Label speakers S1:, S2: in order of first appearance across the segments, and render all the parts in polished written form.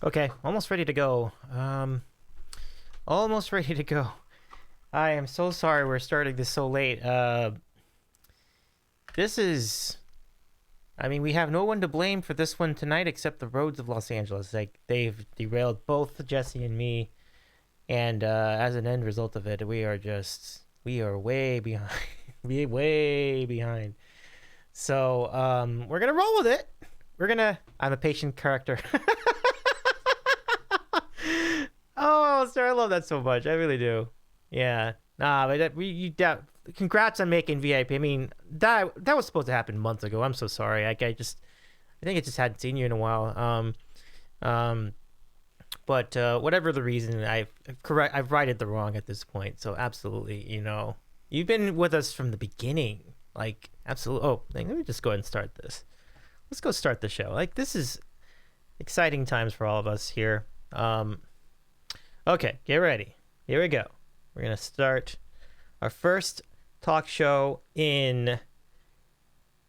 S1: Okay, almost ready to go. Almost ready to go. I am so sorry we're starting this so late. This is. I mean, we have no one to blame for this one tonight except the roads of Los Angeles. Like, they've derailed both Jesse and me, and as an end result of it, we are way behind. Way behind. So, we're gonna roll with it. I'm a patient character. Oh, sir, I love that so much. I really do. Yeah. Nah, but congrats on making VIP. I mean, that was supposed to happen months ago. I'm so sorry. I think I just hadn't seen you in a while. Um, but whatever the reason, I've righted the wrong at this point. So absolutely, you've been with us from the beginning. Like, absolutely. Oh, let me just go ahead and start this. Let's go start the show. Like, this is exciting times for all of us here. Okay, get ready. Here we go. We're going to start our first talk show in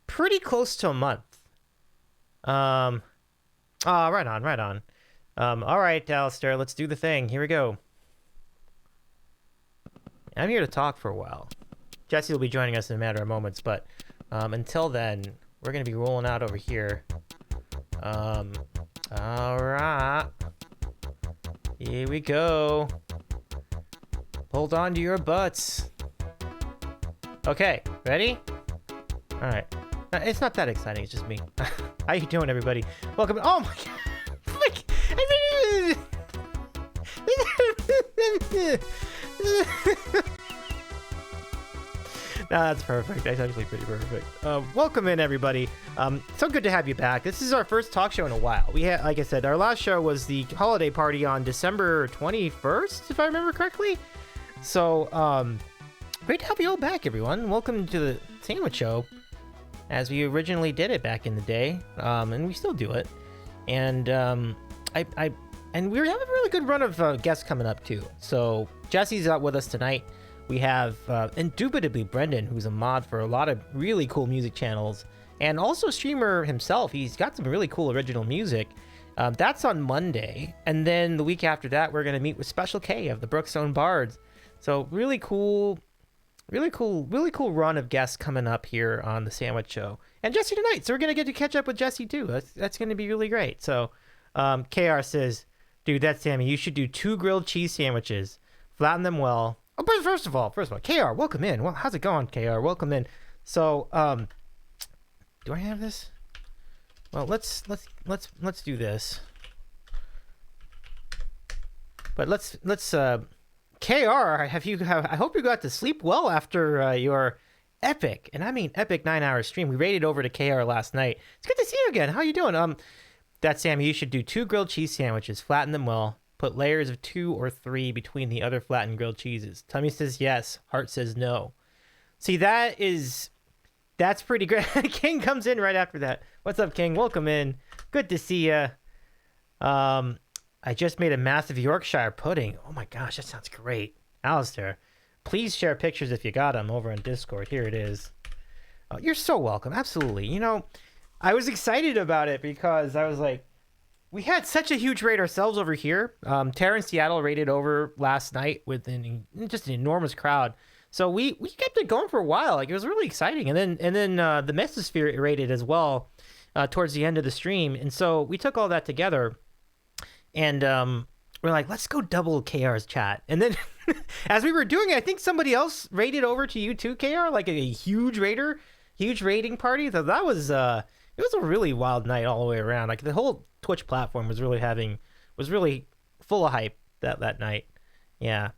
S1: pretty close to a month. Right on. All right, Alistair, let's do the thing. Here we go. I'm here to talk for a while. Jesse will be joining us in a matter of moments, but until then, we're going to be rolling out over here. All right. Here we go. Hold on to your butts. Okay, ready? All right. It's not that exciting. It's just me. How you doing, everybody? Welcome. Oh my god. No, that's perfect. That's actually pretty perfect. Welcome in, everybody. So good to have you back. This is our first talk show in a while. We had, like I said, our last show was the holiday party on December 21st, if I remember correctly. So, great to have you all back, everyone. Welcome to the Sandwich Show, as we originally did it back in the day, and we still do it. And and we're having a really good run of guests coming up too. So Jesse's out with us tonight. We have, indubitably, Brendan, who's a mod for a lot of really cool music channels, and also a streamer himself. He's got some really cool original music. That's on Monday, and then the week after that, we're going to meet with Special K of the Brookstone Bards. So really cool run of guests coming up here on the Sandwich Show. And Jesse tonight, so we're going to get to catch up with Jesse too. That's going to be really great. So KR says, dude, that's Sammy. You should do 2 grilled cheese sandwiches, flatten them well. Oh, but first of all, KR, welcome in. Well, how's it going, KR? Welcome in. So, do I have this? Well, let's do this. But let's KR, I hope you got to sleep well after your epic, and I mean epic 9-hour stream. We raided over to KR last night. It's good to see you again. How you doing? That's Sammy. You should do 2 grilled cheese sandwiches, flatten them well. Put layers of 2 or 3 between the other flattened grilled cheeses. Tummy says yes. Heart says no. See, that's pretty great. King comes in right after that. What's up, King? Welcome in. Good to see you. I just made a massive Yorkshire pudding. Oh my gosh, that sounds great. Alistair, please share pictures if you got them over on Discord. Here it is. Oh, you're so welcome. Absolutely. I was excited about it because I was like, we had such a huge raid ourselves over here. Tara in Seattle raided over last night with just an enormous crowd. So we kept it going for a while. Like, it was really exciting. And then the Mesosphere raided as well towards the end of the stream. And so we took all that together, and we're like, let's go double KR's chat. And then as we were doing it, I think somebody else raided over to you too, KR, like a huge raiding party. So that was it was a really wild night all the way around. Like, the whole Twitch platform was really full of hype that night. Yeah.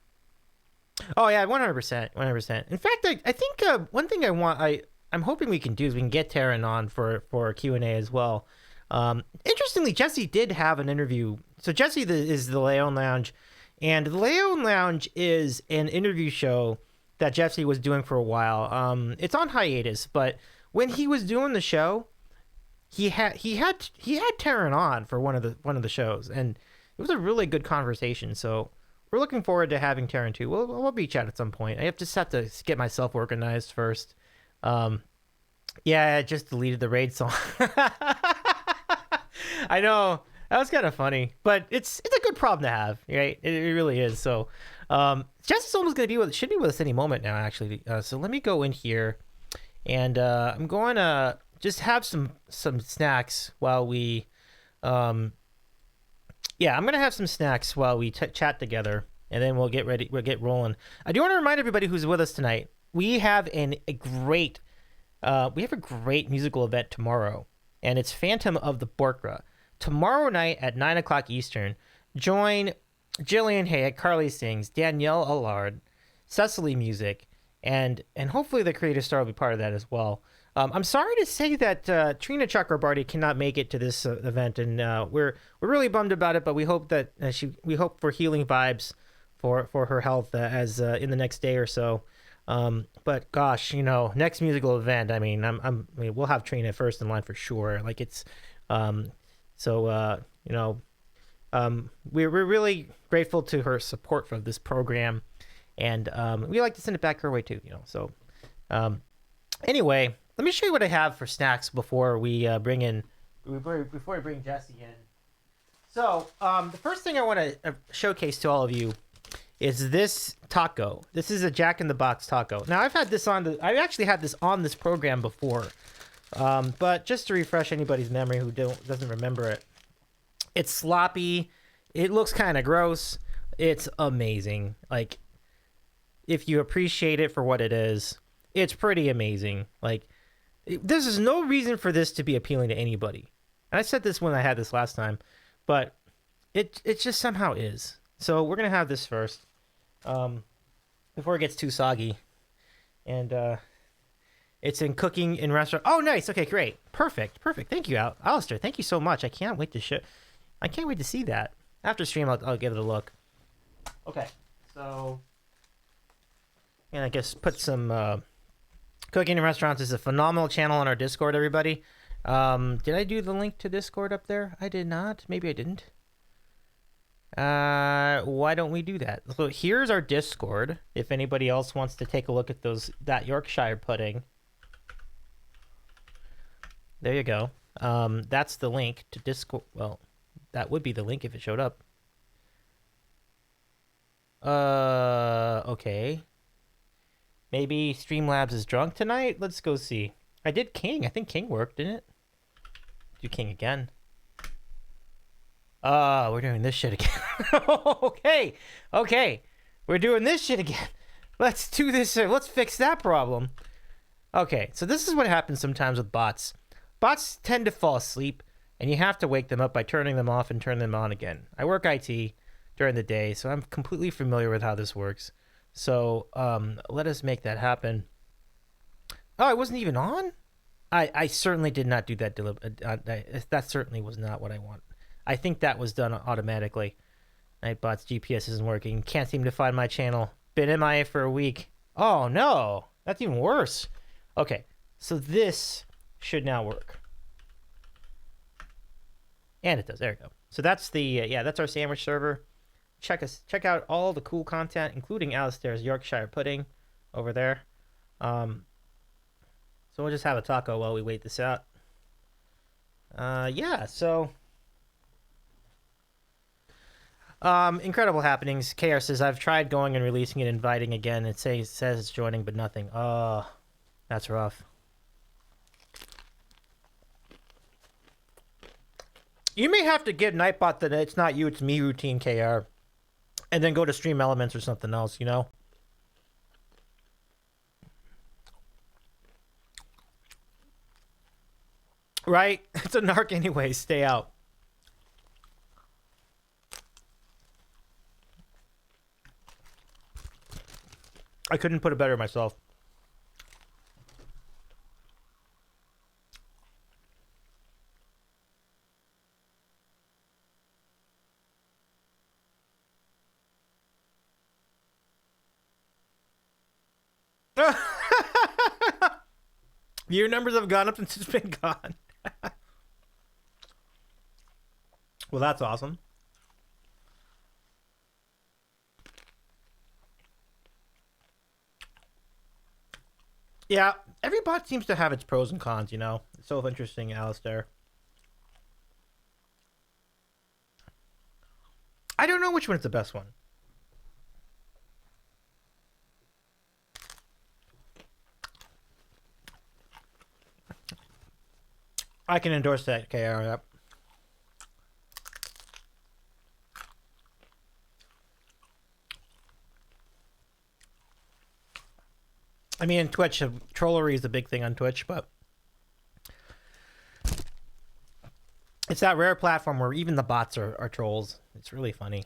S1: Oh yeah, 100%. In fact, I think one thing I'm hoping we can do is we can get Taryn on for a Q&A as well. Interestingly, Jesse did have an interview. So Jesse is the TheLeonLounge, and the TheLeonLounge is an interview show that Jesse was doing for a while. It's on hiatus, but when he was doing the show, he had Taryn on for one of the shows, and it was a really good conversation. So we're looking forward to having Taryn too. We'll be chat at some point. I just have to get myself organized first. Yeah, I just deleted the raid song. I know. That was kind of funny, but it's a good problem to have, right? It really is. So, Jess is almost gonna be with should be with us any moment now, actually. So let me go in here, and I'm going to just have some snacks while we, yeah, I'm gonna have some snacks while we chat together, and then we'll get ready. We'll get rolling. I do want to remind everybody who's with us tonight. We have a great musical event tomorrow, and it's Phantom of the Borkra. Tomorrow night at 9 o'clock Eastern, join Jillian Hayek, Carly Sings, Danielle Allard, Cecily Music, and hopefully the Creative Star will be part of that as well. I'm sorry to say that Trina Chakrabarty cannot make it to this event, and we're really bummed about it. But we hope that we hope for healing vibes for her health as in the next day or so. But gosh, next musical event. I mean, I mean, we'll have Trina first in line for sure. Like it's, we're really grateful to her support for this program, and we like to send it back her way too. So anyway, let me show you what I have for snacks before we bring Jesse in. So the first thing I want to showcase to all of you is this taco. This is a Jack in the Box taco. Now I've actually had this on this program before, but just to refresh anybody's memory who doesn't remember it, it's sloppy. It looks kind of gross. It's amazing. Like, if you appreciate it for what it is, it's pretty amazing. Like, this is no reason for this to be appealing to anybody. And I said this when I had this last time, but it just somehow is. So we're gonna have this first, before it gets too soggy, and it's in cooking in restaurant. Oh, nice. Okay, great, perfect. Thank you, Alistair. Thank you so much. I can't wait to see that after stream. I'll give it a look. Okay, so and I guess put some cooking in restaurants is a phenomenal channel on our Discord. Everybody, did I do the link to Discord up there? I did not. Maybe I didn't. Why don't we do that? So here's our Discord. If anybody else wants to take a look at that Yorkshire pudding, there you go. That's the link to Discord. Well, that would be the link if it showed up. Okay. Maybe Streamlabs is drunk tonight? Let's go see. I did King. I think King worked, didn't it? Do King again. We're doing this shit again. Okay. We're doing this shit again. Let's do this. Let's fix that problem. Okay, so this is what happens sometimes with bots. Bots tend to fall asleep, and you have to wake them up by turning them off and turn them on again. I work IT during the day, so I'm completely familiar with how this works. So let us make that happen. Oh, it wasn't even on? I certainly did not do that. That certainly was not what I want. I think that was done automatically. Nightbot's GPS isn't working. Can't seem to find my channel. Been MIA for a week. Oh no, that's even worse. Okay, so this should now work. And it does. There we go. So that's that's our sandwich server. Check out all the cool content, including Alistair's Yorkshire pudding over there. So we'll just have a taco while we wait this out. So incredible happenings. KR says, I've tried going and releasing it, inviting again. It says it's joining, but nothing. Oh, that's rough. You may have to give Nightbot the it's not you, it's me routine, KR. And then go to Stream Elements or something else, Right? It's a narc anyway. Stay out. I couldn't put it better myself. Viewer numbers have gone up since it's been gone. Well, that's awesome. Yeah, every bot seems to have its pros and cons, It's so interesting, Alistair. which one's the best one. I can endorse that, KR. Yep. I mean, in Twitch, trollery is a big thing on Twitch, but it's that rare platform where even the bots are trolls. It's really funny.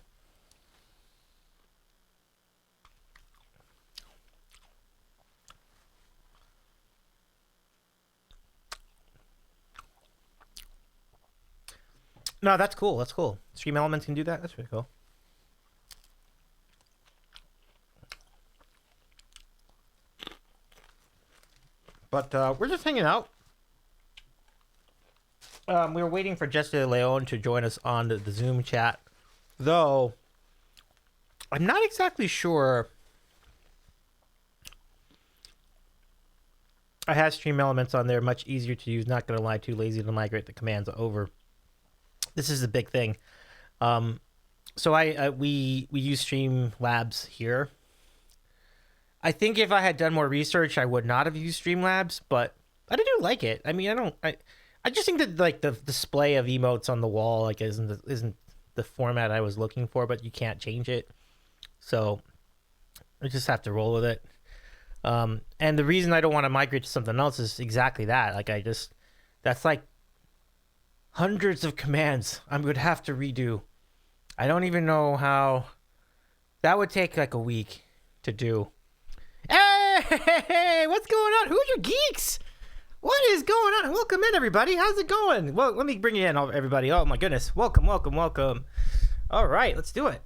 S1: No, that's cool. That's cool. Stream Elements can do that. That's really cool. But we're just hanging out. We were waiting for Jesse Leon to join us on the Zoom chat. Though, I'm not exactly sure. I have Stream Elements on there. Much easier to use. Not going to lie, too lazy to migrate the commands over. This is a big thing. So we use Streamlabs here. I think if I had done more research, I would not have used Streamlabs, but I do like it. I mean, I just think that like the display of emotes on the wall like isn't the format I was looking for, but you can't change it. So I just have to roll with it. And the reason I don't want to migrate to something else is exactly that. Like that's like hundreds of commands I would have to redo. I don't even know how. That would take like a week to do. Hey, what's going on? Who's your geeks? What is going on? Welcome in, everybody. How's it going? Well, let me bring you in, everybody. Oh, my goodness. Welcome. All right, let's do it.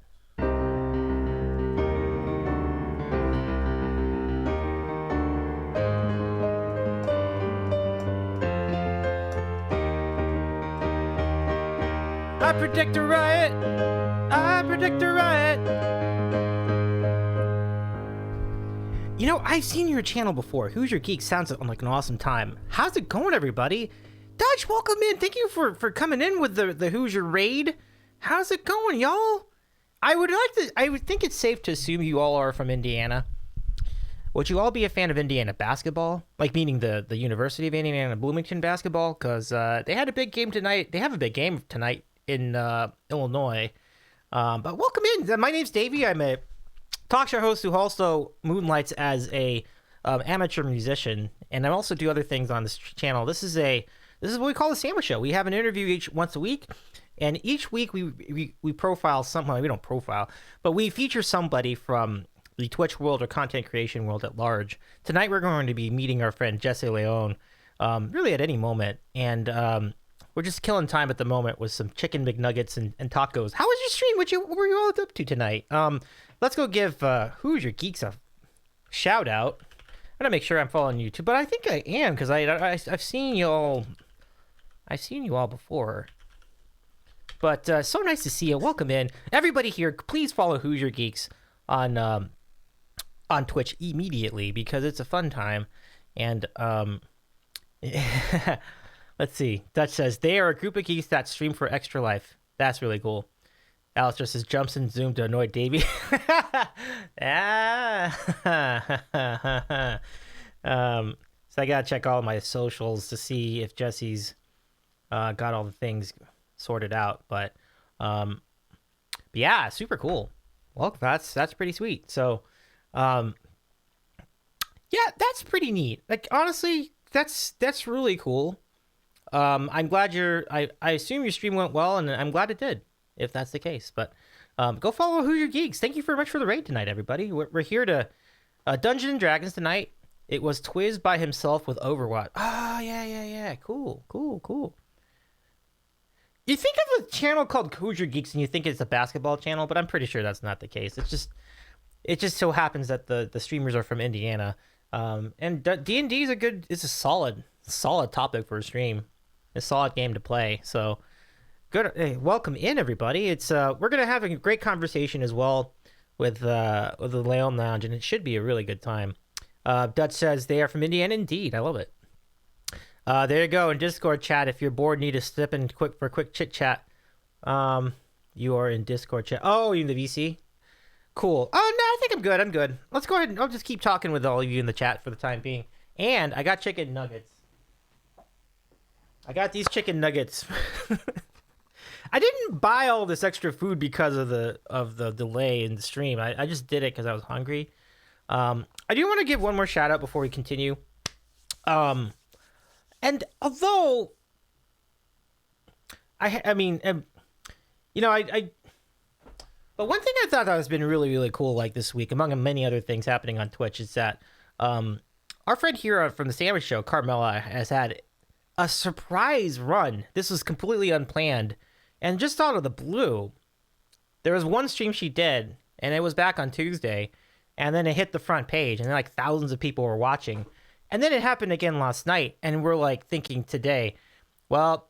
S1: I predict a riot. You know, I've seen your channel before. Who's Your Geek? Sounds like an awesome time. How's it going, everybody? Dutch, welcome in. Thank you for coming in with the Who's Your raid. How's it going, y'all? I would think it's safe to assume you all are from Indiana. Would you all be a fan of Indiana basketball? Like, meaning the University of Indiana Bloomington basketball? Because they had a big game tonight. They have a big game tonight in Illinois. But welcome in. My name's Davy. I'm a talk show host who also moonlights as a amateur musician, and I also do other things on this channel. This is what we call a sandwich show. We have an interview once a week, and each week we profile someone. We don't profile, but we feature somebody from the Twitch world or content creation world at large. Tonight we're going to be meeting our friend Jesse Leon, really at any moment, and we're just killing time at the moment with some chicken McNuggets and tacos. How was your stream? What were you all up to tonight? Let's go give Who's Your Geeks a shout out. I'm gonna make sure I'm following you too, but I think I am because I've seen you all. I've seen you all before. But so nice to see you. Welcome in, everybody here. Please follow Who's Your Geeks on Twitch immediately because it's a fun time. And let's see. Dutch says they are a group of geeks that stream for extra life. That's really cool. Alistair says jumps in Zoom to annoy Davy. So I gotta check all my socials to see if Jesse's got all the things sorted out. But yeah, super cool. Well, that's pretty sweet. So yeah, that's pretty neat. Like honestly, that's really cool. I'm glad I assume your stream went well, and I'm glad it did, if that's the case. But go follow Who's Your Geeks. Thank you very much for the raid tonight, everybody. We're here to Dungeons and Dragons tonight. It was Twiz by himself with Overwatch. Oh, yeah. Cool. You think of a channel called Who's Your Geeks and you think it's a basketball channel, but I'm pretty sure that's not the case. It just so happens that the streamers are from Indiana. And D&D is a solid topic for a stream. A solid game to play. So good. Hey, welcome in, everybody. It's we're gonna have a great conversation as well with the TheLeonLounge, and it should be a really good time. Dutch says they are from Indiana. Indeed, I love it. There you go in Discord chat. If you're bored, need to step in for a quick chit chat. Yeah, You are in Discord chat. Oh, you in the VC? Cool. Oh, no, I think I'm good. I'm good. Let's go ahead and I'll just keep talking with all of you in the chat for the time being. And I got chicken nuggets. I got these chicken nuggets. I didn't buy all this extra food because of the delay in the stream. I just did it because I was hungry. I do want to give one more shout out before we continue. And although I mean, you know, but one thing I thought that has been really, really cool, like this week, among many other things happening on Twitch, is that our friend here from the Sandwich Show, Carmela, has had a surprise run. This was completely unplanned, and just out of the blue, there was one stream she did, and it was back on Tuesday, and then it hit the front page, and then, like, thousands of people were watching. And then it happened again last night, and we're like thinking today, well,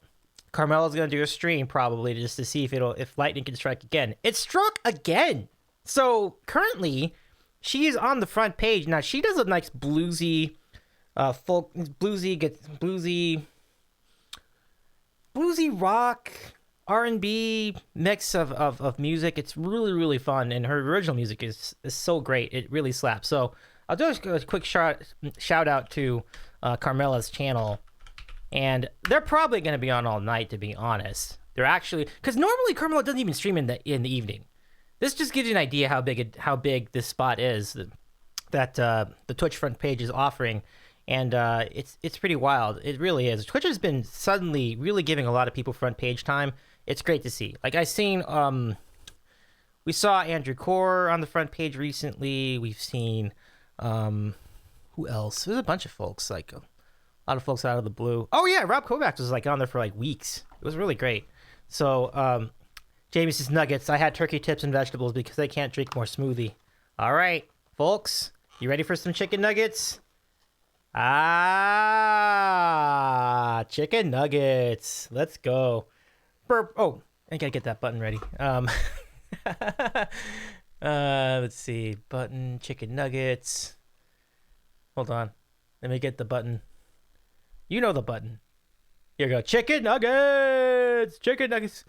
S1: Carmela's gonna do a stream probably just to see if lightning can strike again. It struck again. So currently, she is on the front page now. She does a nice bluesy, bluesy rock, R&B mix of music. It's really, really fun, and her original music is so great. It really slaps. So I'll do a quick shout out to Carmela's channel, and they're probably going to be on all night, to be honest. They're actually, because normally Carmela doesn't even stream in the evening. This just gives you an idea how big this spot is that the Twitch front page is offering, and it's pretty wild. It really is. Twitch has been suddenly really giving a lot of people front page time. It's great to see. Like, I seen we saw Andrew Core on the front page recently. We've seen who else? There's a bunch of folks, like a lot of folks out of the blue. Oh yeah, Rob Kovacs was like on there for like weeks. It was really great. So Jamie says nuggets. I had turkey tips and vegetables because I can't drink more smoothie. All right, folks, you ready for some chicken nuggets? Chicken nuggets. Let's go. Burp. Oh, I gotta get that button ready. Let's see. Button, chicken nuggets. Hold on. Let me get the button. You know the button. Here we go. Chicken nuggets! Chicken nuggets!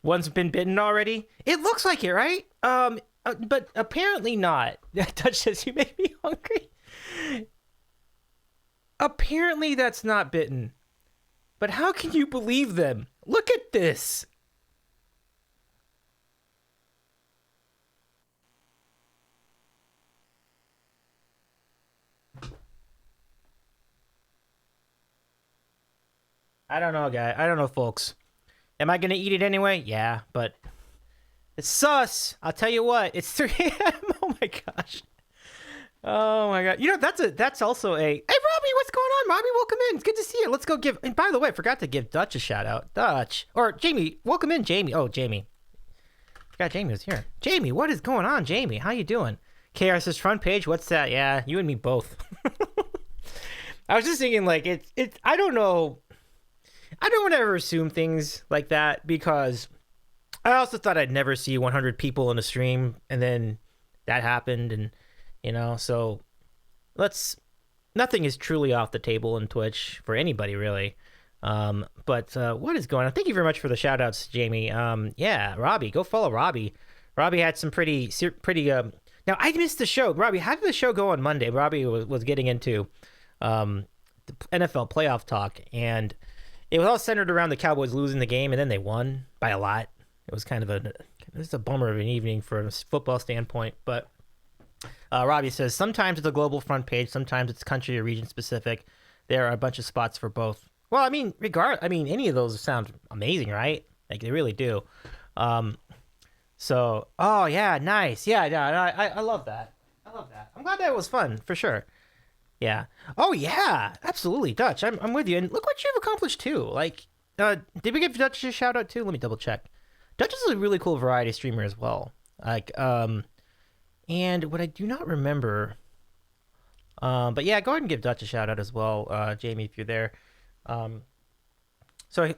S1: One's been bitten already? It looks like it, right? But apparently not. Dutch says you make me hungry. Apparently that's not bitten. But how can you believe them? Look at this. I don't know, guy. I don't know, folks. Am I going to eat it anyway? Yeah, but it's sus. I'll tell you what. It's 3 a.m. Oh, my gosh. Oh, my God. You know, that's also a... Hey, Robbie, what's going on? Robbie, welcome in. It's good to see you. Let's go give... And by the way, I forgot to give Dutch a shout out. Dutch. Or Jamie. Welcome in, Jamie. Oh, Jamie. Forgot Jamie was here. Jamie, what is going on, Jamie? How you doing? KRS's front page. What's that? Yeah, you and me both. I was just thinking, like, it's... I don't know... I don't want to ever assume things like that, because I also thought I'd never see 100 people in a stream, and then that happened, and, you know, so nothing is truly off the table in Twitch for anybody, really. But what is going on? Thank you very much for the shout outs, Jamie. Yeah, Robbie, go follow Robbie. Robbie had some pretty, now I missed the show. Robbie, how did the show go on Monday? Robbie was getting into the NFL playoff talk, and it was all centered around the Cowboys losing the game, and then they won by a lot. It was kind of a bummer of an evening from a football standpoint. But Robbie says, sometimes it's a global front page, sometimes it's country or region specific. There are a bunch of spots for both. Well, I mean, any of those sound amazing, right? Like, they really do. So, oh yeah, nice. Yeah, I love that. I love that. I'm glad that was fun, for sure. Yeah. Oh yeah, absolutely, Dutch. I'm with you. And look what you've accomplished too. Like, did we give Dutch a shout out too? Let me double check. Dutch is a really cool variety streamer as well. Like, and what I do not remember, but yeah, go ahead and give Dutch a shout out as well, Jamie, if you're there. So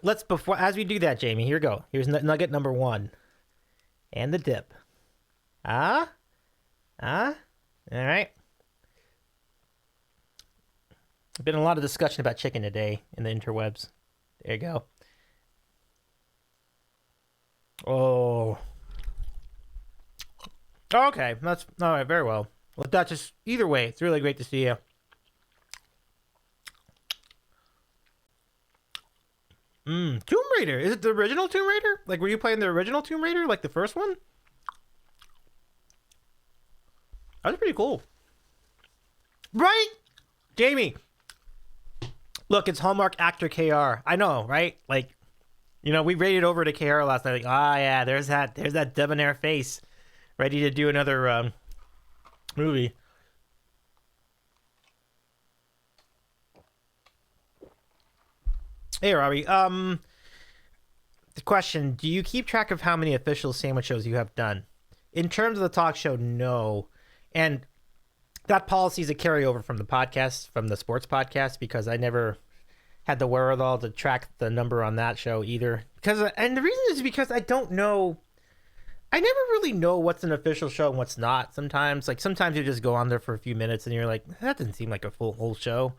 S1: as we do that, Jamie, here we go. Here's nugget number 1, and the dip. All right. Been a lot of discussion about chicken today in the interwebs. There you go. Oh. Okay, that's all right. Very well. Well, that's just either way. It's really great to see you. Tomb Raider. Is it the original Tomb Raider? Like, were you playing the original Tomb Raider, like the first one? That was pretty cool. Right? Jamie. Look, it's Hallmark actor KR. I know, right? Like, you know, we raided over to KR last night. Like, yeah, there's that debonair face, ready to do another movie. Hey, Robbie. The question: do you keep track of how many official sandwich shows you have done? In terms of the talk show, no. And that policy is a carryover from the podcast, from the sports podcast, because I never had the wherewithal to track the number on that show either. And the reason is because I don't know. I never really know what's an official show and what's not. Sometimes you just go on there for a few minutes and you're like, that doesn't seem like a whole show.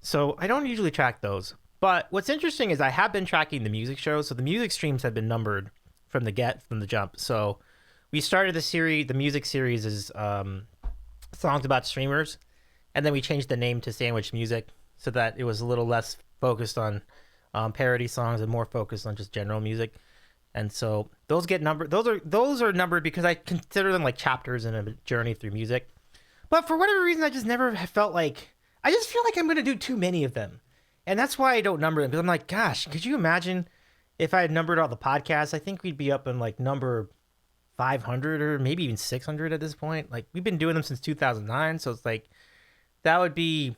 S1: So I don't usually track those. But what's interesting is I have been tracking the music shows. So the music streams have been numbered from the jump. So we started the music series is songs about streamers, and then we changed the name to Sandwich Music so that it was a little less focused on parody songs and more focused on just general music. And so those get numbered. Those are numbered because I consider them like chapters in a journey through music. But for whatever reason, I just never felt like, I just feel like I'm going to do too many of them. And that's why I don't number them, because I'm like, gosh, could you imagine if I had numbered all the podcasts? I think we'd be up in like number 500 or maybe even 600 at this point. Like, we've been doing them since 2009, so it's like that would be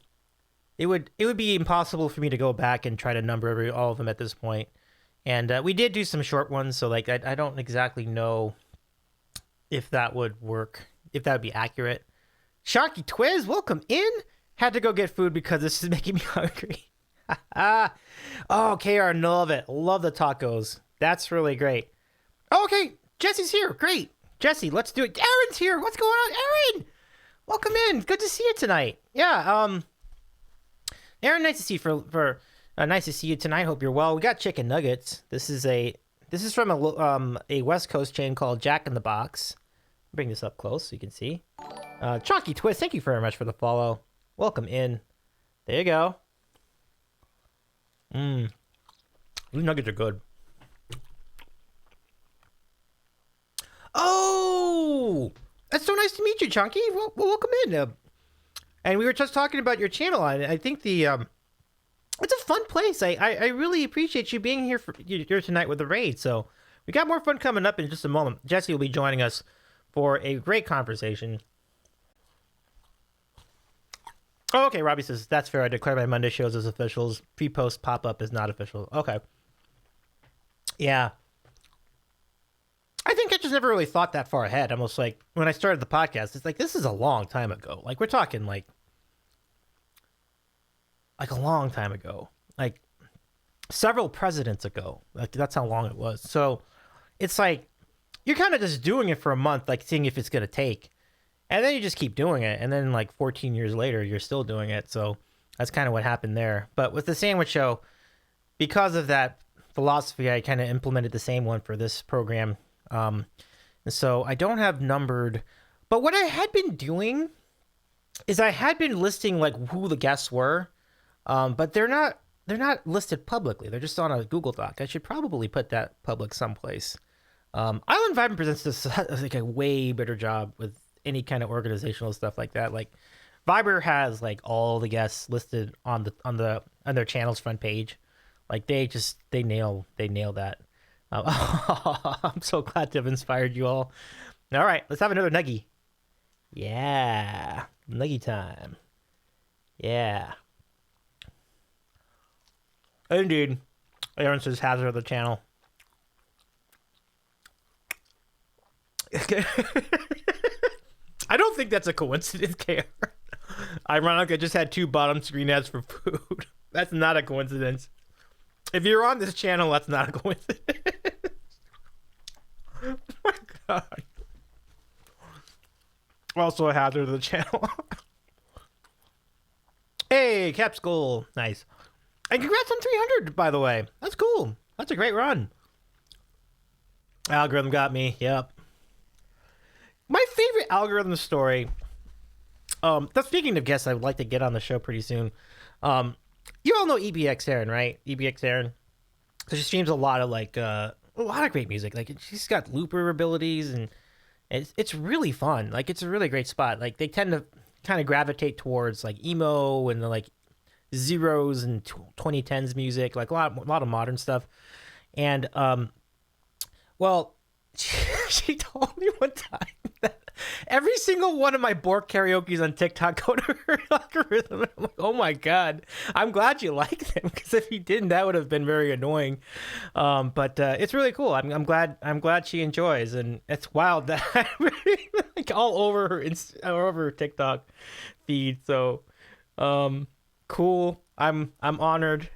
S1: it would be impossible for me to go back and try to number all of them at this point. And we did do some short ones, so like I don't exactly know if that would work, if that would be accurate. Sharky Twiz, welcome in. Had to go get food because this is making me hungry. Oh, KR, love it. Love the tacos. That's really great. Oh, okay, Jesse's here. Great. Jesse, let's do it. Aaron's here. What's going on, Aaron? Welcome in. Good to see you tonight. Yeah, Aaron, nice to see you nice to see you tonight. Hope you're well. We got chicken nuggets. This is from a West Coast chain called Jack in the Box. Bring this up close so you can see. Chalky Twist, thank you very much for the follow. Welcome in. There you go. These nuggets are good. Oh, that's so nice to meet you, Chunky. Well, welcome in. And we were just talking about your channel. I think it's a fun place. I really appreciate you being here tonight with the raid. So we got more fun coming up in just a moment. Jesse will be joining us for a great conversation. Oh, okay, Robbie says, that's fair. I declare my Monday shows as officials. Pre-post pop-up is not official. Okay. Yeah. I think I just never really thought that far ahead. Almost like when I started the podcast, it's like, this is a long time ago. Like, we're talking like a long time ago. Like, several presidents ago. Like, that's how long it was. So, it's like, you're kind of just doing it for a month, like, seeing if it's going to take. And then you just keep doing it. And then, like, 14 years later, you're still doing it. So, that's kind of what happened there. But with the Sandwich Show, because of that philosophy, I kind of implemented the same one for this program. So I don't have numbered, but what I had been doing is I had been listing like who the guests were, but they're not listed publicly. They're just on a Google Doc. I should probably put that public someplace. Island Vibe presents this like a way better job with any kind of organizational stuff like that. Like Viber has like all the guests listed on their channel's front page. Like they nail that. I'm so glad to have inspired you all. All right, let's have another nuggie. Yeah, nuggie time. Yeah. Indeed. Aaron says hazard of the channel. I don't think that's a coincidence, KR. Ironic, I just had 2 bottom screen ads for food. That's not a coincidence. If you're on this channel, that's not a coincidence. Oh my god. Also a hazard of the channel. Hey, Capskull. Nice. And congrats on 300, by the way. That's cool. That's a great run. Algorithm got me. Yep. My favorite algorithm story. That's speaking of guests, I would like to get on the show pretty soon. You all know EBX Aaron, right? EBX Aaron. So she streams a lot of a lot of great music. Like she's got looper abilities, and it's really fun. Like it's a really great spot. Like they tend to kind of gravitate towards like emo and the like zeros and 2010s music, like a lot of modern stuff. And well, she told me one time that every single one of my Bork karaoke's on TikTok go to her algorithm. I'm like, oh my god, I'm glad you like them, because if you didn't, that would have been very annoying. But it's really cool. I'm glad she enjoys, and it's wild that I'm like all over her TikTok feed. So, cool. I'm honored.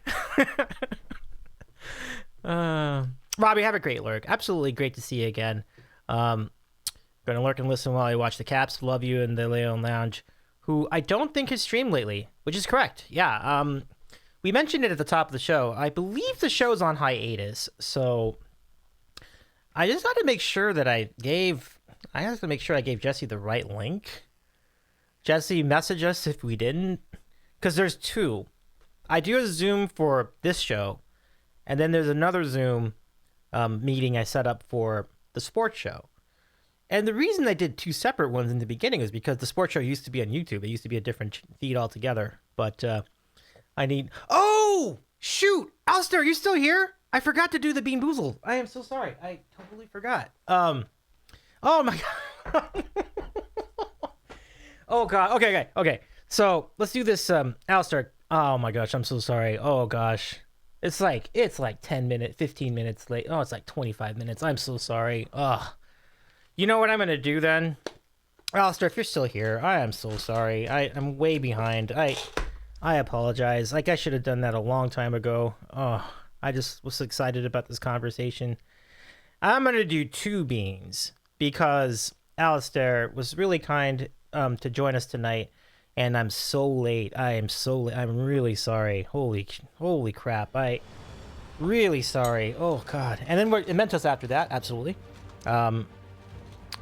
S1: Robbie, have a great lurk. Absolutely great to see you again. Gonna lurk and listen while I watch the Caps. Love you and the TheLeonLounge, who I don't think has streamed lately, which is correct. Yeah. We mentioned it at the top of the show. I believe the show's on hiatus, so I just had to make sure that I gave Jesse the right link. Jesse, message us if we didn't, because there's two. I do a Zoom for this show, and then there's another Zoom meeting I set up for the sports show. And the reason I did two separate ones in the beginning is because the sports show used to be on YouTube. It used to be a different feed altogether. But I need... Oh! Shoot! Alistair, are you still here? I forgot to do the Bean Boozled. I am so sorry. I totally forgot. Oh my god. Oh god. Okay. So let's do this. Alistair. Oh my gosh, I'm so sorry. Oh gosh. It's like 10 minutes, 15 minutes late. Oh, it's like 25 minutes. I'm so sorry. Ugh. You know what I'm going to do then? Alistair, if you're still here, I am so sorry. I'm way behind. I apologize. Like, I should have done that a long time ago. Oh, I just was excited about this conversation. I'm going to do two beans because Alistair was really kind to join us tonight, and I'm so late. I'm really sorry. Holy crap. Really sorry. Oh, God. And then it meant us after that. Absolutely.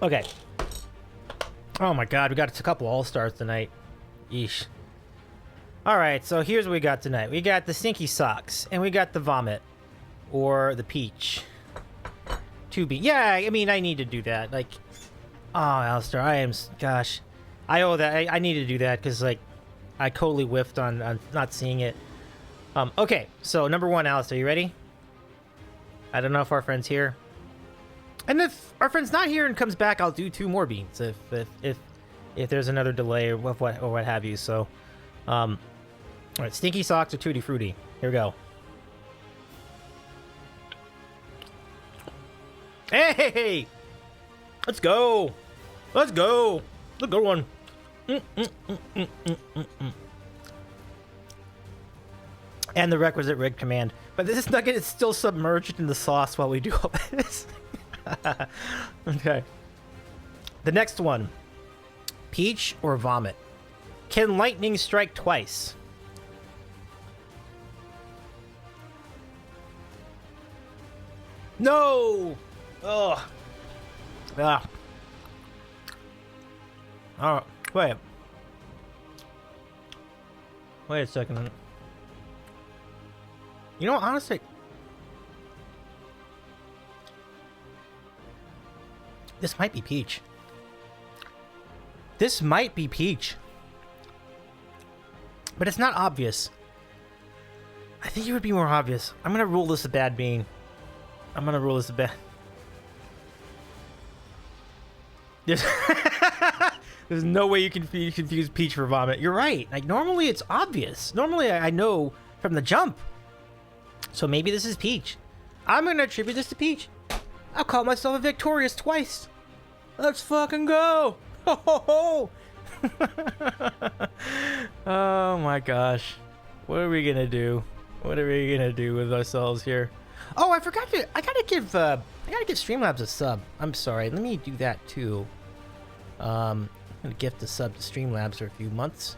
S1: Okay. Oh my god, we got a couple all-stars tonight. Yeesh. Alright, so here's what we got tonight. We got the stinky socks, and we got the vomit. Or the peach. 2B. Yeah, I mean, I need to do that. Like, oh, Alistair, gosh. I owe that. I need to do that, because, like, I totally whiffed on not seeing it. Okay, so number one, Alistair, you ready? I don't know if our friend's here. And if our friend's not here and comes back, I'll do two more beans if there's another delay or what have you. So, all right, stinky socks or tutti frutti. Here we go. Hey, let's go. Let's go. The good one. And the requisite rig command. But this nugget is still submerged in the sauce while we do all this. Okay. The next one. Peach or vomit? Can lightning strike twice? No! Ugh. Ah. Alright, wait. Wait a second. You know, honestly... This might be peach. This might be peach. But it's not obvious. I think it would be more obvious. I'm going to rule this a bad bean. There's no way you can confuse peach for vomit. You're right. Like, normally it's obvious. Normally I know from the jump. So maybe this is peach. I'm going to attribute this to peach. I'll call myself a victorious twice. Let's fucking go! Ho ho ho! Oh my gosh. What are we gonna do? What are we gonna do with ourselves here? Oh, I forgot to... I gotta give Streamlabs a sub. I'm sorry. Let me do that too. I'm gonna gift a sub to Streamlabs for a few months.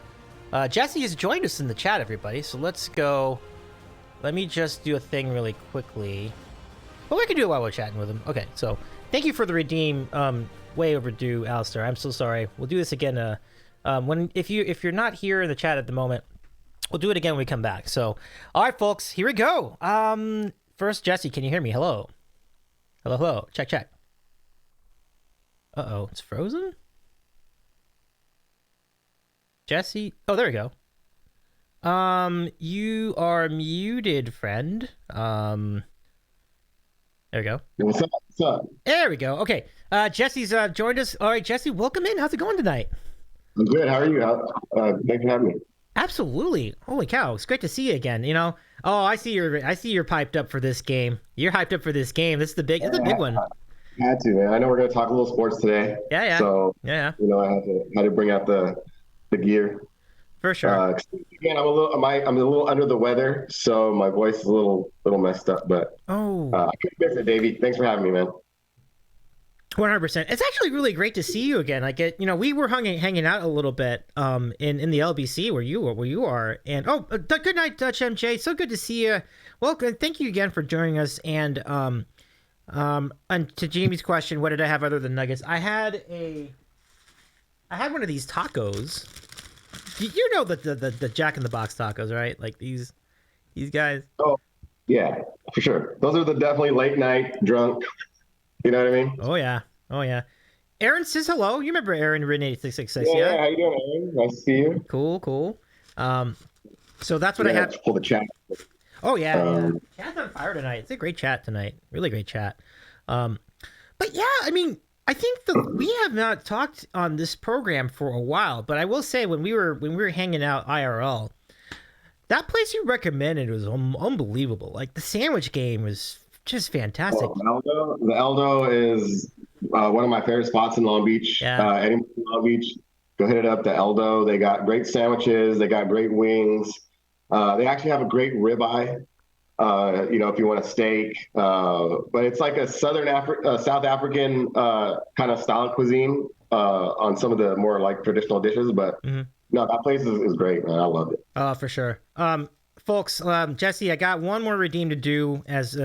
S1: Jesse has joined us in the chat, everybody. So let's go. Let me just do a thing really quickly. But we can do it while we're chatting with him. Okay, so thank you for the redeem. Way overdue, Alistair. I'm so sorry. We'll do this again. If you're not here in the chat at the moment, we'll do it again when we come back. So, all right, folks, here we go. First, Jesse, can you hear me? Hello. Hello, hello. Check, check. Uh-oh, it's frozen? Jesse? Oh, there we go. You are muted, friend. There we go.
S2: What's up? What's up?
S1: There we go. Okay. Jesse's joined us. All right, Jesse, welcome in. How's it going tonight?
S2: I'm good. How are you? Thanks for having me.
S1: Absolutely. Holy cow. It's great to see you again. You know, oh, I see you're piped up for this game. You're hyped up for this game. This is the big one.
S2: Had to, man. I know we're gonna talk a little sports today.
S1: Yeah.
S2: So
S1: yeah.
S2: You know, I had to bring out the gear.
S1: For sure.
S2: Again, I'm a little under the weather, so my voice is a little messed up. But I couldn't miss it, Davy. Thanks for having me, man.
S1: 100%. It's actually really great to see you again. Like we were hanging out a little bit in the LBC where you are. And good night, Dutch MJ. So good to see you. Welcome. Thank you again for joining us. And to Jamie's question, what did I have other than nuggets? I had one of these tacos. You know the Jack in the Box tacos, right? Like these guys.
S2: Oh, yeah, for sure. Those are the definitely late night drunk. You know what I mean?
S1: Oh yeah. Aaron says hello. You remember Aaron Renee 666?
S2: Yeah. How you doing, Aaron? Nice to see you.
S1: Cool. So that's what I had.
S2: Pull the chat.
S1: Oh yeah. Chat's on fire tonight. It's a great chat tonight. Really great chat. But yeah, I mean, I think we have not talked on this program for a while. But I will say, when we were hanging out IRL, that place you recommended was unbelievable. Like the sandwich game was just fantastic.
S2: The Eldo is one of my favorite spots in Long Beach.
S1: Yeah.
S2: Anyone in Long Beach, go hit it up. The Eldo. They got great sandwiches. They got great wings. They actually have a great ribeye. If you want a steak, but it's like a South African kind of style cuisine on some of the more like traditional dishes. But no, that place is great, man. I loved it.
S1: Oh, for sure. Folks, Jesse, I got one more redeem to do as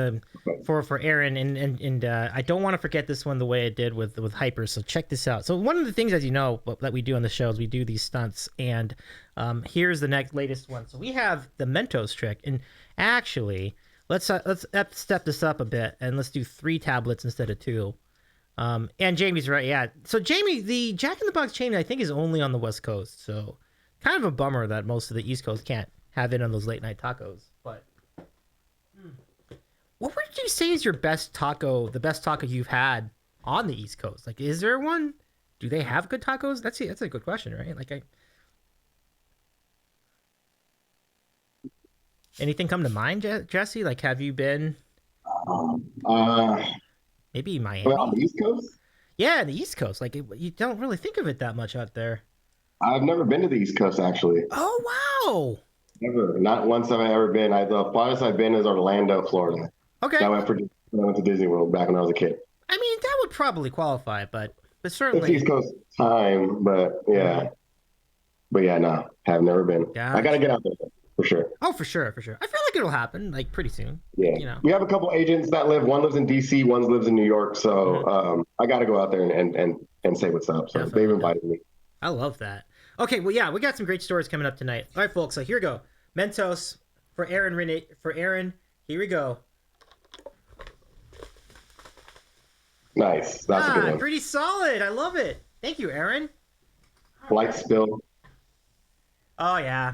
S1: for Aaron, and I don't want to forget this one the way I did with Hyper. So check this out. So one of the things, as you know, that we do on the show is we do these stunts, and here's the latest one. So we have the Mentos trick, and actually, let's step this up a bit, and let's do 3 tablets instead of 2. And Jamie's right, yeah. So Jamie, the Jack in the Box chain, I think, is only on the West Coast, so kind of a bummer that most of the East Coast can't have it on those late night tacos. But what would you say is the best taco you've had on the East Coast? Like, is there one? Do they have good tacos? That's a good question, right? Like, anything come to mind, Jesse? Like, have you been maybe Miami?
S2: Well, on the East Coast?
S1: Yeah, the East Coast. Like, you don't really think of it that much out there.
S2: I've never been to the East Coast, actually.
S1: Oh, wow.
S2: Never. Not once have I ever been. The farthest I've been is Orlando, Florida.
S1: Okay.
S2: I went to Disney World back when I was a kid.
S1: I mean, that would probably qualify, but certainly.
S2: It's East Coast time, but yeah. But yeah, no, have never been.
S1: Gotcha.
S2: I got to get out there for sure.
S1: Oh, for sure. I feel like it'll happen like pretty soon.
S2: Yeah.
S1: You know.
S2: We have a couple agents that one lives in DC, one lives in New York. So I got to go out there and say what's up. So
S1: Definitely.
S2: they've invited me.
S1: I love that. Okay, well, yeah, we got some great stories coming up tonight. All right, folks, so here we go. Mentos for Aaron. Here we go.
S2: Nice. That's a good one.
S1: Pretty solid. I love it. Thank you, Aaron.
S2: Light spill.
S1: Oh, yeah.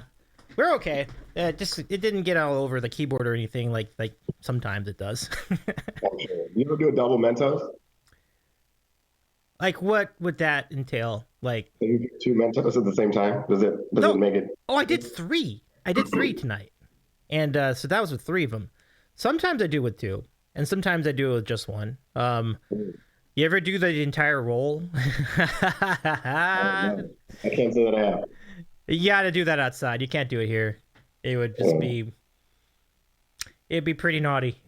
S1: We're okay. It didn't get all over the keyboard or anything like sometimes it does.
S2: Okay. You ever do a double Mentos?
S1: Like, what would that entail? Like,
S2: Can you do 2 Mentos at the same time? Does it make it?
S1: Oh, I did 3. I did 3 tonight. And so that was with 3 of them. Sometimes I do with 2. And sometimes I do it with just 1. You ever do the entire roll?
S2: No. I can't say that I have.
S1: You got to do that outside. You can't do it here. It would just be... It'd be pretty naughty.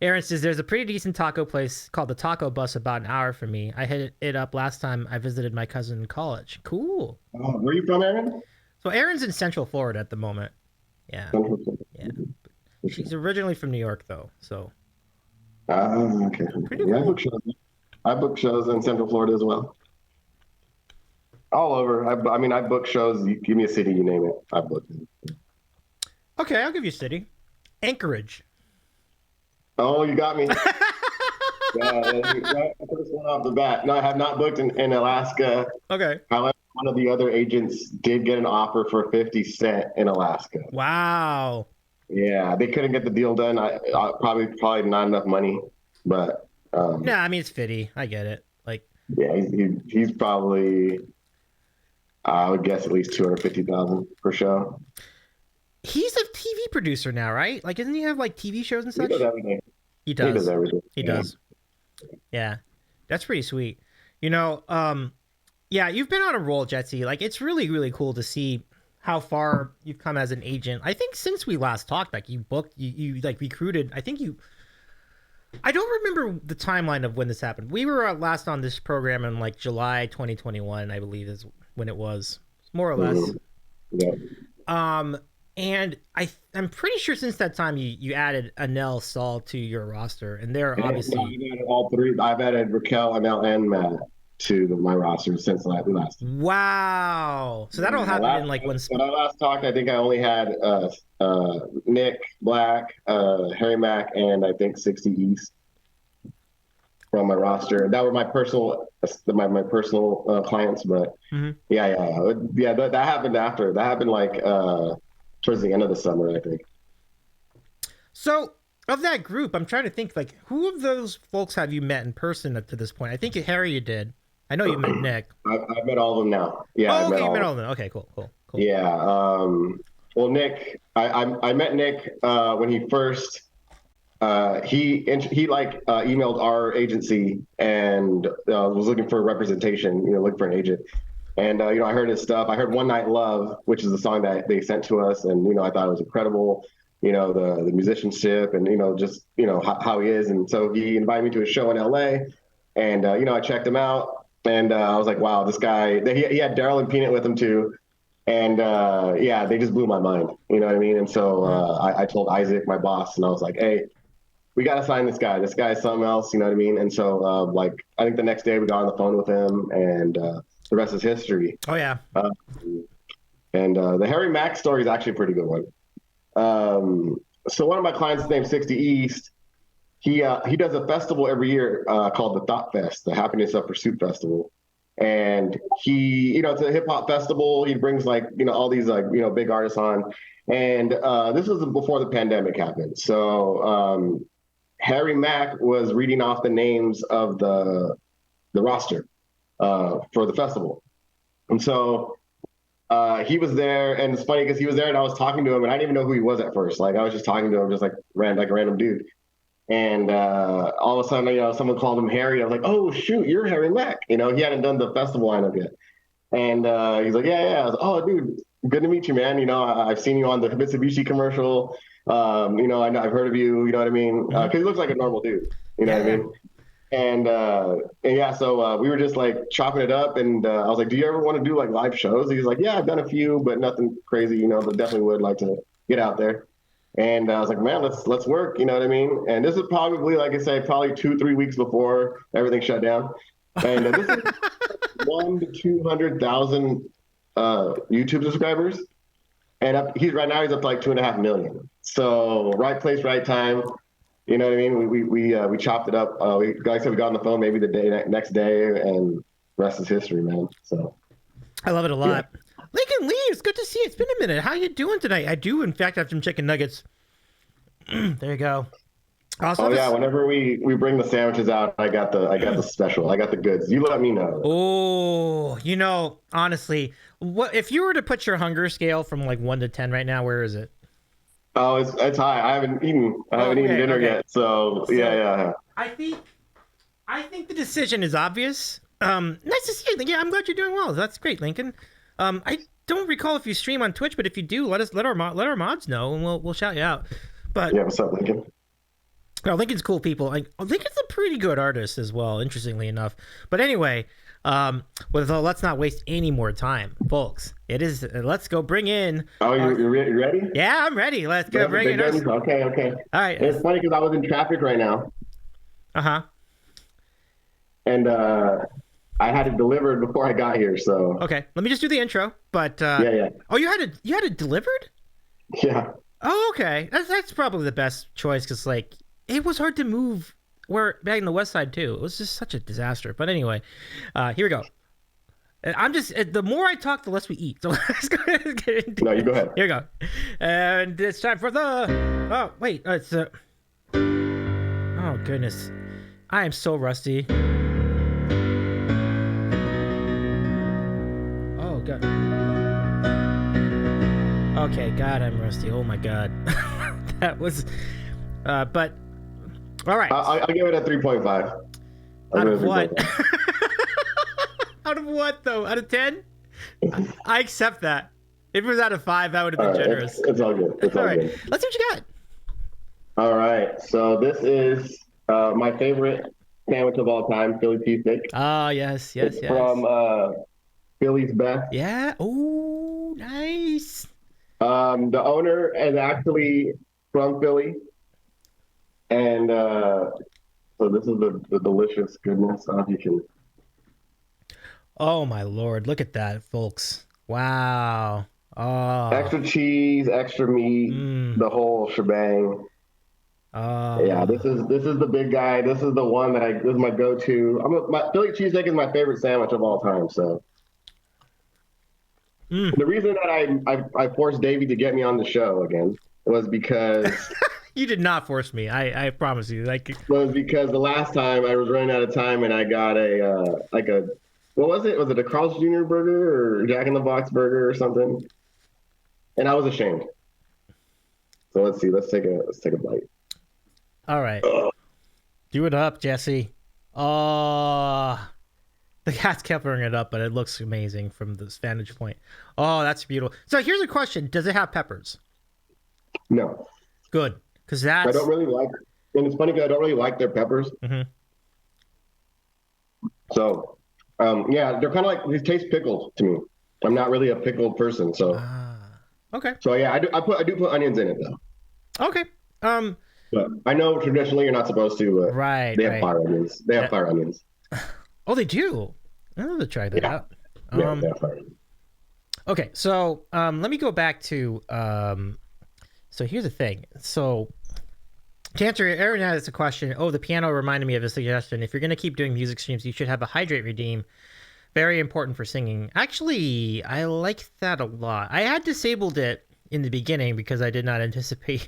S1: Aaron says, there's a pretty decent taco place called the Taco Bus about an hour from me. I hit it up last time I visited my cousin in college. Cool.
S2: Oh, where are you from, Aaron?
S1: So Aaron's in Central Florida at the moment. Yeah.
S2: Central Florida.
S1: Yeah. She's originally from New York, though, so
S2: Okay.
S1: pretty
S2: Yeah,
S1: cool.
S2: I book shows in Central Florida as well. All over. I mean, I book shows. You give me a city, you name it, I book it.
S1: Okay, I'll give you a city. Anchorage.
S2: Oh, you got me. Yeah, right, first one off the bat. No, I have not booked in Alaska.
S1: Okay.
S2: However, one of the other agents did get an offer for 50 Cent in Alaska.
S1: Wow.
S2: Yeah, they couldn't get the deal done. I probably not enough money, but
S1: No, I mean it's fitty. I get it. Like
S2: yeah, he's probably I would guess at least 250,000 per show.
S1: he's a TV producer now, right? Like, doesn't he have like TV shows and
S2: He does
S1: such?
S2: everything.
S1: He
S2: He does
S1: does.
S2: everything.
S1: He
S2: Yeah.
S1: does. Yeah, that's pretty sweet. You know, yeah, you've been on a roll, Jetsy. Like, it's really, really cool to see how far you've come as an agent. I think since we last talked, like you booked, you like recruited. I think you. I don't remember the timeline of when this happened. We were last on this program in like July 2021, I believe is when it was, more or less.
S2: Mhm. Yeah.
S1: Um, and I'm pretty sure since that time you added Anel Saul to your roster, and they're
S2: No,
S1: obviously
S2: I've added all three. I've added Raquel, Anel, and Matt to my roster since last time.
S1: wow. So that'll
S2: Yeah,
S1: happen in like one.
S2: when I last talked, I think I only had Nick Black, Harry Mack, and I think 60 East from my roster. That were my personal my personal clients, but
S1: Mhm.
S2: yeah. That happened after. That happened like towards the end of the summer, I think.
S1: So of that group, I'm trying to think like who of those folks have you met in person up to this point? I think Harry you did. I know you met Nick.
S2: I've met all of them now. Yeah,
S1: Oh,
S2: I've met
S1: okay, you
S2: all
S1: met
S2: of
S1: all of
S2: them.
S1: them. Okay, cool.
S2: Yeah. Well, Nick, I met Nick when he first he like emailed our agency and was looking for representation, looking for an agent. And I heard his stuff. I heard "One Night Love," which is the song that they sent to us, and I thought it was incredible. The musicianship, and just how he is. And so he invited me to a show in LA, and I checked him out, and I was like, wow, this guy. He had Daryl and Peanut with him too, and yeah, they just blew my mind. You know what I mean? And so
S1: Mhm.
S2: I told Isaac, my boss, and I was like, hey, we got to sign this guy. This guy is something else. You know what I mean? And so, like, I think the next day we got on the phone with him, and the rest is history.
S1: Oh yeah.
S2: Uh, and the Harry Mack story is actually a pretty good one. So one of my clients named 60 East. He does a festival every year called the Thought Fest, the Happiness of Pursuit Festival. And it's a hip hop festival. He brings like, all these like, big artists on. And this was before the pandemic happened. So Harry Mack was reading off the names of the roster for the festival. And so he was there, and it's funny because he was there, and I was talking to him, and I didn't even know who he was at first. Like I was just talking to him, just like a random dude. And all of a sudden, someone called him Harry. I was like, "Oh shoot, you're Harry Mack." He hadn't done the festival lineup yet. And he's like, "Yeah, yeah." I was like, "Oh, dude, good to meet you, man. I've seen you on the Mitsubishi commercial. I've heard of you. You know what I mean? Because he looks like a normal dude. You know what I
S1: Yeah.
S2: mean?" And yeah, so we were just like chopping it up, and I was like, "Do you ever want to do like live shows?" He's like, "Yeah, I've done a few, but nothing crazy, but definitely would like to get out there." And I was like, "Man, let's work." You know what I mean? And this is probably, like I say, probably 2-3 weeks before everything shut down. And this is 1 to 200,000 YouTube subscribers, and he's right now he's up to like 2.5 million. So right place, right time. You know what I mean? We chopped it up. Like I said, we got on the phone maybe the next day, and rest is history, man. So
S1: I love it a
S2: yeah.
S1: lot. Lincoln Lee, it's good to see you. It's been a minute. How you doing tonight? I do, in fact, have some chicken nuggets. There you go. Also
S2: Oh yeah. Whenever we bring the sandwiches out, I got the special. I got the goods. You let me know.
S1: Oh, honestly, what if you were to put your hunger scale from like 1 to 10 right now? Where is it?
S2: Oh, it's high. I haven't eaten. Dinner
S1: Okay.
S2: yet. So yeah.
S1: I think the decision is obvious. Nice to see you. Yeah, I'm glad you're doing well. That's great, Lincoln. I don't recall if you stream on Twitch, but if you do, let our mods know, and we'll shout you out. But
S2: Yeah. What's up, Lincoln?
S1: No, Lincoln's cool people. Lincoln's a pretty good artist as well, interestingly enough. But anyway, let's not waste any more time, folks. It is. Let's go bring in.
S2: Oh, you ready?
S1: Yeah, I'm ready. Let's go bring in.
S2: Okay.
S1: All right.
S2: It's funny because I was in traffic right now.
S1: Uh-huh.
S2: And I had it delivered before I got here. So
S1: okay, let me just do the intro. But
S2: yeah.
S1: Oh, you had it delivered?
S2: Yeah.
S1: Oh, okay. That's probably the best choice because like it was hard to move. We're back in the West Side too. It was just such a disaster. But anyway, here we go. I'm just the more I talk, the less we eat. So let's go ahead and get into
S2: No, you go ahead.
S1: Here we go. And it's time for the. Oh wait, it's oh goodness, I am so rusty. Oh god. Okay, God, I'm rusty. Oh my god, that was. But all right.
S2: I'll give it a 3.5.
S1: Out of what? Out of what though? Out of 10? I accept that. If it was out of 5, that would have been generous.
S2: It's all good. It's all
S1: right.
S2: good.
S1: Let's see what you got.
S2: All right. So this is my favorite sandwich of all time, Philly cheesesteak.
S1: Oh, yes.
S2: It's from Philly's Best.
S1: Yeah. Oh, nice.
S2: The owner is actually from Philly. And so this is the delicious goodness. I don't know if you can.
S1: Oh, my Lord. Look at that, folks. Wow. Oh.
S2: Extra cheese, extra meat, the whole shebang.
S1: Oh.
S2: Yeah, this is the big guy. This is the one that this is my go-to. My Philly cheesesteak is my favorite sandwich of all time. So the reason that I forced Davy to get me on the show again was because
S1: you did not force me. I promise you.
S2: Was because the last time I was running out of time and I got a what was it? Was it a Carl's Jr. burger or Jack in the Box burger or something? And I was ashamed. So let's see. Let's take a bite.
S1: All right. Do it up, Jesse. Oh, the cat's covering it up, but it looks amazing from this vantage point. Oh, that's beautiful. So here's a question: does it have peppers?
S2: No.
S1: Good, because that's.
S2: I don't really like, and it's funny because I don't really like their peppers.
S1: Mm-hmm.
S2: So, yeah, they're kind of like they taste pickled to me. I'm not really a pickled person, so.
S1: Okay.
S2: So yeah, I do put onions in it though.
S1: Okay.
S2: But I know traditionally you're not supposed to.
S1: Right.
S2: They have fire onions. They have fire onions.
S1: Oh, they do. I'm gonna try that out.
S2: Yeah, they have fire onions.
S1: Okay, so let me go back to. So here's the thing. So to answer, Aaron has a question. Oh, the piano reminded me of a suggestion. If you're gonna keep doing music streams, you should have a hydrate redeem. Very important for singing. Actually, I like that a lot. I had disabled it in the beginning because I did not anticipate.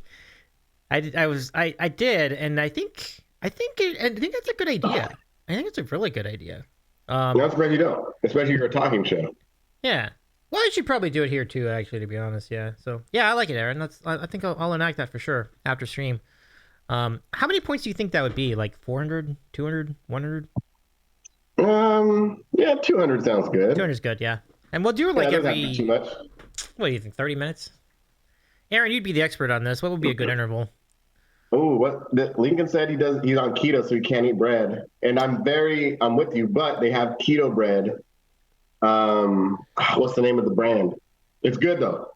S1: I did, and I think that's a good idea. I think it's a really good idea.
S2: That's great you don't, especially for a talking show.
S1: Yeah. Well, I should probably do it here too, actually, to be honest. Yeah. So yeah, I like it, Aaron. I think I'll enact that for sure after stream. How many points do you think that would be? Like 400, 200, 100?
S2: Yeah, 200 sounds good.
S1: 200 is good, yeah. And we'll do it like every.
S2: Too much.
S1: What do you think? 30 minutes? Aaron, you'd be the expert on this. What would be a good interval?
S2: Oh, Lincoln said he's on keto, so he can't eat bread. And I'm with you, but they have keto bread. What's the name of the brand? It's good though.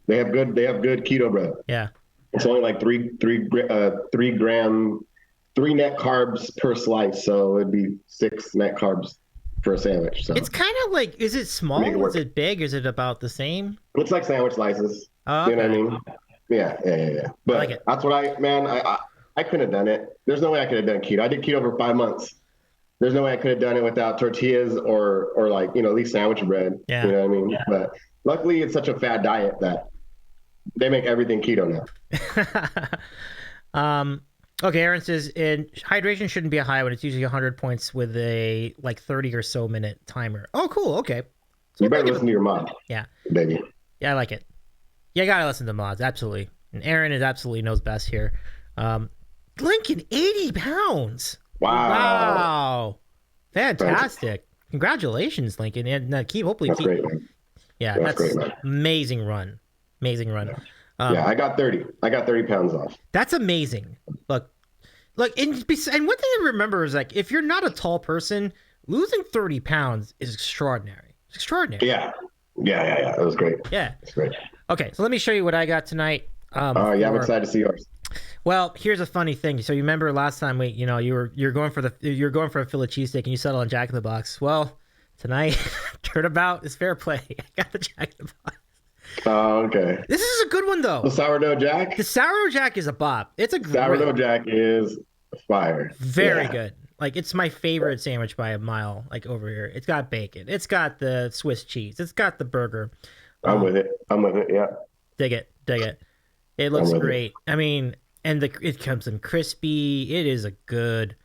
S2: They have good keto bread.
S1: Yeah.
S2: It's only like 3 net carbs per slice, so it'd be 6 net carbs for a sandwich. So
S1: it's kind of like, is it small? Is it big? Is it about the same?
S2: It's like sandwich slices.
S1: Oh, okay.
S2: You know what I mean? Yeah. But
S1: like
S2: that's what I couldn't have done it. There's no way I could have done keto. I did keto for 5 months. There's no way I could have done it without tortillas or like, at least sandwich bread.
S1: Yeah.
S2: You know what I mean? Yeah. But luckily it's such a fad diet that they make everything keto
S1: now. Okay, Aaron says hydration shouldn't be a high when it's usually 100 points with a like 30 or so minute timer. Oh, cool. Okay.
S2: So you better listen to your mom.
S1: Yeah.
S2: Baby.
S1: Yeah, I like it. Yeah, I gotta listen to mods. Absolutely. And Aaron absolutely knows best here. Lincoln, 80 pounds. Wow. Fantastic. Congratulations, Lincoln. And
S2: That's great, man.
S1: Yeah, that's great, man. Amazing run. Yeah,
S2: I got 30. I got 30 pounds off.
S1: That's amazing. Look, Look, and one thing to remember is like if you're not a tall person, losing 30 pounds is extraordinary. It's extraordinary.
S2: Yeah. Yeah. It was great.
S1: Yeah.
S2: It's great.
S1: Okay, so let me show you what I got tonight.
S2: Yeah, I'm excited to see yours.
S1: Well, here's a funny thing. So you remember last time you're going for a Philly cheesesteak and you settled on Jack in the Box. Well, tonight turnabout is fair play. I got the Jack in the Box.
S2: Oh, okay.
S1: This is a good one though.
S2: The sourdough jack.
S1: The sourdough jack is a bop. It's a
S2: Sourdough jack is fire.
S1: Very good. Like it's my favorite sandwich by a mile. Like over here, it's got bacon. It's got the Swiss cheese. It's got the burger.
S2: I'm with it. Yeah.
S1: Dig it. It looks great. I mean, and it comes in crispy. It is a good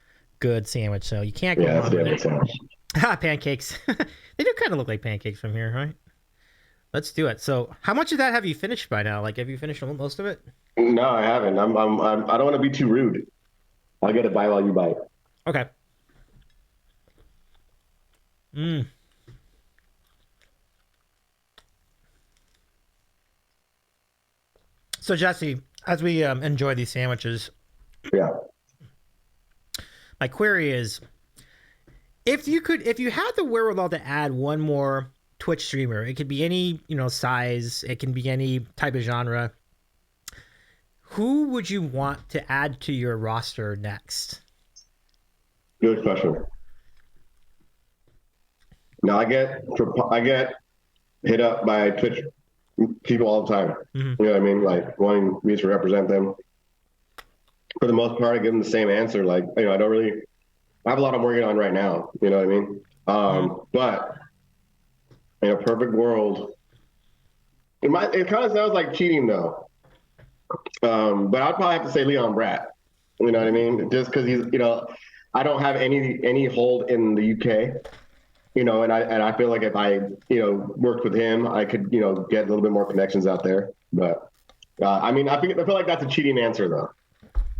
S1: sandwich. So you can't go wrong with it. Sandwich. Pancakes. They do kind of look like pancakes from here, right? Let's do it. So, how much of that have you finished by now? Like, have you finished most of it?
S2: No, I haven't. I don't want to be too rude. I'll get a bite while you bite.
S1: Okay. So, Jesse, as we enjoy these sandwiches,
S2: yeah.
S1: My query is, if you had the wherewithal to add one more Twitch streamer, it could be any size, it can be any type of genre, who would you want to add to your roster next?
S2: Good question. Now I get hit up by Twitch people all the time.
S1: Mm-hmm.
S2: You know what I mean? Like wanting me to represent them. For the most part, I give them the same answer. Like, I have a lot I'm working on right now. You know what I mean? But in a perfect world, it kind of sounds like cheating though. But I'd probably have to say Leon Brat. You know what I mean? Just because he's, I don't have any hold in the UK. And I feel like if I, worked with him, I could, get a little bit more connections out there. But I feel like that's a cheating answer though.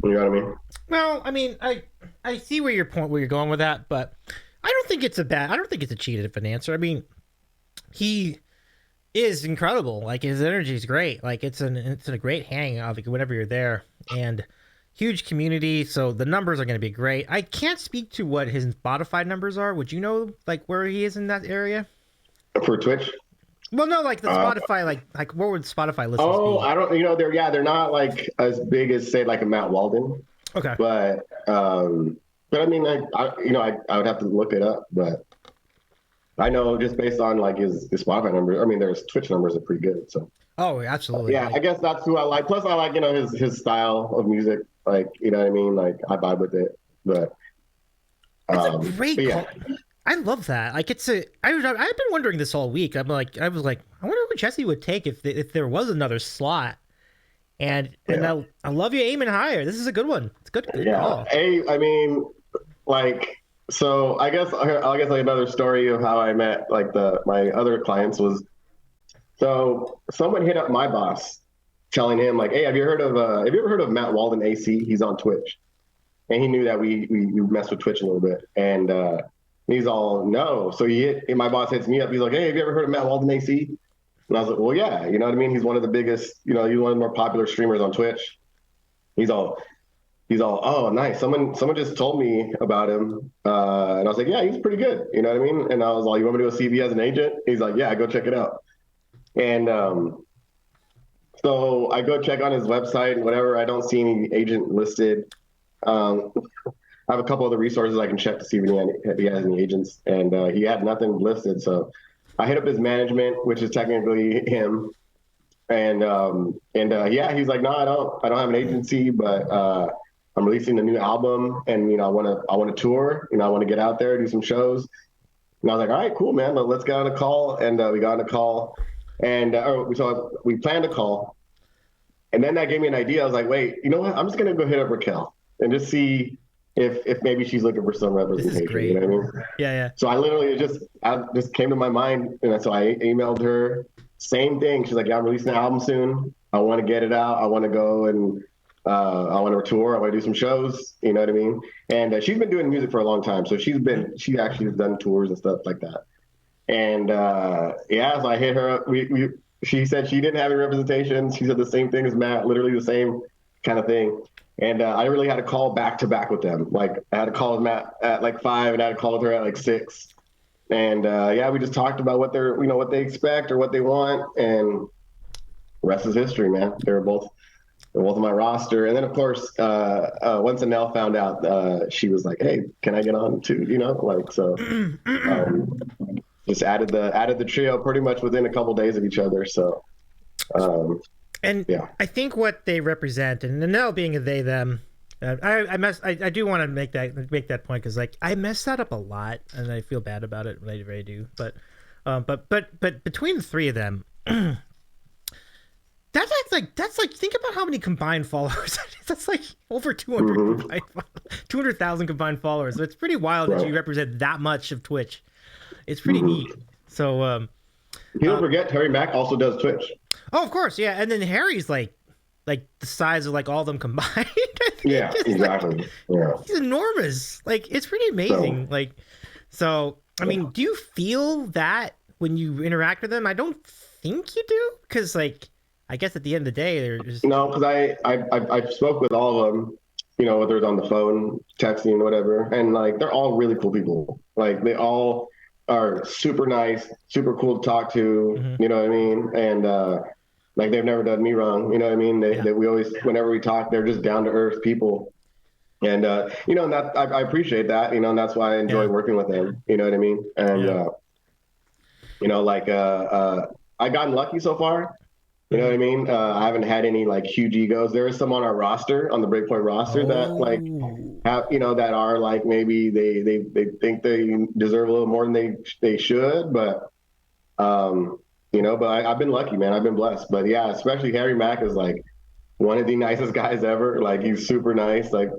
S2: You know what I mean?
S1: Well, I see where you're going with that, but I don't think it's a cheated of an answer. I mean, he is incredible. Like his energy is great. Like it's a great hang like whenever you're there, and huge community. So the numbers are going to be great. I can't speak to what his Spotify numbers are. Would you know like where he is in that area?
S2: For Twitch?
S1: Well, no, like the Spotify, like what would Spotify listens be?
S2: I don't, they're not like as big as say like a Matt Walden.
S1: Okay.
S2: But I mean, I would have to look it up, but I know just based on like his Spotify numbers. I mean, their Twitch numbers are pretty good. So.
S1: Oh, absolutely.
S2: Yeah, I guess that's who I like. Plus, I like his style of music. Like, you know what I mean? Like, I vibe with it. But
S1: it's a great call. I love that. Like I've been wondering this all week. I was like, I wonder what Jesse would take if there was another slot. And I love you aiming higher. This is a good one. It's good call.
S2: So I guess like another story of how I met like my other clients was, so someone hit up my boss telling him like, hey, have you ever heard of Matt Walden AC? He's on Twitch. And he knew that we messed with Twitch a little bit. And he's all, no. So my boss hits me up. He's like, hey, have you ever heard of Matt Walden AC? And I was like, well, yeah, you know what I mean? He's one of the biggest, he's one of the more popular streamers on Twitch. He's all, oh, nice. Someone just told me about him. And I was like, yeah, he's pretty good. You know what I mean? And I was like, you want me to go see if he has an agent? He's like, yeah, go check it out. And so I go check on his website and whatever. I don't see any agent listed. I have a couple other resources I can check to see if he has any agents, and he had nothing listed. So I hit up his management, which is technically him, and yeah, he's like, no, I don't have an agency, but I'm releasing a new album, and I want to tour, I want to get out there, do some shows. And I was like, all right, cool, man, let's get on a call, and we got on a call, and so we planned a call, and then that gave me an idea. I was like, wait, you know what? I'm just gonna go hit up Raquel and just see if maybe she's looking for some representation. This is great. You know what I mean? Yeah. So I literally just came to my mind, and so I emailed her. Same thing. She's like, yeah, I'm releasing an album soon. I want to get it out. I want to go and I want to tour. I want to do some shows. You know what I mean? And she's been doing music for a long time, so she actually has done tours and stuff like that. And so I hit her up. She said she didn't have any representation. She said the same thing as Matt, literally the same kind of thing. And I really had to call back to back with them. Like I had to call them at like 5, and I had to call with her at like 6. And yeah, we just talked about what they're, what they expect or what they want, and rest is history, man. They're both on my roster. And then of course, once Anel found out, she was like, "Hey, can I get on too?" Like so. Um, just added the trio pretty much within a couple days of each other. So
S1: And
S2: yeah.
S1: I think what they represent, and now being a they them, I do want to make that point because like I mess that up a lot and I feel bad about it. I really do. But between the three of them, that's like think about how many combined followers. That's like over 200,000 combined followers. So it's pretty wild that you represent that much of Twitch. It's pretty neat. So
S2: People forget Terry Mack also does Twitch.
S1: oh, of course, yeah. And then Harry's like the size of like all of them combined.
S2: Yeah, exactly.
S1: Like,
S2: yeah,
S1: he's enormous. Like it's pretty amazing. So I mean, do you feel that when you interact with them? I don't think you do, because like I guess at the end of the day, they're just
S2: no, because I spoke with all of them. Whether it's on the phone, texting, whatever, and like they're all really cool people. Like they all are super nice, super cool to talk to. You know what I mean? And like they've never done me wrong. You know what I mean? We always, whenever we talk, they're just down to earth people. And and that I appreciate that. And that's why I enjoy working with them. You know what I mean? And like I gotten lucky so far. You know what I mean? I haven't had any like huge egos. There is some on our roster, on the Breakpoint roster, that like have, that are like maybe they think they deserve a little more than they should, but but I've been lucky, man. I've been blessed. But yeah, especially Harry Mack is like one of the nicest guys ever. Like he's super nice. Like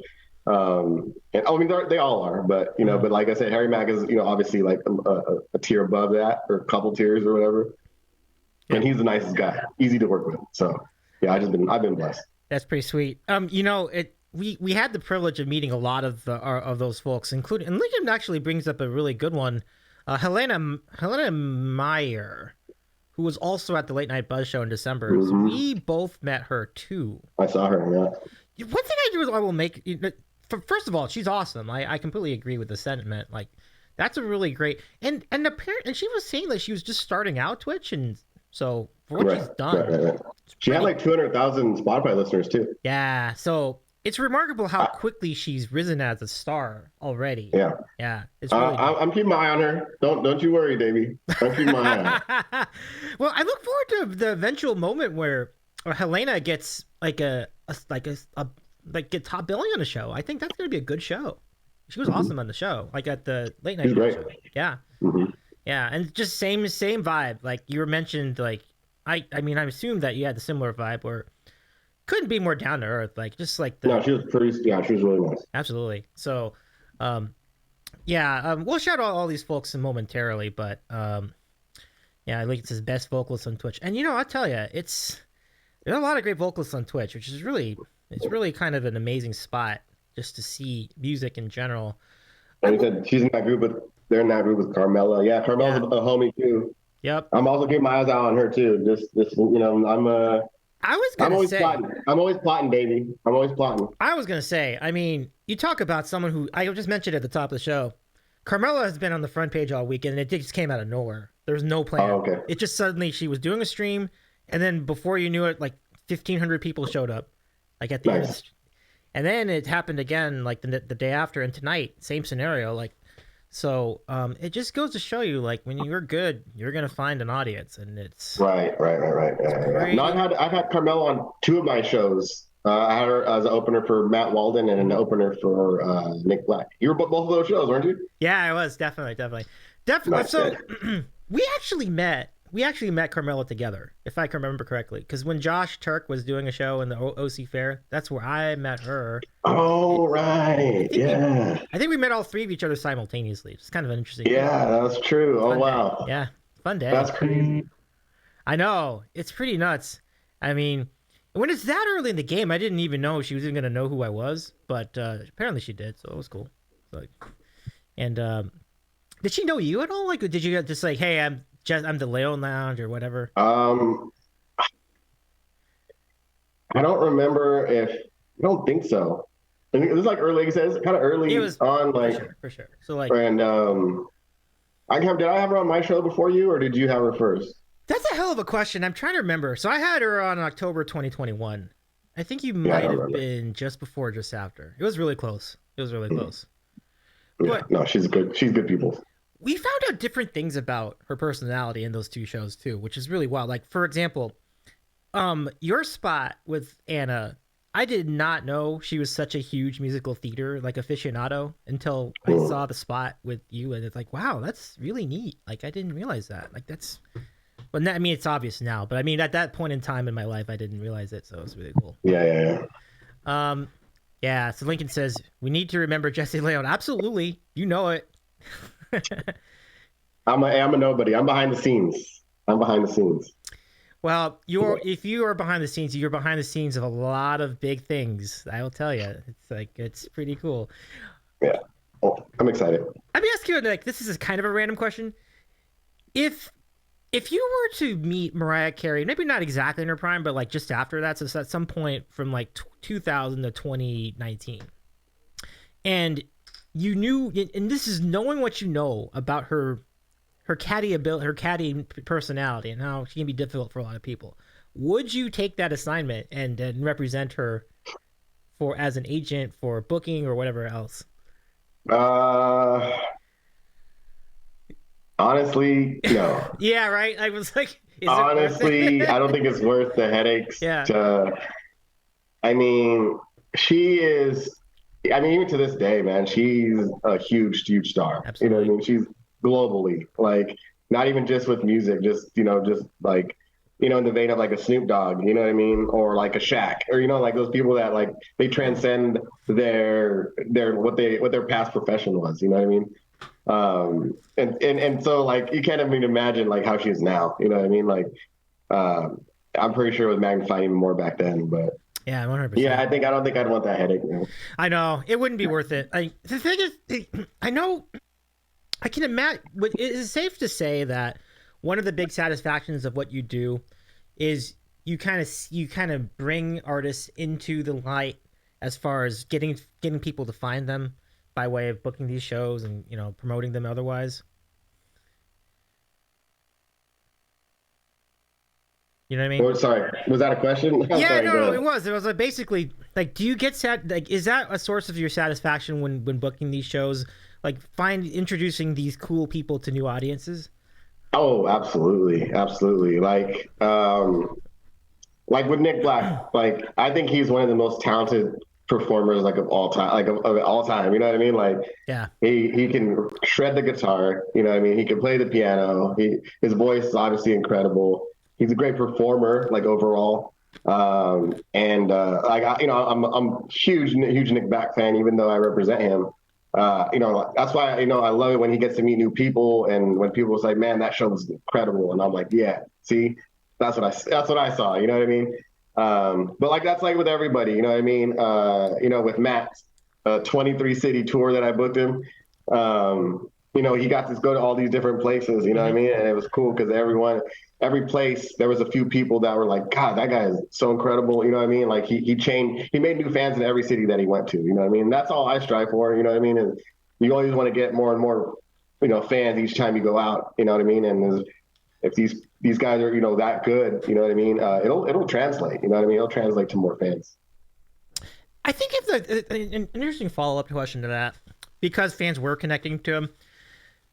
S2: and I mean they all are, but but like I said, Harry Mack is obviously like a tier above that, or a couple tiers or whatever. And he's the nicest guy, easy to work with. So yeah, I've been blessed.
S1: That's pretty sweet. We had the privilege of meeting a lot of those folks, including, and Lincoln actually brings up a really good one, Helena Meyer, who was also at the Late Night Buzz show in December. So we both met her too.
S2: I saw her. Yeah.
S1: One thing I do is I will make. First of all, she's awesome. I completely agree with the sentiment. Like that's a really great and she was saying that she was just starting out Twitch, and so for what she's done,
S2: right. She had like 200,000 Spotify listeners too.
S1: Yeah, so it's remarkable how quickly she's risen as a star already.
S2: Yeah.
S1: It's really
S2: I'm keeping my eye on her. Don't you worry, Davy. Don't keep my eye on her.
S1: Well, I look forward to the eventual moment where Helena gets get top billing on a show. I think that's going to be a good show. She was awesome on the show, like at the Late Night show. Yeah. Yeah, and just same vibe. Like you were mentioned, like I mean, I assume that you had the similar vibe where couldn't be more down to earth. Like just like
S2: no, she was really nice.
S1: Absolutely. So, we'll shout out all these folks momentarily, but yeah, I think it's his best vocalist on Twitch. And I tell you, there's a lot of great vocalists on Twitch, which is really kind of an amazing spot just to see music in general.
S2: And he said she's in that group they're in that group with Carmela. Yeah, Carmela's a homie too.
S1: Yep.
S2: I'm also keeping my eyes out on her too. I'm always plotting, Davy. I'm always plotting.
S1: I was gonna say, I mean, you talk about someone who I just mentioned at the top of the show. Carmela has been on the front page all weekend, and it just came out of nowhere. There was no plan.
S2: Oh, okay.
S1: It just suddenly she was doing a stream, and then before you knew it, like 1,500 people showed up, like at the end. And then it happened again, like the day after, and tonight, same scenario, like. So it just goes to show you, like when you're good, you're gonna find an audience, and it's
S2: right. Yeah. No, I've had Carmela on 2 of my shows. I had her as an opener for Matt Walden and an opener for Nick Black. You were both of those shows, weren't you?
S1: Yeah, I was definitely.
S2: Nice.
S1: So we actually met Carmela together, if I can remember correctly, because when Josh Turk was doing a show in the OC Fair, that's where I met her.
S2: Oh, right.
S1: I think we met all 3 of each other simultaneously. It's kind of an interesting.
S2: Yeah, that's true. Oh, wow.
S1: Day. Yeah, fun day.
S2: That's crazy.
S1: I know, it's pretty nuts. I mean, when it's that early in the game, I didn't even know she was even gonna know who I was, but apparently she did, so it was cool. And did she know you at all? Like, did you just like, hey, I'm TheLeonLounge or whatever?
S2: I don't remember if I don't think so. I think it was like early, like I said, it's kind of
S1: It
S2: early
S1: was
S2: on,
S1: for
S2: like,
S1: sure, for sure. So like
S2: and did I have her on my show before you, or did you have her first?
S1: that's a hell of a question. I'm trying to remember. So I had her on October 2021. I think you
S2: Yeah, I
S1: might
S2: don't
S1: have
S2: remember.
S1: been just before, just after. It was really close. It was really
S2: Mhm.
S1: close.
S2: Yeah,
S1: But
S2: no, she's good people.
S1: we found out different things about her personality in those two shows too, which is really wild. Like for example, your spot with Anna, I did not know she was such a huge musical theater like aficionado until I
S2: Mm.
S1: saw the spot with you, and it's like, wow, that's really neat. Like I didn't realize that. Like that's, well, I mean, it's obvious now, but I mean, at that point in time in my life, I didn't realize it, so it was really cool.
S2: Yeah, yeah, yeah.
S1: Um, yeah. So Lincoln says we need to remember Jesse Leon. Absolutely, you know it.
S2: I'm a nobody. I'm behind the scenes. I'm behind the scenes.
S1: Well, you're if you are behind the scenes, you're behind the scenes of a lot of big things. I will tell you, it's like it's pretty cool.
S2: Yeah. Oh, I'm excited.
S1: Let me ask you, like, this is kind of a random question. If if you were to meet Mariah Carey, maybe not exactly in her prime, but like just after that, so at some point from like 2000 to 2019, and you knew, and this is knowing what you know about her catty ability, her catty personality, and how she can be difficult for a lot of people. Would you take that assignment and represent her for as an agent for booking or whatever else?
S2: Uh, honestly, no.
S1: Yeah, right. I was like, is it worth
S2: Honestly, I don't
S1: it?
S2: think it's worth the headaches
S1: Yeah,
S2: to, I mean, she is, I mean, even to this day, man, she's a huge star. You know what I
S1: absolutely.
S2: mean? She's globally, like, not even just with music, just, just like, in the vein of like a Snoop Dogg, you know what I mean? Or like a Shaq, or, like those people that like, they transcend what their past profession was, you know what I mean? And so like, you can't even imagine like how she is now, you know what I mean? Like, um, I'm pretty sure it was magnified even more back then, but
S1: Yeah, one hundred
S2: yeah,
S1: percent.
S2: I don't think I'd want that headache.
S1: I know it wouldn't be worth it. The thing is, I know I can imagine. But it is safe to say that one of the big satisfactions of what you do is you kind of bring artists into the light as far as getting people to find them by way of booking these shows and promoting them otherwise. You know what I mean?
S2: Or sorry, was that a question? I'm
S1: Yeah,
S2: sorry.
S1: no,
S2: Go
S1: no,
S2: ahead.
S1: it was. It was like basically like, do you get like, is that a source of your satisfaction when booking these shows? Like, introducing these cool people to new audiences.
S2: Oh, absolutely, absolutely. Like with Nick Black, like I think he's one of the most talented performers like of all time, like of all time. You know what I mean? Like
S1: Yeah,
S2: he can shred the guitar. You know what I mean? He can play the piano. His voice is obviously incredible. He's a great performer, like overall. And like I'm huge Nick Black fan, even though I represent him. That's why I love it when he gets to meet new people, and when people say, "Man, that show was incredible," and I'm like, "Yeah, see, that's what I saw." You know what I mean? But like that's like with everybody. You know what I mean? With Matt, 23 city tour that I booked him. He got to go to all these different places. You know what I
S1: hmm
S2: mean? And it was cool because every place, there was a few people that were like, God, that guy is so incredible. You know what I mean? Like he made new fans in every city that he went to. You know what I mean? That's all I strive for. You know what I mean? And you always want to get more and more, fans each time you go out. You know what I mean? And if these guys are that good, you know what I mean? It'll translate. You know what I mean? It'll translate to more fans.
S1: I think it's an interesting follow up question to that, because fans were connecting to him.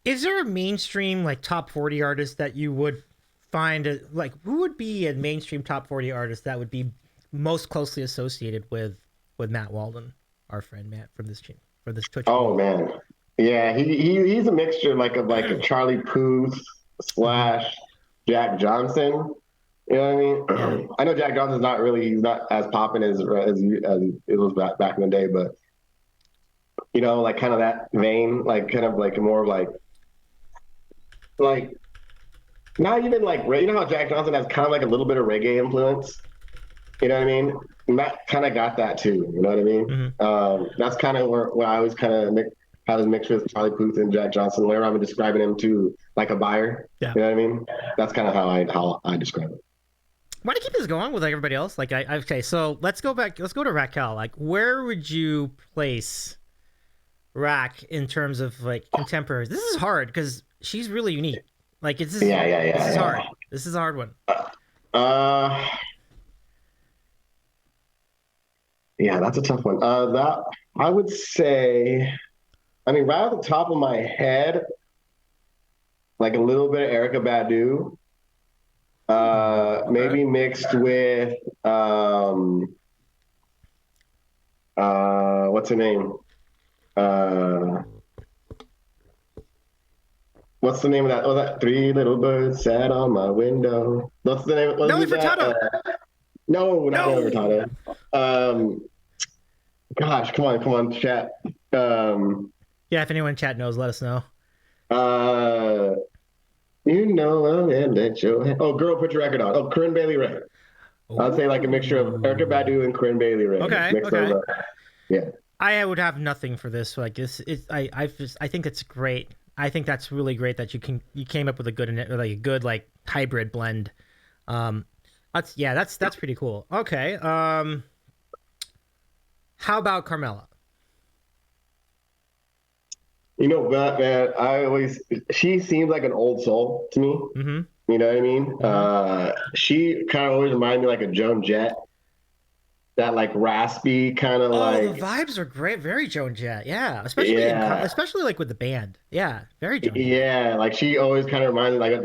S1: Is there a mainstream like top 40 artist that you would find like, who would be a mainstream top 40 artist that would be most closely associated with Matt Walden, our friend Matt from this Twitch
S2: Oh
S1: community?
S2: man, yeah, he's a mixture like a Charlie Puth
S1: hmm
S2: slash Jack Johnson. You know what I
S1: Yeah.
S2: mean? I know Jack Johnson's not really he's not as popping as it was back in the day, but like kind of that vein, like kind of like more of like not even like how Jack Johnson has kind of like a little bit of reggae influence. You know what I mean? Matt kind of got that too. You know what I mean?
S1: hmm
S2: That's kind of where I always kind of have this mix with Charlie Puth and Jack Johnson. Whenever I'm describing him to like a buyer,
S1: Yeah.
S2: you know what I mean? That's kind of how I describe it.
S1: Want to keep this going with like everybody else? Like okay, so let's go back. Let's go to Raquel. Like, where would you place Rack in terms of like contemporaries? This is hard because she's really unique. Like,
S2: Yeah, yeah,
S1: this is
S2: yeah,
S1: hard. This is a hard one.
S2: yeah. Uh, yeah, that's a tough one. That I would say, I mean, right off the top of my head, like a little bit of Erica Badu,
S1: Ooh, okay.
S2: maybe mixed with what's her name? Uh, what's the name of that? Oh, that three little birds sat on my window. What's the name? What
S1: Nelly
S2: is that?
S1: Furtado.
S2: No, not Nelly
S1: No.
S2: Furtado. Um, gosh, come on, chat. Um,
S1: Yeah, if anyone in chat knows, let us know.
S2: uh, you know, and let your oh, girl, put your record on. Oh, Corinne Bailey Rae. I'd say like a mixture of Erica
S1: Ooh.
S2: Badu and Corinne Bailey Rae.
S1: Okay.
S2: Mix those
S1: Okay.
S2: up. Yeah.
S1: I would have nothing for this. Like this, I think that's great. I think that's really great that you came up with a good like hybrid blend. Um, that's pretty cool. Okay. How about Carmela?
S2: You know what, man? She seems like an old soul to me.
S1: Mm-hmm.
S2: You know what I mean?
S1: Mm-hmm.
S2: She kind of always reminded me like a Joan Jett, that like raspy kind of
S1: Oh, the
S2: like,
S1: vibes are great. Very Joan Jett. Yeah,
S2: yeah,
S1: especially like with the band. Yeah, very Joan Jett.
S2: yeah. Like she always kind of reminded me like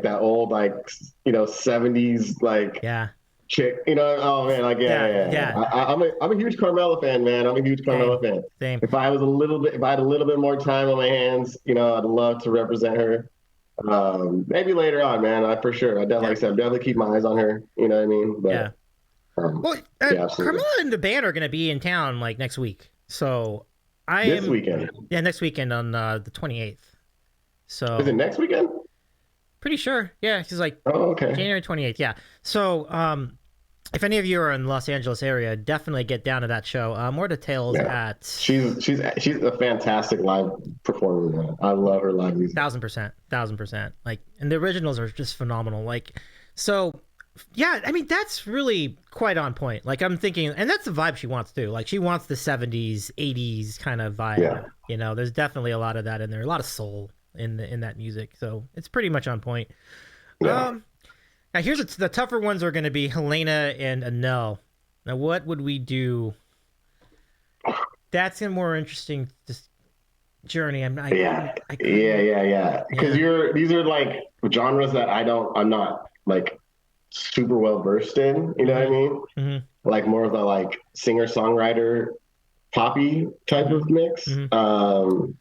S2: that old like 70s like
S1: Yeah.
S2: chick. You know? Oh man, like yeah,
S1: Yeah.
S2: yeah, yeah.
S1: Yeah.
S2: I'm a huge Carmela fan, man. I'm a huge
S1: Same.
S2: Carmela fan.
S1: Same.
S2: If I had a little bit more time on my hands, you know, I'd love to represent her. Maybe later on, man. I for sure. Like I
S1: Yeah.
S2: said, definitely keep my eyes on her. You know what I mean?
S1: Yeah.
S2: But
S1: Well,
S2: yeah, absolutely.
S1: Carmela and the band are going to be in town like next week. So I
S2: This
S1: am,
S2: weekend.
S1: yeah, next weekend on the 28th.
S2: Is it
S1: So
S2: next weekend?
S1: pretty sure. Yeah, he's like
S2: Oh, okay.
S1: January 28th. Yeah. So if any of you are in the Los Angeles area, definitely get down to that show. More details
S2: Yeah.
S1: at
S2: She's a fantastic live performer, man. I love her live music.
S1: 1000%. Like, and the originals are just phenomenal. Like, so yeah, I mean, that's really quite on point. Like, I'm thinking, and that's the vibe she wants too. Like, she wants the 70s, 80s kind of vibe.
S2: Yeah.
S1: You know, there's definitely a lot of that in there, a lot of soul in that music. So it's pretty much on point.
S2: Yeah.
S1: Now here's the tougher ones are going to be Helena and Anel. Now, what would we do? That's a more interesting just journey.
S2: Yeah.
S1: I
S2: Yeah,
S1: couldn't,
S2: yeah, yeah. Because
S1: yeah.
S2: these are like genres that I'm not like super well versed in, you know what I
S1: Mm-hmm.
S2: mean?
S1: Mm-hmm.
S2: Like more of the like singer-songwriter poppy type of mix.
S1: Mm-hmm.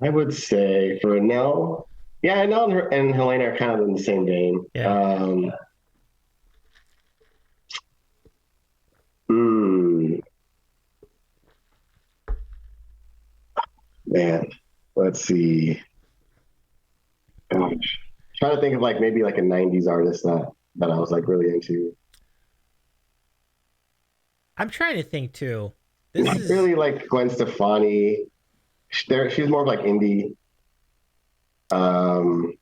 S2: I would say for Nell, yeah, Nell and Helena are kind of in the same vein.
S1: Yeah.
S2: Hmm, man, let's see. Gosh, trying to think of like maybe like a '90s artist that I was like really into.
S1: I'm trying to think too. This
S2: Not
S1: is
S2: really like Gwen Stefani. She's more of like indie. Um,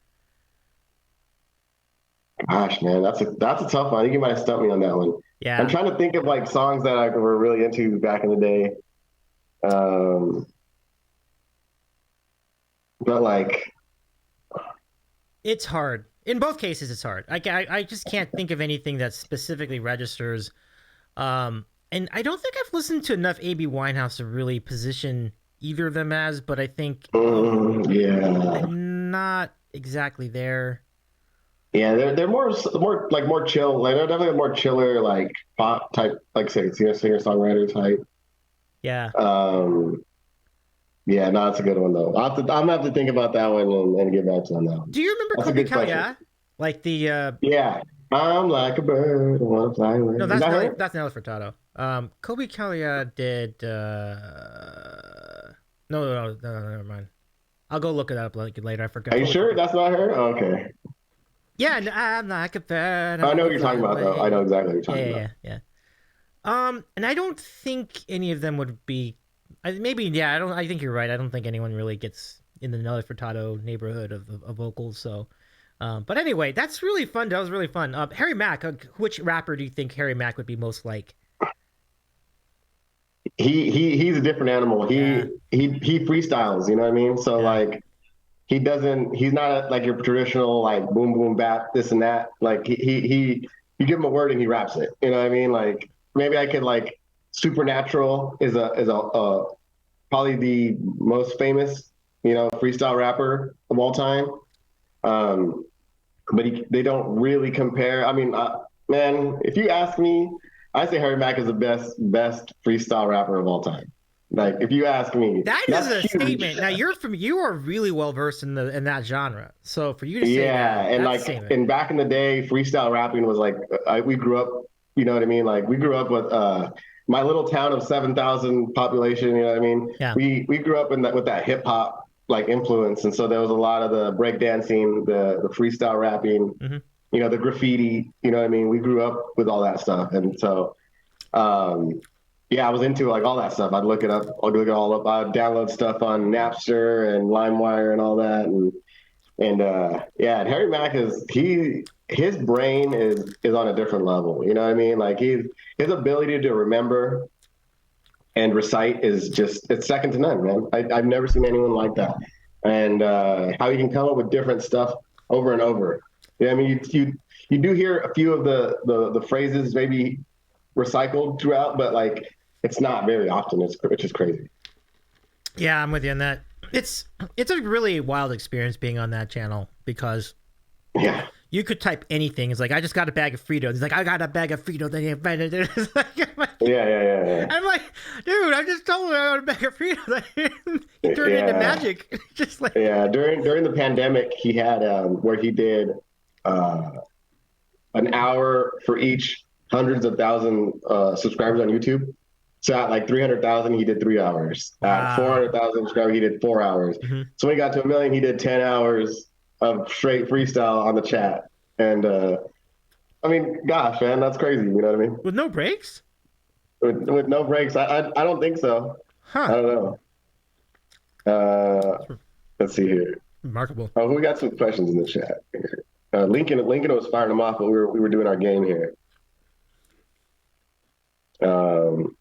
S2: Gosh, man, that's a tough one. I think you might have stumped me on that one. I'm
S1: yeah.
S2: trying to think of like songs that I were really into back in the day. Um, but like,
S1: It's hard. In both cases, it's hard. I just can't think of anything that specifically registers. And I don't think I've listened to enough AB Winehouse to really position either of them as, but I think
S2: yeah,
S1: I'm not exactly there.
S2: yeah, they're more chill. Like they're definitely a more chiller like pop type, like say singer songwriter type.
S1: Yeah.
S2: Um, yeah, no, that's a good one though. I'm gonna have to think about that one and get back to you on that one.
S1: Do you remember
S2: That's a
S1: Kobe
S2: good question.
S1: Kalya? Like the
S2: Yeah, I'm like a bird, I wanna fly away.
S1: no,
S2: Is that her?
S1: that's Nelly Furtado. Kobe Kalya did no, never mind. I'll go look it up like later. I forgot.
S2: Are you
S1: Totally
S2: sure
S1: forgot.
S2: that's not her? Oh, okay.
S1: Yeah, I'm like a bird. I
S2: I know
S1: wanna
S2: what you're
S1: fly
S2: talking about, though. I know
S1: away.
S2: exactly what you're
S1: Yeah,
S2: talking
S1: yeah,
S2: about.
S1: yeah, yeah. And I don't think any of them would be. Maybe, yeah. I don't. I think you're right. I don't think anyone really gets in the Nelly Furtado neighborhood of vocals. So, but anyway, that's really fun. That was really fun. Harry Mack, which rapper do you think Harry Mack would be most like?
S2: He's a different animal.
S1: Yeah,
S2: He freestyles, you know what I mean? So
S1: yeah.
S2: like he's not like your traditional like boom boom bap this and that. Like you give him a word and he raps it. You know what I mean? Like maybe I could like Supernatural is probably the most famous, you know, freestyle rapper of all time. Um, but they don't really compare. I mean, man, if you ask me, I say Harry Mack is the best freestyle rapper of all time. Like, if you ask me,
S1: That is
S2: that's
S1: a
S2: huge.
S1: statement. Now you are really well versed in that genre. So for you to say
S2: Yeah,
S1: that,
S2: and
S1: that's a
S2: like,
S1: statement.
S2: and back in the day, freestyle rapping was like, we grew up. You know what I mean? Like, we grew up with my little town of 7,000 population. You know what I mean?
S1: Yeah.
S2: We grew up in that with that hip hop like influence, and so there was a lot of the breakdancing, the freestyle rapping,
S1: Hmm.
S2: you know, the graffiti. You know what I mean? We grew up with all that stuff, and so um, yeah, I was into like all that stuff. I'd look it up. I'd look it all up. I'd download stuff on Napster and LimeWire and all that, and yeah, and Harry Mack his brain is on a different level. You know what I mean? Like his ability to remember and recite is just it's second to none, man. I've never seen anyone like that. And how he can come up with different stuff over and over. Yeah, I mean you do hear a few of the phrases maybe recycled throughout, but like it's not very often. It's just crazy.
S1: Yeah, I'm with you on that. It's it's a really wild experience being on that channel because
S2: Yeah.
S1: you could type anything. It's like I just got a bag of Fritos. It's like I got a bag of Fritos. Then you invented it. It's like,
S2: Yeah.
S1: I'm like, dude, I just told him I got a bag of Fritos. He turned it into
S2: Yeah.
S1: magic. Just like
S2: Yeah. During the pandemic, he had where he did uh, an hour for each hundreds of thousand subscribers on YouTube. So at like 300,000, he did 3 hours. At
S1: wow.
S2: 400,000 subscribers, he did 4 hours.
S1: Hmm.
S2: So when he got to a million, he did 10 hours of straight freestyle on the chat. And I mean, gosh, man, that's crazy. You know what I mean?
S1: With no breaks?
S2: With no breaks. I don't think so. I
S1: Huh.
S2: don't know. Let's see here.
S1: Remarkable.
S2: Oh, we got some questions in the chat here. Lincoln was firing them off, but we were doing our game here. Um,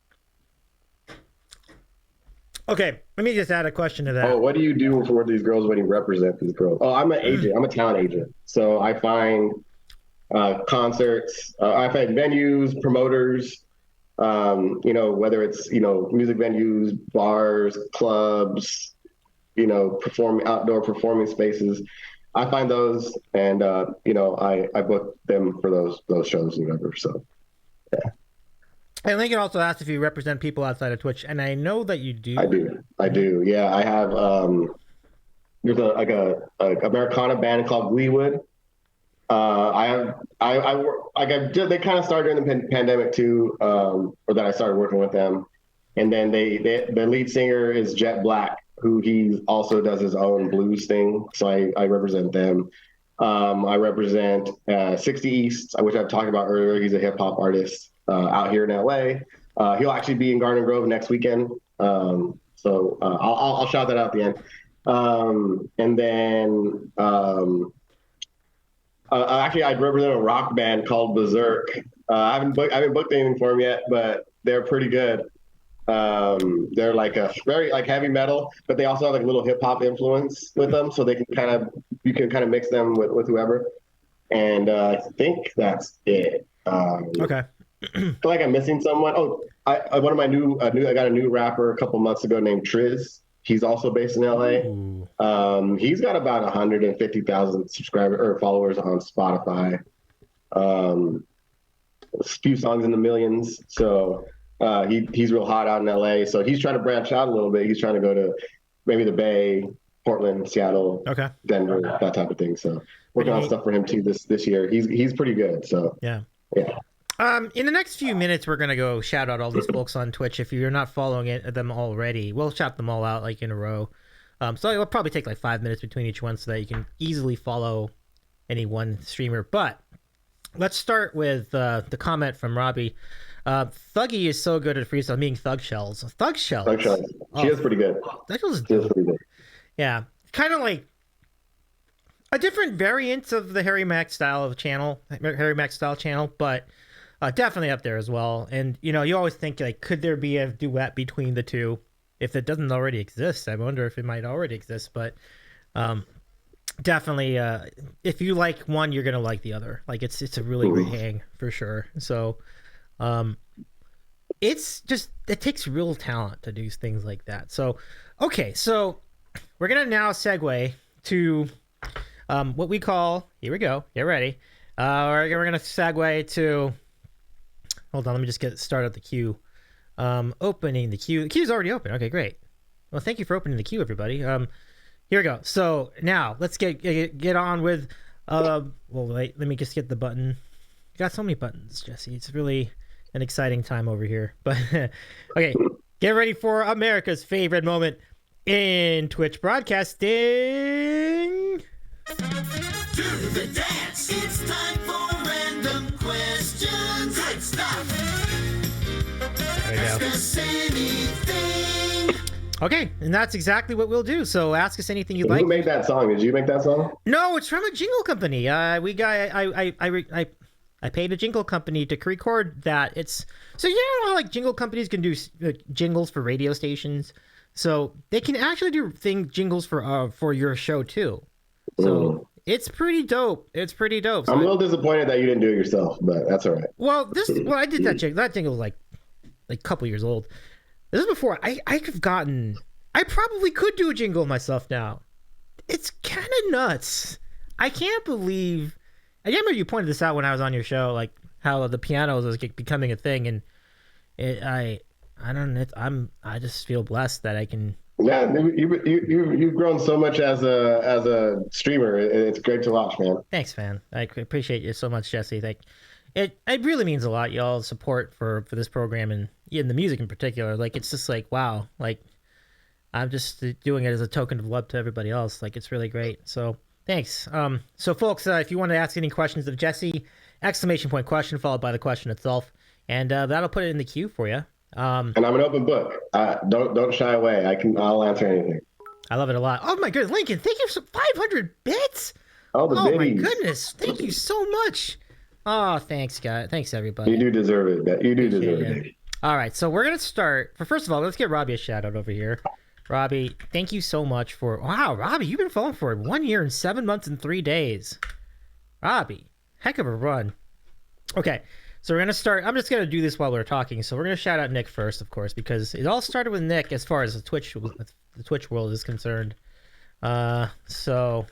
S1: Okay, let me just add a question to
S2: oh,
S1: that.
S2: what do you do for these girls when you represent these girls? Oh, I'm an agent. I'm a talent agent. So I find concerts, I find venues, promoters, you know, whether it's, you know, music venues, bars, clubs, you know, outdoor performing spaces. I find those and, you know, I book them for those shows and whatever. So, yeah,
S1: And Lincoln also asked if you represent people outside of Twitch, and I know that you
S2: I
S1: do.
S2: do. I
S1: Hmm.
S2: do. Yeah. I have, there's a Americana band called Gleewood. I have I work like they kind of started during the pandemic too, or that I started working with them, and then the lead singer is Jet Black, who he also does his own blues thing. So I represent them. I represent 60 East, which I've talked about earlier. He's a hip hop artist out here in LA. He'll actually be in Garden Grove next weekend. So I'll shout that out at the end. And then actually, I represent a rock band called Berserk. I haven't booked anything for them yet, but they're pretty good. They're like a very like heavy metal, but they also have like a little hip hop influence with them, so they can kind of you can kind of mix them with whoever. And I think that's it.
S1: Okay.
S2: I feel like I'm missing someone. Oh, one of my I got a new rapper a couple months ago named Triz. He's also based in LA.
S1: Ooh.
S2: He's got about 150,000 subscribers or followers on Spotify. Um, a few songs in the millions. So he's real hot out in LA. So he's trying to branch out a little bit. He's trying to go to maybe the Bay, Portland, Seattle,
S1: Okay.
S2: Denver, that type of thing. So
S1: Pretty
S2: working on
S1: neat.
S2: stuff for him too this year. He's pretty good. So
S1: Yeah.
S2: yeah.
S1: In the next few minutes, we're gonna go shout out all these folks on Twitch. If you're not following them already, we'll shout them all out like in a row. So it'll probably take like 5 minutes between each one, so that you can easily follow any one streamer. But let's start with the comment from Robbie. Thuggy is so good at freestyle, meaning Thug Shells. Thug Shells.
S2: Actually, she
S1: Oh,
S2: is pretty good.
S1: Thug Shells is
S2: She is
S1: dope.
S2: pretty good.
S1: Yeah. kind of like a different variant of the Harry Mack style channel, but definitely up there as well. And you always think like, could there be a duet between the two? If it doesn't already exist, I wonder if it might already exist. But definitely, if you like one, you're gonna like the other. Like it's a really great hang for sure. So, it takes real talent to do things like that. So, okay, so we're gonna now segue to what we call. Here we go. Get ready. We're gonna segue to. Hold on, let me just get started the queue. Opening the queue. The queue's already open. Okay, great. Well, thank you for opening the queue, everybody. Here we go. So now let's get on with. Well, wait. Let me just get the button. You got so many buttons, Jesse. It's really an exciting time over here. But okay, get ready for America's favorite moment in Twitch broadcasting.
S3: Do the dance. It's time for random questions. Good stuff. Ask us anything.
S1: Okay, and that's exactly what we'll do. So ask us anything you'd like.
S2: Who made that song? Did you make that song?
S1: No, it's from a jingle company. I paid a jingle company to record that. It's so how like jingle companies can do jingles for radio stations, so they can actually do jingles for your show too. So it's pretty dope. It's pretty dope. So
S2: I'm a little disappointed that you didn't do it yourself, but that's all right.
S1: Well, I did that jingle. That jingle was like a couple years old. This is before I probably could do a jingle myself now. It's kind of nuts. I can't believe. I remember you pointed this out when I was on your show, like how the pianos was becoming a thing, and I just feel blessed that I can.
S2: Yeah, you've grown so much as a streamer. It's great to watch, man.
S1: Thanks, man. I appreciate you so much, Jesse. It really means a lot, y'all's support for this program and in the music in particular. Like it's just like wow, like I'm just doing it as a token of love to everybody else. Like it's really great. So thanks. So folks, if you want to ask any questions of Jesse, ! Question followed by the question itself, and that'll put it in the queue for you.
S2: And I'm an open book. Don't shy away. I'll answer anything.
S1: I love it a lot. Oh my goodness, Lincoln, thank you for 500 bits.
S2: Oh
S1: my
S2: biddies.
S1: goodness, thank you so much. Oh, thanks, guys. Thanks, everybody.
S2: You do deserve it. You do deserve it.
S1: All right, so we're gonna start. First of all, let's give Robbie a shout out over here. Robbie, thank you so much for. Wow, Robbie, you've been following for 1 year and 7 months and 3 days. Robbie, heck of a run. Okay, so we're gonna start. I'm just gonna do this while we're talking. So we're gonna shout out Nick first, of course, because it all started with Nick as far as the Twitch world is concerned. So.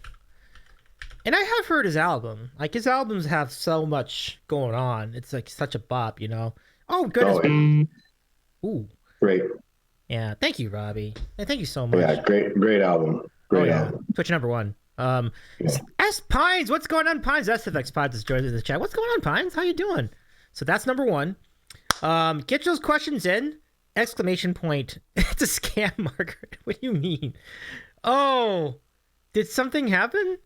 S1: And I have heard his album. Like his albums have so much going on. It's like such a bop, Oh goodness. Ooh.
S2: Great.
S1: Yeah. Thank you, Robbie. And thank you so much.
S2: Yeah. Great album. Great album.
S1: Twitch #1. S Pines. What's going on, Pines? SFX Pines is joining the chat. What's going on, Pines? How you doing? So that's #1. Get those questions in. ! It's a scam, Margaret. What do you mean? Oh, did something happen?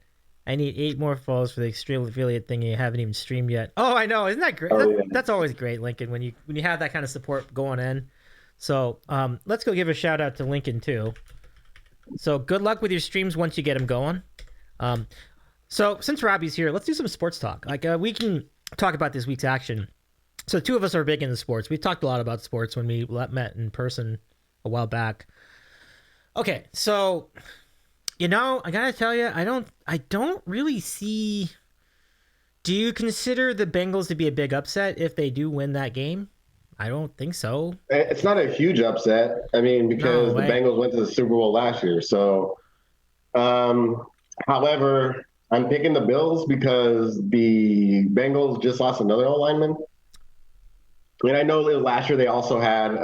S1: I need 8 more follows for the extreme affiliate thing you haven't even streamed yet. Oh, I know. Isn't that great? That's always great, Lincoln, when you have that kind of support going in. So let's go give a shout out to Lincoln too. So good luck with your streams once you get them going. So since Robbie's here, let's do some sports talk. Like we can talk about this week's action. So 2 of us are big into sports. We talked a lot about sports when we met in person a while back. Okay, so I gotta tell you, I don't really see. Do you consider the Bengals to be a big upset if they do win that game? I don't think so.
S2: It's not a huge upset. I mean, because the Bengals went to the Super Bowl last year. So, however, I'm picking the Bills because the Bengals just lost another lineman. And I know last year they also had,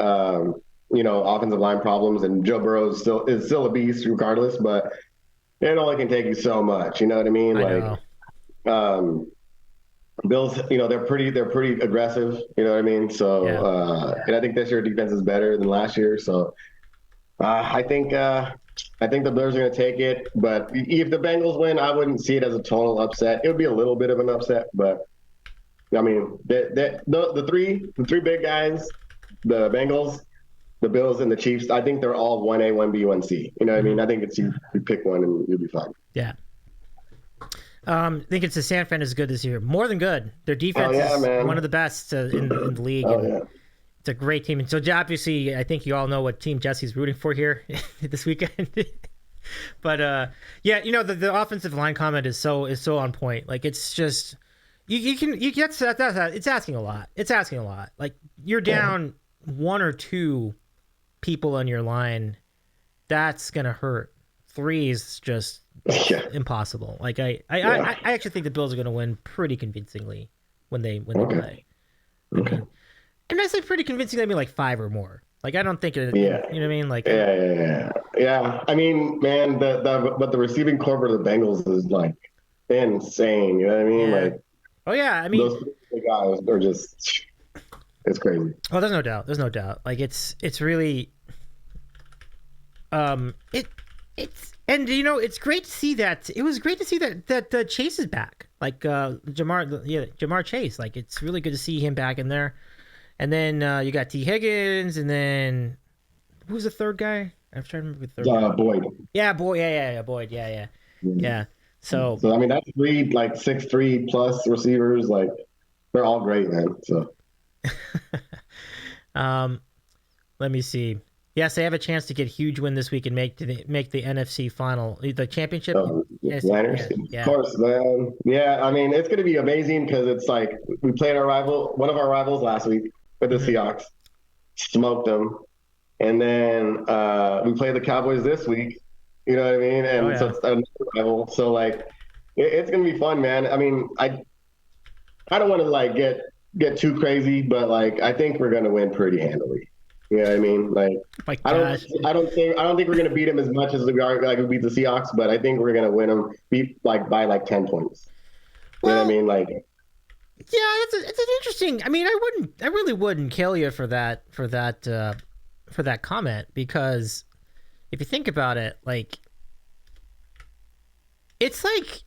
S2: offensive line problems, and Joe Burrow is still a beast regardless, but it only can take you so much. You know what I mean? Bills, they're pretty aggressive. You know what I mean? So, and I think this year defense is better than last year. So, I think the Bills are going to take it. But if the Bengals win, I wouldn't see it as a total upset. It would be a little bit of an upset, but I mean, the three big guys, the Bengals, the Bills and the Chiefs, I think they're all 1A, 1B, 1C. You know what I mean? I think it's you pick one and you'll be fine.
S1: Yeah. I think it's the San Fran is good this year. More than good. Their defense is
S2: man.
S1: one of the best in the league.
S2: Yeah.
S1: It's a great team. And so obviously, I think you all know what team Jesse's rooting for here this weekend. But yeah, the offensive line comment is so on point. Like it's just you get that it's asking a lot. It's asking a lot. Like you're down one or two people on your line, that's gonna hurt. 3 is just impossible. Like I actually think the Bills are gonna win pretty convincingly when they play.
S2: Okay.
S1: And I say pretty convincingly, I mean like 5 or more. Like I don't think it. You know what I mean? Like
S2: yeah. I mean, man, but the receiving corps for the Bengals is like insane. You know what I mean?
S1: Yeah.
S2: Like,
S1: oh yeah, I mean,
S2: those guys are just. It's crazy.
S1: Oh, there's no doubt. There's no doubt. Like it's really, it's it's great to see that. It was great to see that Chase is back. Like Jamar Chase. Like it's really good to see him back in there. And then you got T Higgins, and then who's the third guy? I'm trying to remember the third guy.
S2: Boyd.
S1: Yeah, Boyd. Yeah, Boyd. Yeah. So
S2: I mean, that's 3 like 6'3" plus receivers. Like they're all great, man. So.
S1: Let me see. Yes, they have a chance to get a huge win this week and make the NFC final, the championship.
S2: Yes, of course, man. Yeah, I mean, it's going to be amazing because it's like we played one of our rivals last week with the Seahawks, smoked them, and then we play the Cowboys this week. You know what I mean? And so it's another rival. So like, it's going to be fun, man. I mean, I don't want to like get too crazy, but like I think we're gonna win pretty handily. You know what I mean? Like I don't think we're gonna beat them as much as we are like we beat the Seahawks, but I think we're gonna win them by like 10 points. You know what I mean? Like
S1: yeah, it's an interesting. I mean, I really wouldn't kill you for that comment, because if you think about it, like it's like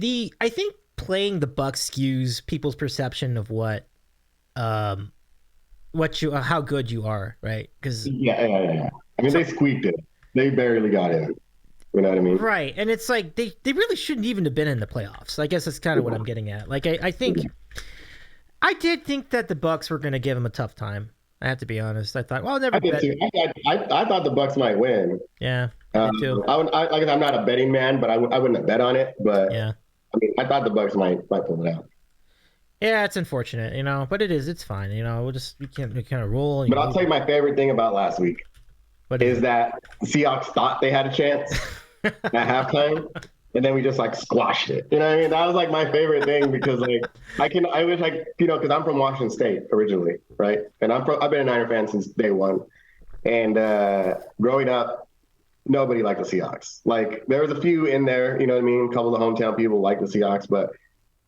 S1: I think playing the Bucs skews people's perception of how good you are, right? Because
S2: yeah. I mean, they squeaked it. They barely got in. You know what I mean?
S1: Right, and it's like they really shouldn't even have been in the playoffs. I guess that's kind of what I'm getting at. Like I think I did think that the Bucs were going to give them a tough time. I have to be honest. I thought, well, never.
S2: I thought the Bucs might win.
S1: Yeah, I did too.
S2: I'm not a betting man, but I wouldn't have bet on it. But
S1: yeah.
S2: I mean, I thought the Bucs might pull it out.
S1: Yeah, it's unfortunate, but it's fine. We kind of roll.
S2: But I'll tell you my favorite thing about last week is that the Seahawks thought they had a chance at halftime, and then we just like squashed it. You know what I mean? That was like my favorite thing because like I wish because I'm from Washington State originally, right? And I've been a Niner fan since day one, and growing up, nobody liked the Seahawks. Like there was a few in there, you know what I mean? A couple of the hometown people liked the Seahawks, but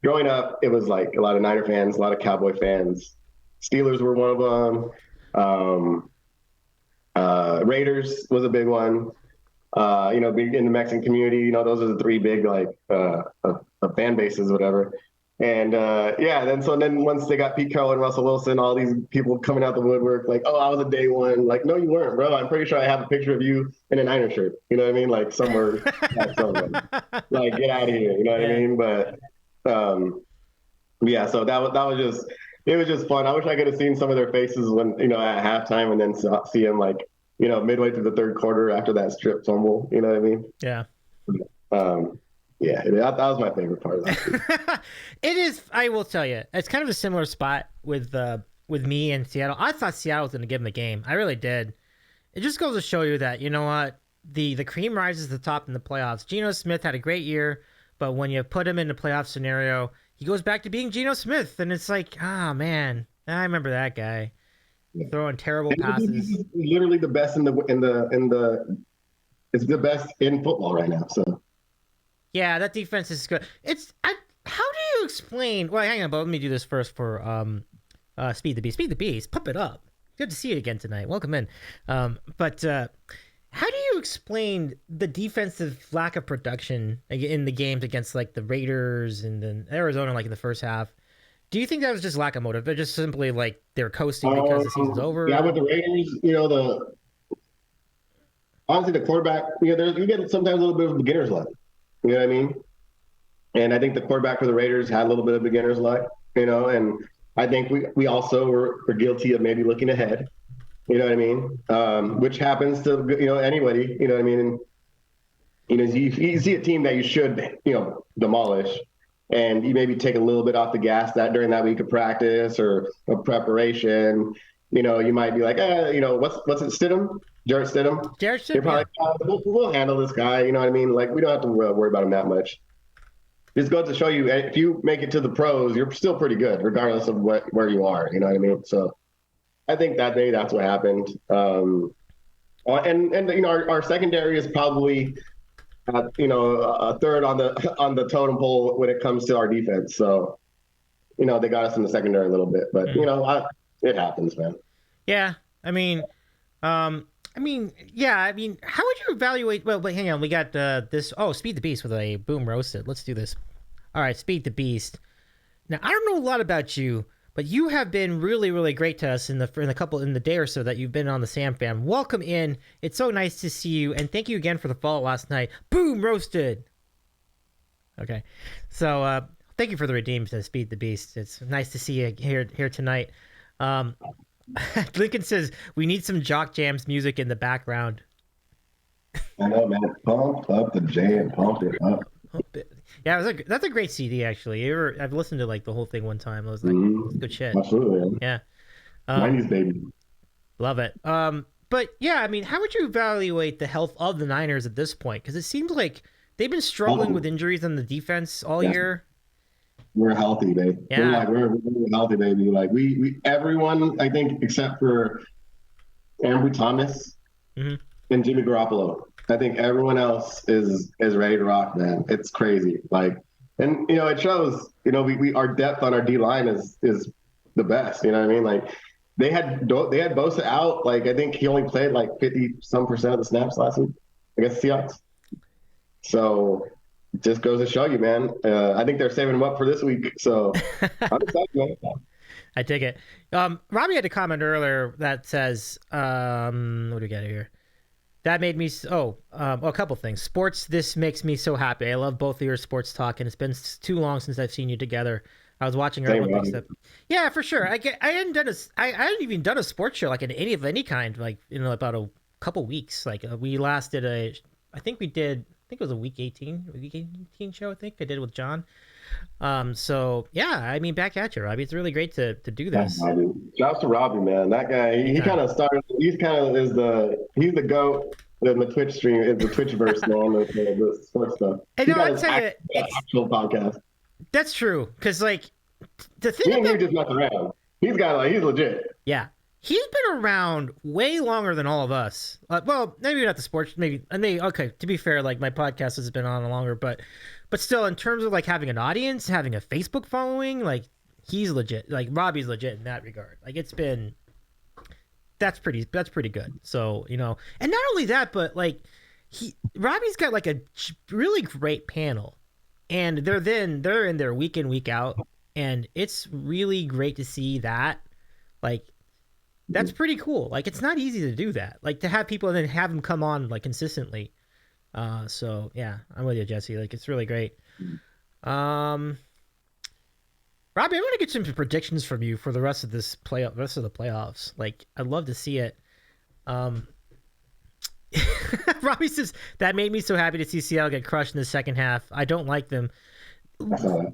S2: growing up, it was like a lot of Niner fans, a lot of Cowboy fans. Steelers were one of them. Raiders was a big one. Big in the Mexican community. Those are the 3 big like fan bases, whatever. And then once they got Pete Carroll and Russell Wilson, all these people coming out the woodwork, like, oh, I was a day one. Like, no, you weren't, bro. I'm pretty sure I have a picture of you in a Niner shirt. You know what I mean? Like somewhere, like get out of here. You know what I mean? But so it was just fun. I wish I could have seen some of their faces when at halftime, and then see them like midway through the third quarter after that strip fumble. You know what I mean?
S1: Yeah.
S2: That was my favorite part of that.
S1: It is. I will tell you, it's kind of a similar spot with me and Seattle. I thought Seattle was going to give them a game. I really did. It just goes to show you that the cream rises to the top in the playoffs. Geno Smith had a great year, but when you put him in the playoff scenario, he goes back to being Geno Smith, and it's like, man, I remember that guy throwing terrible passes.
S2: He's literally the best it's the best in football right now. So.
S1: Yeah, that defense is good. How do you explain? Well, hang on, but let me do this first for Speed the Beast. Speed the Beast, pump it up. Good to see you again tonight. Welcome in. But how do you explain the defensive lack of production in the games against like the Raiders and then Arizona, like in the first half? Do you think that was just lack of motive? They're just simply like they're coasting because the season's over?
S2: Yeah, with the Raiders, honestly, the quarterback, you get sometimes a little bit of beginner's luck. You know what I mean? And I think the quarterback for the Raiders had a little bit of beginner's luck, and I think we also were guilty of maybe looking ahead. You know what I mean? Which happens to anybody. You know what I mean? And, you see a team that you should demolish, and you maybe take a little bit off the gas during that week of practice or of preparation. You might be like, what's it, Stidham? Jarrett Stidham?
S1: Jarrett Stidham,
S2: You're probably like, we'll handle this guy. You know what I mean? Like, we don't have to worry about him that much. This goes to show you, if you make it to the pros, you're still pretty good, regardless of where you are. You know what I mean? So I think that maybe that's what happened. And our secondary is probably a third on the totem pole when it comes to our defense. So they got us in the secondary a little bit, but it happens, man.
S1: Yeah, how would you evaluate? Well, but hang on, we got this. Oh, Speed the Beast with a boom roasted. Let's do this. All right, Speed the Beast. Now, I don't know a lot about you, but you have been really, really great to us in the day or so that you've been on the Sam Fam. Welcome in. It's so nice to see you, and thank you again for the follow last night. Boom roasted. Okay, so thank you for the redeem to Speed the Beast. It's nice to see you here tonight. Lincoln says we need some Jock Jams music in the background.
S2: I know, man. Pump up the jam, pump it up.
S1: Yeah, that's a great CD actually. I've listened to like the whole thing one time. I was like, it's good shit.
S2: Absolutely, man.
S1: Yeah.
S2: 90s baby.
S1: Love it. But yeah, how would you evaluate the health of the Niners at this point? Because it seems like they've been struggling with injuries on the defense all year.
S2: We're healthy, baby.
S1: Yeah.
S2: We're healthy, baby. Like we everyone, I think, except for Ambry Thomas and Jimmy Garoppolo. I think everyone else is ready to rock, man. It's crazy. Like, and it shows. We our depth on our D line is the best. You know what I mean? Like, they had Bosa out. Like, I think he only played like 50-some% of the snaps last week against the Seahawks. So it just goes to show you, man. I think they're saving him up for this week. So I'm excited, man.
S1: I take it. Robbie had a comment earlier that says, what do we got here? That made me a couple things. Sports, this makes me so happy. I love both of your sports talk, and it's been too long since I've seen you together. I was watching your Olympics. Yeah, for sure. I hadn't even done a sports show like in any kind like about a couple weeks. Like we last did I think it was a week 18 show. I think I did with John. So yeah, back at you, Robbie. It's really great to do this.
S2: Shouts to Robbie, man. That guy, he kind of started. He's the GOAT in the Twitch stream, in the Twitchverse, man. The sports stuff.
S1: And I'll tell you, it's
S2: actual podcast.
S1: That's true, because like the thing
S2: he just mess around. He's legit.
S1: Yeah. He's been around way longer than all of us. Well, maybe not the sports, okay, to be fair, like my podcast has been on longer, but still, in terms of like having an audience, having a Facebook following, like he's legit. Like Robbie's legit in that regard. Like that's pretty good. So, and not only that, but like Robbie's got like a really great panel, and they're in there week in, week out, and it's really great to see that. Like, that's pretty cool. Like, it's not easy to do that. Like, to have people and then have them come on like consistently. So yeah, I'm with you, Jesse. Like, it's really great. Robbie, I want to get some predictions from you for the rest of the playoffs. Like, I'd love to see it. Robbie says that made me so happy to see Seattle get crushed in the second half. I don't like them.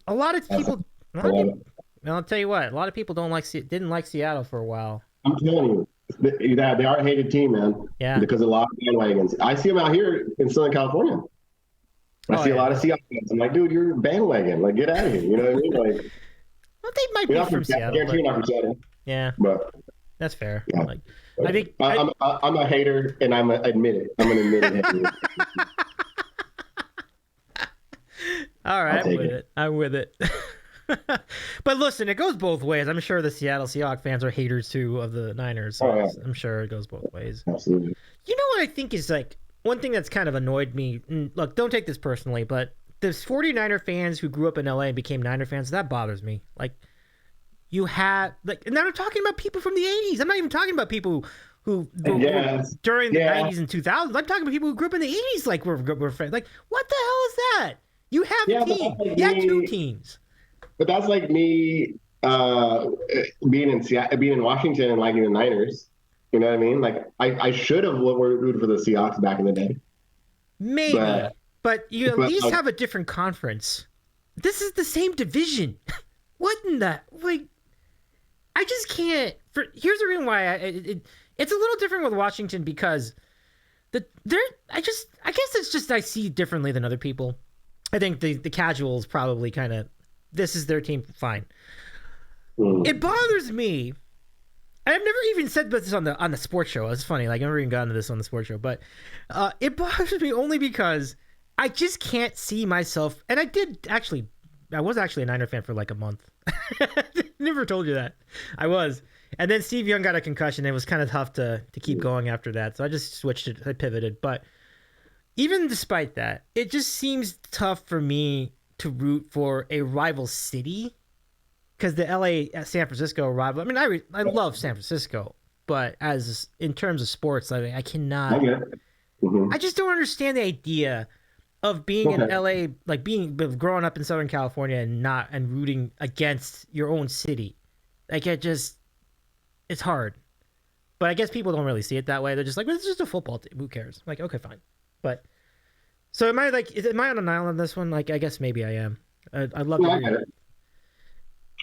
S1: A lot of people. I'll tell you what. A lot of people didn't like Seattle for a while.
S2: I'm telling you, they are a hated team, man.
S1: Yeah. Because
S2: of a lot of bandwagons. I see them out here in Southern California. I see a lot of Seattle fans. I'm like, dude, you're a bandwagon. Like, get out of here. You know what I mean? Like,
S1: well, they might be from Seattle.
S2: I guarantee you're not from Seattle.
S1: Yeah.
S2: But
S1: that's fair.
S2: Yeah.
S1: Like, I think
S2: I'm a hater, and I'm an admitted hater.
S1: All right, I'm with it. But listen, it goes both ways. I'm sure the Seattle Seahawks fans are haters too of the Niners. So I'm sure it goes both ways.
S2: Absolutely.
S1: You know what I think is like one thing that's kind of annoyed me? Look, don't take this personally, but the 49er fans who grew up in LA and became Niner fans, that bothers me. Like, you have like, and I'm talking about people from the 80s. I'm not even talking about people who
S2: Yes.
S1: during the
S2: Yeah.
S1: 90s and 2000s. I'm talking about people who grew up in the 80s. Like we're friends. Like what the hell is that? You have
S2: Yeah,
S1: a
S2: but
S1: team.
S2: that's like
S1: You had two
S2: me.
S1: teams.
S2: But that's like me being in Seattle, being in Washington and liking the Niners. You know what I mean? Like I should have rooted for the Seahawks back in the day,
S1: Maybe, but you at least
S2: like,
S1: have a different conference. This is the same division. What in the like? I just can't. Here's the reason why it's a little different with Washington because I guess it's just I see differently than other people. I think the casuals probably kind of this is their team. Fine. It bothers me. I've never even said this on the sports show. It's funny. Like I never even got into this on the sports show, but it bothers me only because I just can't see myself. And I was actually a Niner fan for like a month. Never told you that. I was. And then Steve Young got a concussion. It was kind of tough to keep going after that. So I just switched it. I pivoted. But even despite that, it just seems tough for me to root for a rival city. Because the LA-San Francisco rival, I mean, I love San Francisco, but as in terms of sports, I cannot. I just don't understand the idea of being in LA, like growing up in Southern California and rooting against your own city. Like it's hard. But I guess people don't really see it that way. They're just like, well, it's just a football team. Who cares? I'm like, okay, fine. But so am I on an island on this one? Like, I guess maybe I am. I'd love to.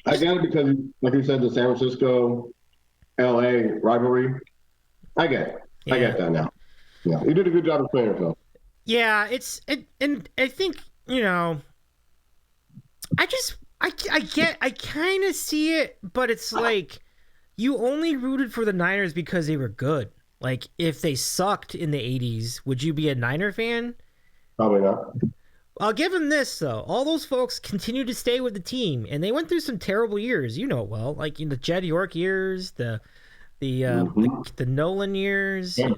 S2: I get it because, like you said, the San Francisco, LA rivalry. I get it. Yeah. I get that now. Yeah, you did a good job of playing yourself.
S1: Yeah, and I think I kind of see it, but it's like you only rooted for the Niners because they were good. Like if they sucked in the 80s, would you be a Niner fan?
S2: Probably not.
S1: I'll give him this though. All those folks continued to stay with the team, and they went through some terrible years. You know it well, like in the Jed York years, the Nolan years.
S2: Yeah,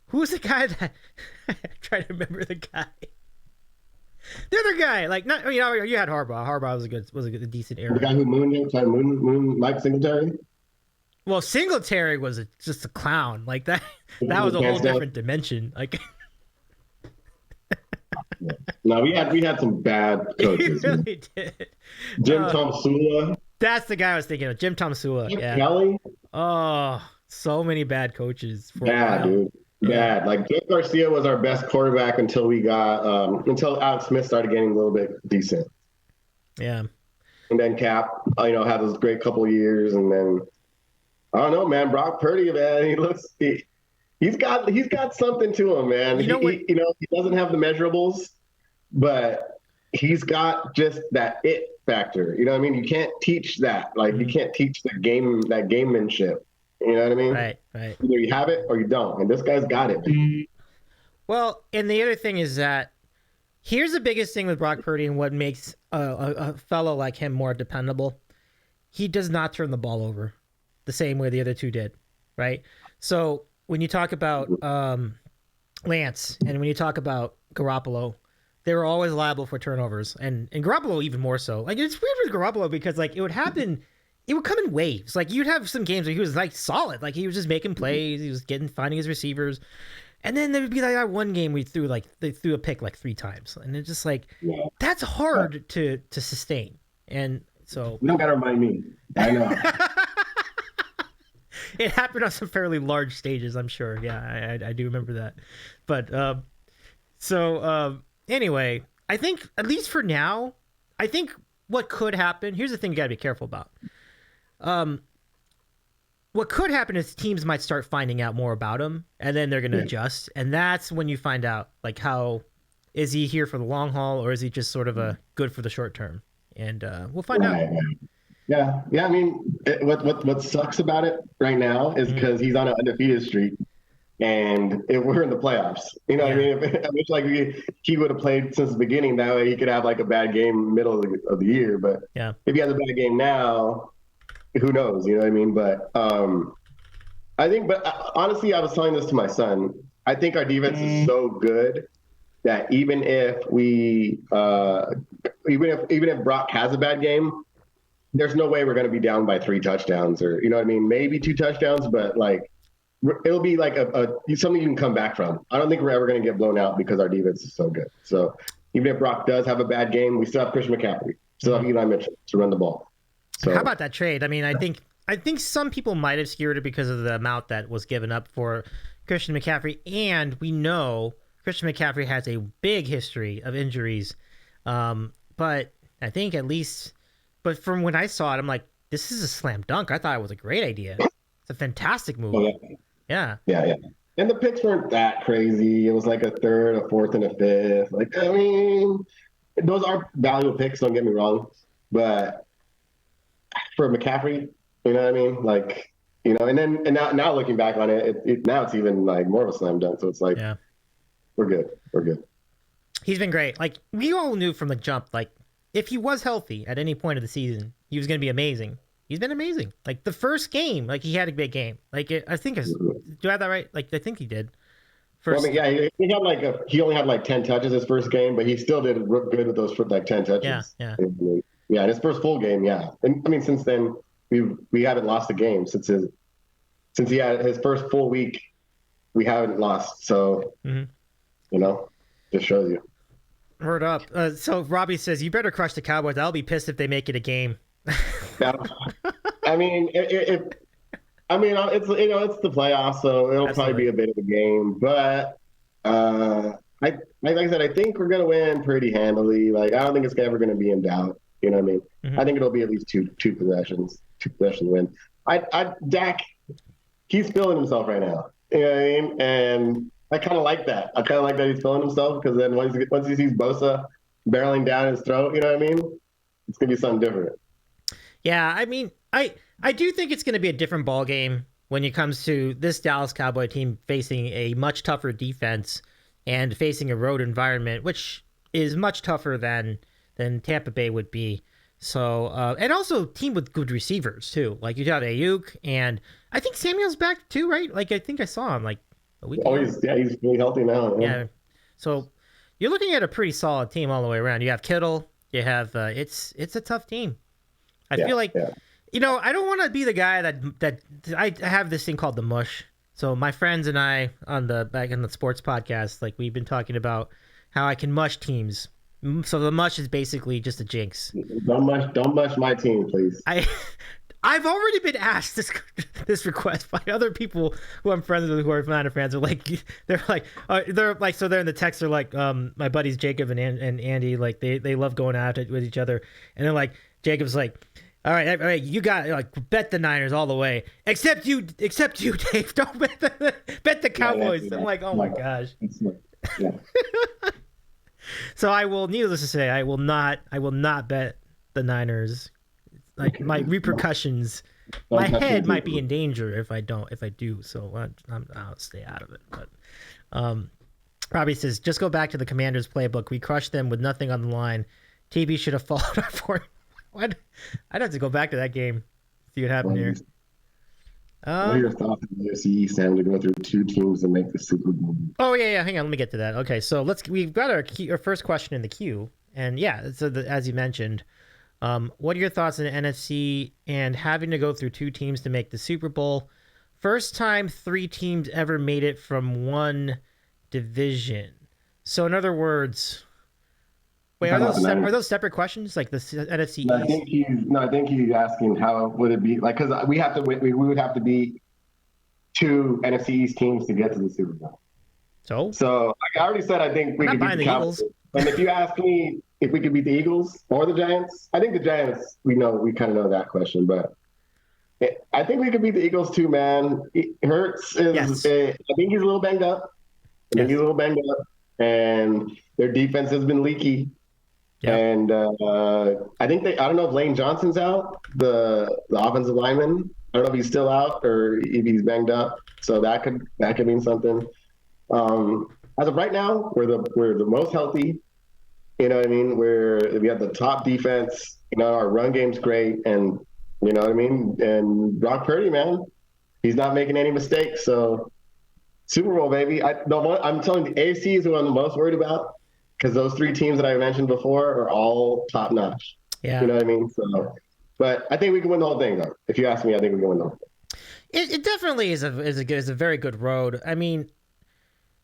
S1: who was the guy that I'm trying to remember the guy? The other guy, like not. You had Harbaugh. Harbaugh was a decent era.
S2: The guy who moon Mike Singletary.
S1: Well, Singletary was just a clown. Like that. That was a whole different dimension. Like.
S2: No, we had some bad coaches.
S1: He really did.
S2: Jim Tomsula.
S1: That's the guy I was thinking of. Jim Tomsula. Yeah.
S2: Kelly.
S1: Oh, so many bad coaches.
S2: Bad, dude. Bad. Like Jake Garcia was our best quarterback until we got until Alex Smith started getting a little bit decent.
S1: Yeah.
S2: And then Cap, had this great couple of years, and then I don't know, man. Brock Purdy, man, he's got something to him, man. He doesn't have the measurables, but he's got just that it factor. You know what I mean? You can't teach that. Like you can't teach that gamemanship. You know what I mean?
S1: Right.
S2: Either you have it or you don't. And this guy's got it.
S1: Well, and the other thing is that here's the biggest thing with Brock Purdy and what makes a fellow like him more dependable. He does not turn the ball over the same way the other two did, right? So when you talk about Lance and when you talk about Garoppolo, they were always liable for turnovers, and Garoppolo even more so. Like it's weird with Garoppolo because like it would happen, it would come in waves. Like you'd have some games where he was like solid, like he was just making plays, he was finding his receivers, and then there would be like that one game we threw a pick like 3 times, and it's just like that's hard to sustain. And so
S2: you don't gotta remind me. I know.
S1: It happened on some fairly large stages, I'm sure. Yeah, I do remember that. But anyway, I think at least for now, I think what could happen. Here's the thing you got to be careful about. What could happen is teams might start finding out more about him, and then they're going to adjust, and that's when you find out like how is he here for the long haul, or is he just sort of a good for the short term? And we'll find out.
S2: Yeah. I mean, what sucks about it right now is because he's on an undefeated streak, and if we're in the playoffs, what I mean. I wish like he would have played since the beginning. That way he could have like a bad game middle of the year. But if he has a bad game now, who knows? You know what I mean? But honestly, I was telling this to my son. I think our defense is so good that even if Brock has a bad game, there's no way we're going to be down by 3 touchdowns or, you know what I mean? Maybe 2 touchdowns, but like, it'll be like something you can come back from. I don't think we're ever going to get blown out because our defense is so good. So even if Brock does have a bad game, we still have Christian McCaffrey, still have Eli Mitchell to run the ball. So
S1: how about that trade? I mean, I think some people might have skewered it because of the amount that was given up for Christian McCaffrey, and we know Christian McCaffrey has a big history of injuries. But I think at least, but from when I saw it, I'm like, this is a slam dunk. I thought it was a great idea. It's a fantastic move.
S2: Oh, yeah. And the picks weren't that crazy. It was like a 3rd, a 4th, and a 5th. Like, I mean, those are valuable picks, don't get me wrong. But for McCaffrey, you know what I mean? Like, you know, and now looking back on it, now it's even like more of a slam dunk. So it's like, we're good. We're good.
S1: He's been great. Like, we all knew from the jump, like, if he was healthy at any point of the season, he was going to be amazing. He's been amazing. Like, the first game, like, he had a big game. Like, I think, do I have that right? Like, I think he did.
S2: First, well, I mean, he only had like 10 touches his first game, but he still did good with those like 10 touches.
S1: Yeah.
S2: Yeah, in his first full game, yeah. And I mean, since then, we haven't lost a game since he had his first full week. We haven't lost, so you know, just shows you.
S1: Word up. So Robbie says, you better crush the Cowboys. I'll be pissed if they make it a game.
S2: I mean, it's the playoffs, so it'll probably be a bit of a game. But like I said, I think we're gonna win pretty handily. Like, I don't think it's ever gonna be in doubt. You know what I mean? I think it'll be at least two possession win. Dak, he's feeling himself right now. You know what I mean? And I kind of like that. I kind of like that he's feeling himself, because then once he sees Bosa barreling down his throat, you know what I mean? It's gonna be something different.
S1: Yeah, I mean, I do think it's going to be a different ball game when it comes to this Dallas Cowboy team facing a much tougher defense and facing a road environment, which is much tougher than Tampa Bay would be. So, and also a team with good receivers too. Like, you got Ayuk, and I think Samuel's back too, right? Like, I think I saw him like a week ago.
S2: He's really healthy now.
S1: Yeah. So you're looking at a pretty solid team all the way around. You have Kittle. You have it's a tough team. I feel like, you know, I don't want to be the guy that I have this thing called the mush. So my friends and I back in the sports podcast, like, we've been talking about how I can mush teams. So the mush is basically just a jinx.
S2: Don't mush my team, please.
S1: I've already been asked this request by other people who I'm friends with who are Niner fans. They're like, so they're in the text. They're like, my buddies Jacob and Andy, like, they love going at it with each other, and they're like, Jacob's like, all right, you got, like, bet the Niners all the way, except you, Dave. Don't bet the Cowboys. I'm like, oh my gosh.
S2: Yeah.
S1: So I will, needless to say, I will not bet the Niners. Like, my repercussions, my head might be in danger if I do. So I'll stay out of it. But Robbie says, just go back to the Commanders playbook. We crushed them with nothing on the line. TB should have followed up for it. What? I'd have to go back to that game, see what happened here.
S2: What are your thoughts on the AFC East having to go through 2 teams and make the Super Bowl?
S1: Oh yeah. Hang on, let me get to that. Okay, so we've got our first question in the queue, and yeah, so as you mentioned, what are your thoughts on the NFC and having to go through 2 teams to make the Super Bowl? First time 3 teams ever made it from one division. So in other words, wait, are those separate questions, like the NFC East?
S2: I think he's asking how would it be, like, because we would have to be 2 NFC East teams to get to the Super Bowl. So like I already said, I think we could beat the Cowboys. And if you ask me if we could beat the Eagles or the Giants, I think the Giants, we kind of know that question, but I think we could beat the Eagles too, man. Hurts is,
S1: yes.
S2: I think he's a little banged up. And their defense has been leaky. Yep. And I don't know if Lane Johnson's out, the offensive lineman. I don't know if he's still out or if he's banged up. So that could mean something. As of right now, we're the most healthy. You know what I mean? We have the top defense. You know, our run game's great, and you know what I mean. And Brock Purdy, man, he's not making any mistakes. So Super Bowl, baby. I'm telling you, the AFC is who I'm the most worried about, because those 3 teams that I mentioned before are all top notch.
S1: Yeah.
S2: You know what I mean? So But I think we can win the whole thing, though. If you ask me, I think we can win the whole thing.
S1: It definitely is a very good road. I mean,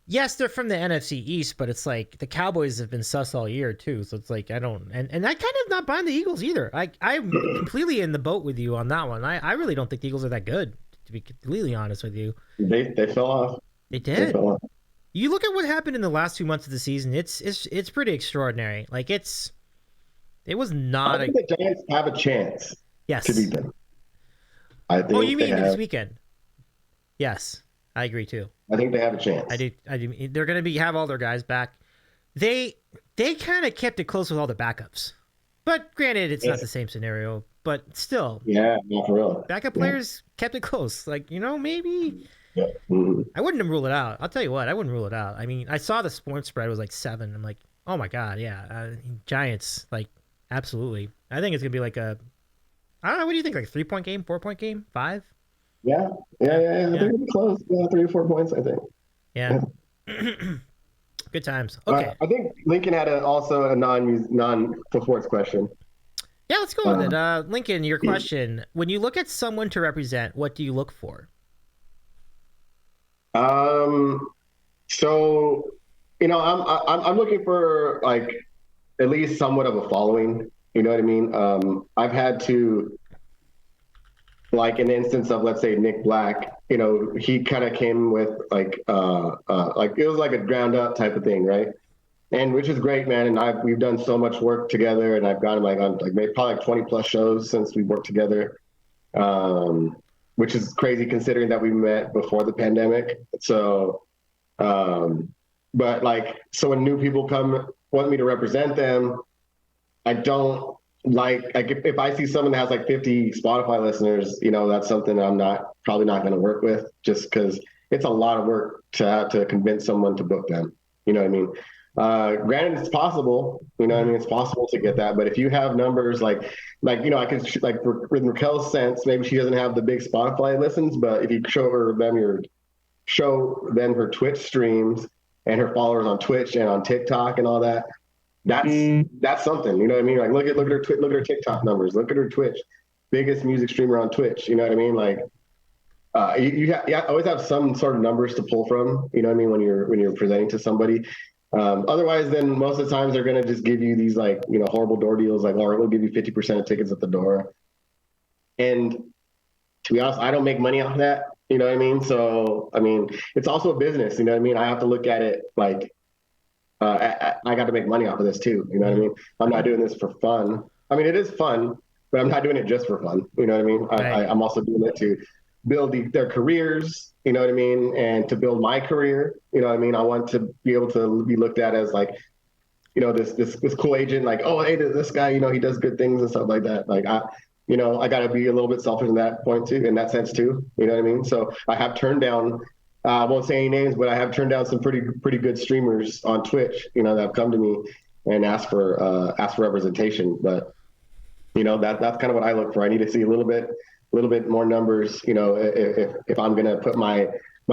S1: yes, they're from the NFC East, but it's like the Cowboys have been sus all year too. So it's like I don't, and I kind of not buying the Eagles either. I'm completely in the boat with you on that one. I really don't think the Eagles are that good, to be completely honest with you.
S2: They fell off.
S1: They did.
S2: They fell off.
S1: You look at what happened in the last 2 months of the season. It's pretty extraordinary. Like it was not.
S2: I think the Giants have a chance
S1: Yes.
S2: to beat them. I think.
S1: Oh, you mean this weekend? Yes, I agree too.
S2: I think they have a chance.
S1: I do. They're going to have all their guys back. They kind of kept it close with all the backups, but granted, it's not the same scenario. But still,
S2: Yeah, not for real.
S1: backup players kept it close. Like maybe
S2: Yeah. Mm-hmm.
S1: I wouldn't rule it out. I'll tell you what, I wouldn't rule it out. I mean, I saw the point spread was like 7. I'm like, oh my god, yeah, Giants, like absolutely. I think it's gonna be like a, I don't know. What do you think? Like a 3-point game, 4-point game, 5?
S2: Yeah. I think it'll be close. Yeah, 3 or 4 points, I think.
S1: Yeah. Good times. Okay.
S2: I think Lincoln had also a non-sports question.
S1: Yeah, let's go with it. Lincoln, your question. When you look at someone to represent, what do you look for?
S2: So, I'm looking for like at least somewhat of a following. You know what I mean? I've had to, like an instance of, let's say, Nick Black. He kind of came with like it was like a ground up type of thing, right? And which is great, man. And we've done so much work together, and I've gotten on maybe probably like 20 plus shows since we worked together, which is crazy considering that we met before the pandemic. So, but so when new people want me to represent them, I don't like if I see someone that has like 50 Spotify listeners, that's something I'm probably not going to work with, just because it's a lot of work to have to convince someone to book them. You know what I mean? Granted, it's possible, it's possible to get that. But if you have numbers I could like with Raquel's sense, maybe she doesn't have the big Spotify listens, but if you show them her Twitch streams and her followers on Twitch and on TikTok and all that, that's something. You know what I mean? Like look at her TikTok numbers, look at her Twitch, biggest music streamer on Twitch. You know what I mean? Like you always have some sort of numbers to pull from. You know what I mean? When you're presenting to somebody. Otherwise, then most of the times they're going to just give you these horrible door deals, like, all right, we'll give you 50% of tickets at the door. And to be honest, I don't make money off of that. You know what I mean? So, I mean, it's also a business. You know what I mean? I have to look at it like I got to make money off of this too. You know what I mean? I'm not doing this for fun. I mean, it is fun, but I'm not doing it just for fun. You know what I mean? Right. I'm also doing it to build their careers, you know what I mean? And to build my career, you know what I mean? I want to be able to be looked at as like, this cool agent, like, oh, hey, this guy, he does good things and stuff like that. Like, I got to be a little bit selfish in that point too, in that sense too. You know what I mean? So I have turned down, I won't say any names, but I have turned down some pretty good streamers on Twitch, that have come to me and asked for representation. But, that's kind of what I look for. I need to see a little bit more numbers, if I'm going to put my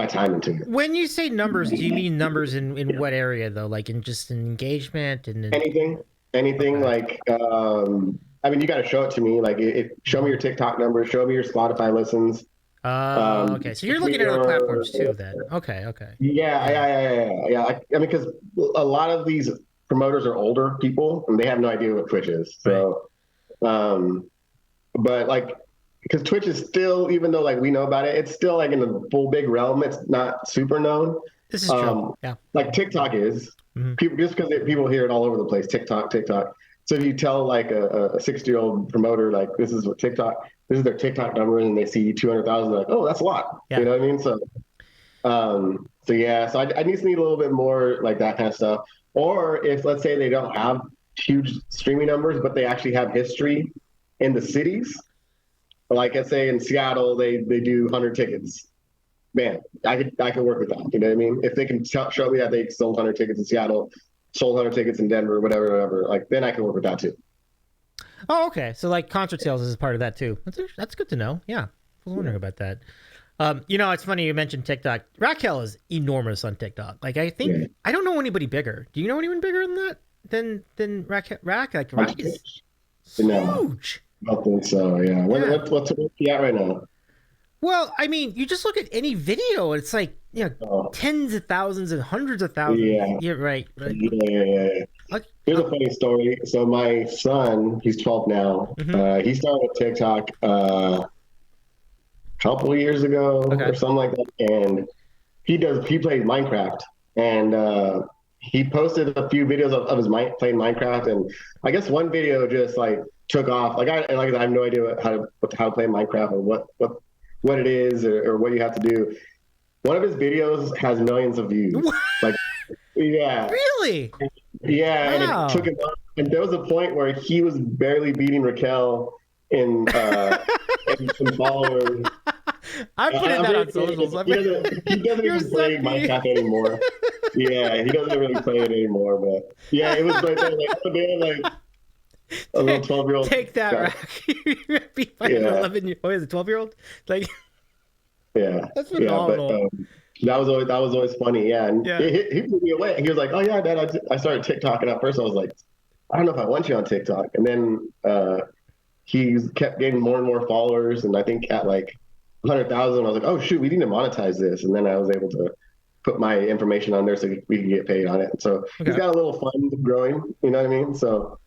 S2: time into it.
S1: When you say numbers, do you mean numbers in what area though? Like in just an engagement and
S2: anything okay. Like, I mean, you got to show it to me. Like show me your TikTok numbers, show me your Spotify listens.
S1: Okay. So you're looking at other platforms too then. Okay.
S2: Yeah. I mean, because a lot of these promoters are older people and they have no idea what Twitch is. So, right. But like, because Twitch is still, even though like we know about it, it's still like in the full big realm. It's not super known.
S1: This is true. Yeah.
S2: Like TikTok is. Mm-hmm. People, just because people hear it all over the place. TikTok. So if you tell like a 60-year-old promoter, like this is their TikTok number, and they see 200,000, like, oh, that's a lot. Yeah. You know what I mean? So, so I need a little bit more like that kind of stuff. Or if let's say they don't have huge streaming numbers, but they actually have history in the cities. Like let's say in Seattle, they do 100 tickets. Man, I could work with that. You know what I mean? If they can show me that they sold 100 tickets in Seattle, sold 100 tickets in Denver, whatever, like then I can work with that too.
S1: Oh, okay. So like concert sales is part of that too. That's good to know. Yeah, I was wondering about that. It's funny you mentioned TikTok. Raquel is enormous on TikTok. Like I think I don't know anybody bigger. Do you know anyone bigger than that? Than Raquel? Rack is huge.
S2: I think so. Yeah.
S1: Yeah.
S2: What's he at right now?
S1: Well, I mean, you just look at any video, it's like,
S2: Oh,
S1: tens of thousands and hundreds of thousands.
S2: yeah.
S1: Yeah, right. Right.
S2: Yeah.
S1: Like,
S2: Here's a funny story. So my son, he's 12 now.
S1: mhm.
S2: He started with TikTok a couple of years ago
S1: Okay.
S2: or something like that, and he plays Minecraft, and he posted a few videos of his playing Minecraft, and I guess one video just like took off. I have no idea how to play Minecraft or what it is or what you have to do. One of his videos has millions of views.
S1: What?
S2: Like, yeah,
S1: Really?
S2: yeah, and it took
S1: Wow.
S2: him up. And there was a point where he was barely beating Raquel in in followers.
S1: I'm putting
S2: I'm
S1: that
S2: very
S1: on
S2: serious.
S1: socials.
S2: He doesn't
S1: Your
S2: even play
S1: son being...
S2: Minecraft anymore. Yeah, he doesn't really play it anymore. But yeah, it was right there, like, oh, man, like a little 12-year-old.
S1: Take that,
S2: guy.
S1: Rack. Be by an
S2: Yeah,
S1: 11 oh, is it 12-year-old? Like,
S2: yeah,
S1: that's
S2: yeah. But
S1: phenomenal.
S2: that was always funny. Yeah, and
S1: Yeah.
S2: he blew me away. He was like, "Oh yeah, Dad, I started TikTok." And at first, I was like, "I don't know if I want you on TikTok." And then he kept getting more and more followers, and I think at like 100,000, I was like, "Oh shoot, we need to monetize this." And then I was able to put my information on there so we can get paid on it. So he's
S1: Okay.
S2: got a little fund growing. You know what I mean? So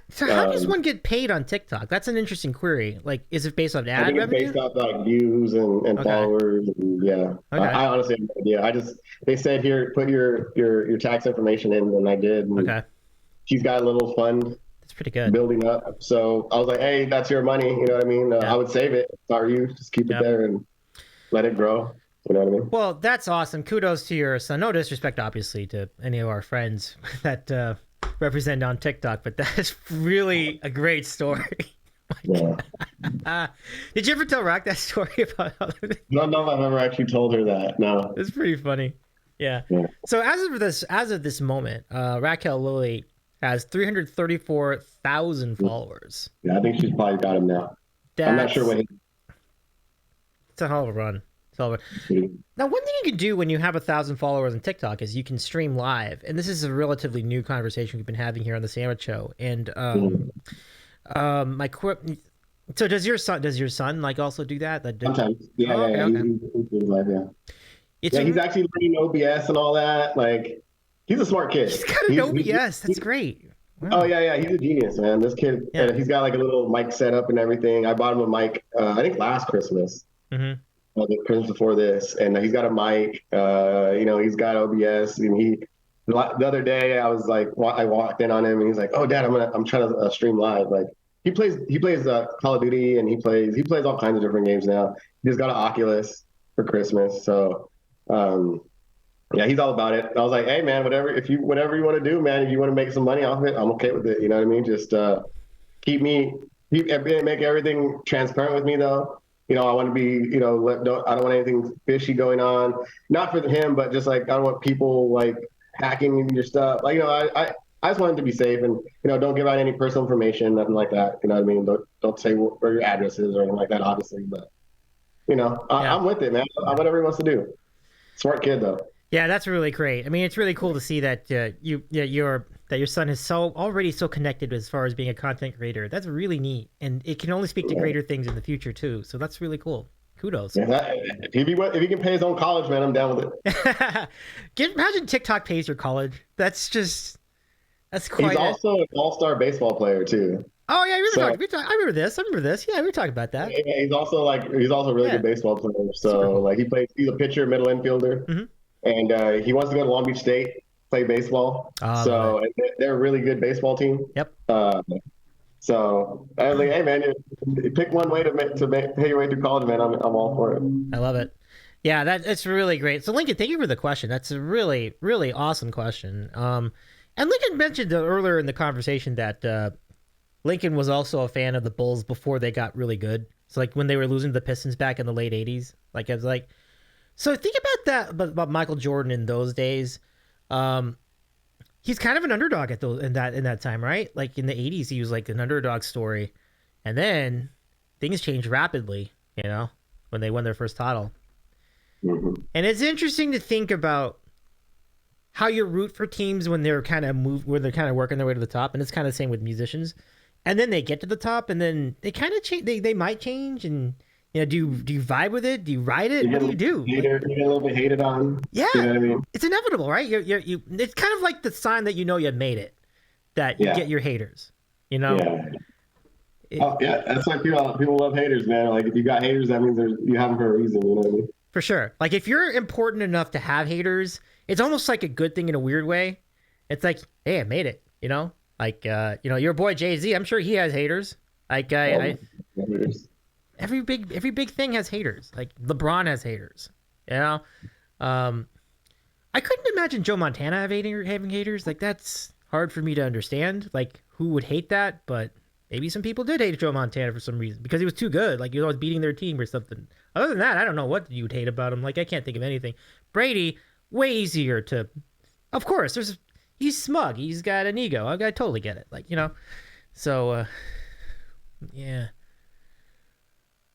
S1: So how does one get paid on TikTok? That's an interesting query. Like, is it based on
S2: I
S1: ad
S2: think it's
S1: revenue?
S2: based off like views and
S1: Okay.
S2: followers. And yeah,
S1: Okay.
S2: I honestly have no idea. They said here, put your tax information in, and I did. And
S1: Okay.
S2: she's got a little fund
S1: That's pretty good.
S2: building up. So I was like, hey, that's your money. You know what I mean? I
S1: Yeah.
S2: would save it. Sorry, you just keep it
S1: Yep.
S2: there and let it grow. You know what I mean?
S1: Well, that's awesome. Kudos to your son. No disrespect, obviously, to any of our friends that represent on TikTok, but that is really a great story.
S2: Yeah.
S1: Did you ever tell Rock that story about how
S2: I don't know if I've ever actually told her that. No.
S1: it's pretty funny. Yeah.
S2: Yeah.
S1: So as of this moment, Raquel Lilly has 334,000 followers.
S2: Yeah, I think she's probably got him now.
S1: That's
S2: I'm not sure what
S1: it's a hell of a run. It's a hell of a... Now, one thing you can do when you have 1,000 followers on TikTok is you can stream live, and this is a relatively new conversation we've been having here on the Sandwich Show. And so does your son like also do that?
S2: sometimes. Yeah,
S1: Oh, okay, okay.
S2: He's like, yeah.
S1: It's
S2: Yeah, he's actually learning OBS and all that. Like, he's a smart kid.
S1: he's got an OBS. That's great. Wow.
S2: Oh yeah, he's a genius, man. This kid,
S1: Yeah.
S2: he's got like a little mic setup and everything. I bought him a mic, I think last Christmas,
S1: Mm-hmm.
S2: the Christmas before this, and he's got a mic. He's got OBS, and the other day I was like, I walked in on him, and he's like, "Oh, Dad, I'm trying to stream live." Like he plays Call of Duty, and he plays all kinds of different games now. He just got an Oculus for Christmas, so. Yeah, he's all about it. I was like, hey man, whatever you want to do, man, if you want to make some money off of it, I'm okay with it. You know what I mean? Just make everything transparent with me though. I want to be, I don't want anything fishy going on. Not for him, but just like I don't want people like hacking into your stuff. Like, I just want him to be safe and don't give out any personal information, nothing like that. You know what I mean? Don't say where your address is or anything like that, obviously. But
S1: Yeah.
S2: I'm with it, man. Whatever he wants to do. Smart kid though.
S1: Yeah, that's really great. I mean, it's really cool to see that your son is already so connected as far as being a content creator. That's really neat, and it can only speak to greater things in the future too. So that's really cool. Kudos.
S2: Yeah, if he can pay his own college, man, I'm down with it.
S1: Imagine TikTok pays your college. That's quite.
S2: He's also an all-star baseball player too.
S1: Oh yeah, I remember this. Yeah, we were talking about that.
S2: Yeah, he's also a really good baseball player. So like he's a pitcher, middle infielder,
S1: Mm-hmm.
S2: and he wants to go to Long Beach State, play baseball. So and they're a really good baseball team.
S1: Yep.
S2: So I was like, hey man, pick one way to pay your way through college, man. I'm all for it.
S1: I love it. Yeah, it's really great. So Lincoln, thank you for the question. That's a really, really awesome question. And Lincoln mentioned earlier in the conversation that Lincoln was also a fan of the Bulls before they got really good. So like when they were losing to the Pistons back in the late 80s. Like I was like, so think about that about Michael Jordan in those days. He's kind of an underdog in that time, right? Like in the 80s, he was like an underdog story. And then things changed rapidly, when they won their first title.
S2: Mm-hmm.
S1: And it's interesting to think about how you root for teams when they're kind of working their way to the top, and it's kind of the same with musicians. and then they get to the top, and then they kind of change. They might change, and do you vibe with it? Do you ride it? What do you do?
S2: You get a little bit hated on.
S1: Yeah,
S2: You know what I mean?
S1: it's inevitable, right? You. It's kind of like the sign that you made it, that you get your haters.
S2: Yeah.
S1: It,
S2: Yeah, that's like people love haters, man. Like if you got haters, that means you have them for a reason. You know what I mean?
S1: for sure. Like if you're important enough to have haters, it's almost like a good thing in a weird way. It's like, hey, I made it. Like your boy Jay-Z. I'm sure he has haters. Like every big thing has haters. Like LeBron has haters. I couldn't imagine Joe Montana having haters. Like that's hard for me to understand. Like who would hate that? But maybe some people did hate Joe Montana for some reason because he was too good. Like he was always beating their team or something. Other than that, I don't know what you would hate about him. Like I can't think of anything. Brady, way easier to. Of course, he's smug. He's got an ego. I totally get it. Like so yeah.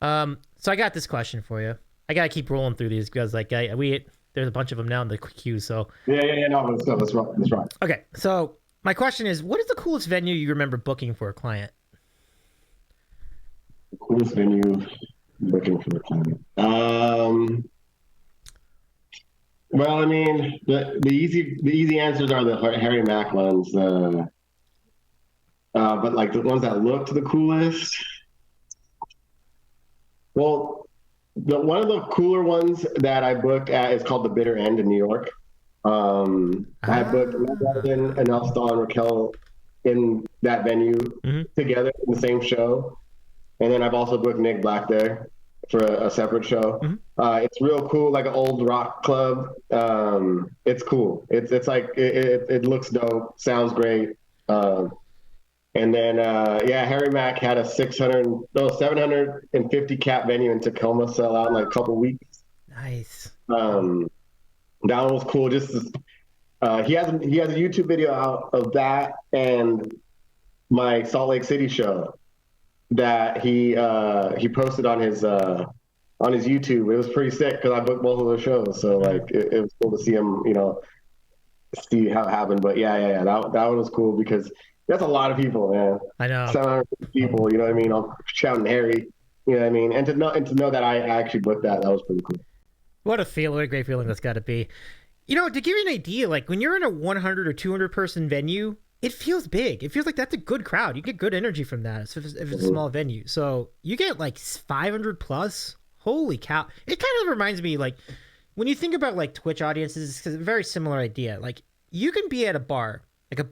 S1: So I got this question for you. I gotta keep rolling through these because there's a bunch of them now in the queue. So
S2: yeah. No, let's rock.
S1: Okay, so my question is, what is the coolest venue you remember booking for a client?
S2: The coolest venue booking for a client. Well, I mean, the easy answers are the Harry Mack ones. But like the ones that looked the coolest. Well, one of the cooler ones that I booked at is called the Bitter End in New York. I booked Melvin and Elsta and Raquel in that venue together in the same show, and then I've also booked Nick Black there for a separate show. It's real cool, like an old rock club. It's cool. It's like it looks dope, sounds great. And then, Harry Mack had a 750 cap venue in Tacoma sell out in like a couple weeks.
S1: Nice.
S2: That one was cool. Just he has a YouTube video out of that and my Salt Lake City show that he posted on his YouTube. It was pretty sick because I booked both of those shows, so like it was cool to see him, see how it happened. But that one was cool because. That's a lot of people, man.
S1: I know.
S2: 750 people, you know what I mean? I'm shouting Harry, you know what I mean? And to know that I actually booked that was pretty cool.
S1: What a great feeling that's got to be. To give you an idea, like when you're in a 100 or 200 person venue, it feels big. It feels like that's a good crowd. You get good energy from that if it's a small venue. So you get like 500 plus. Holy cow. It kind of reminds me, like, when you think about like Twitch audiences, it's a very similar idea. Like you can be at a bar. Like a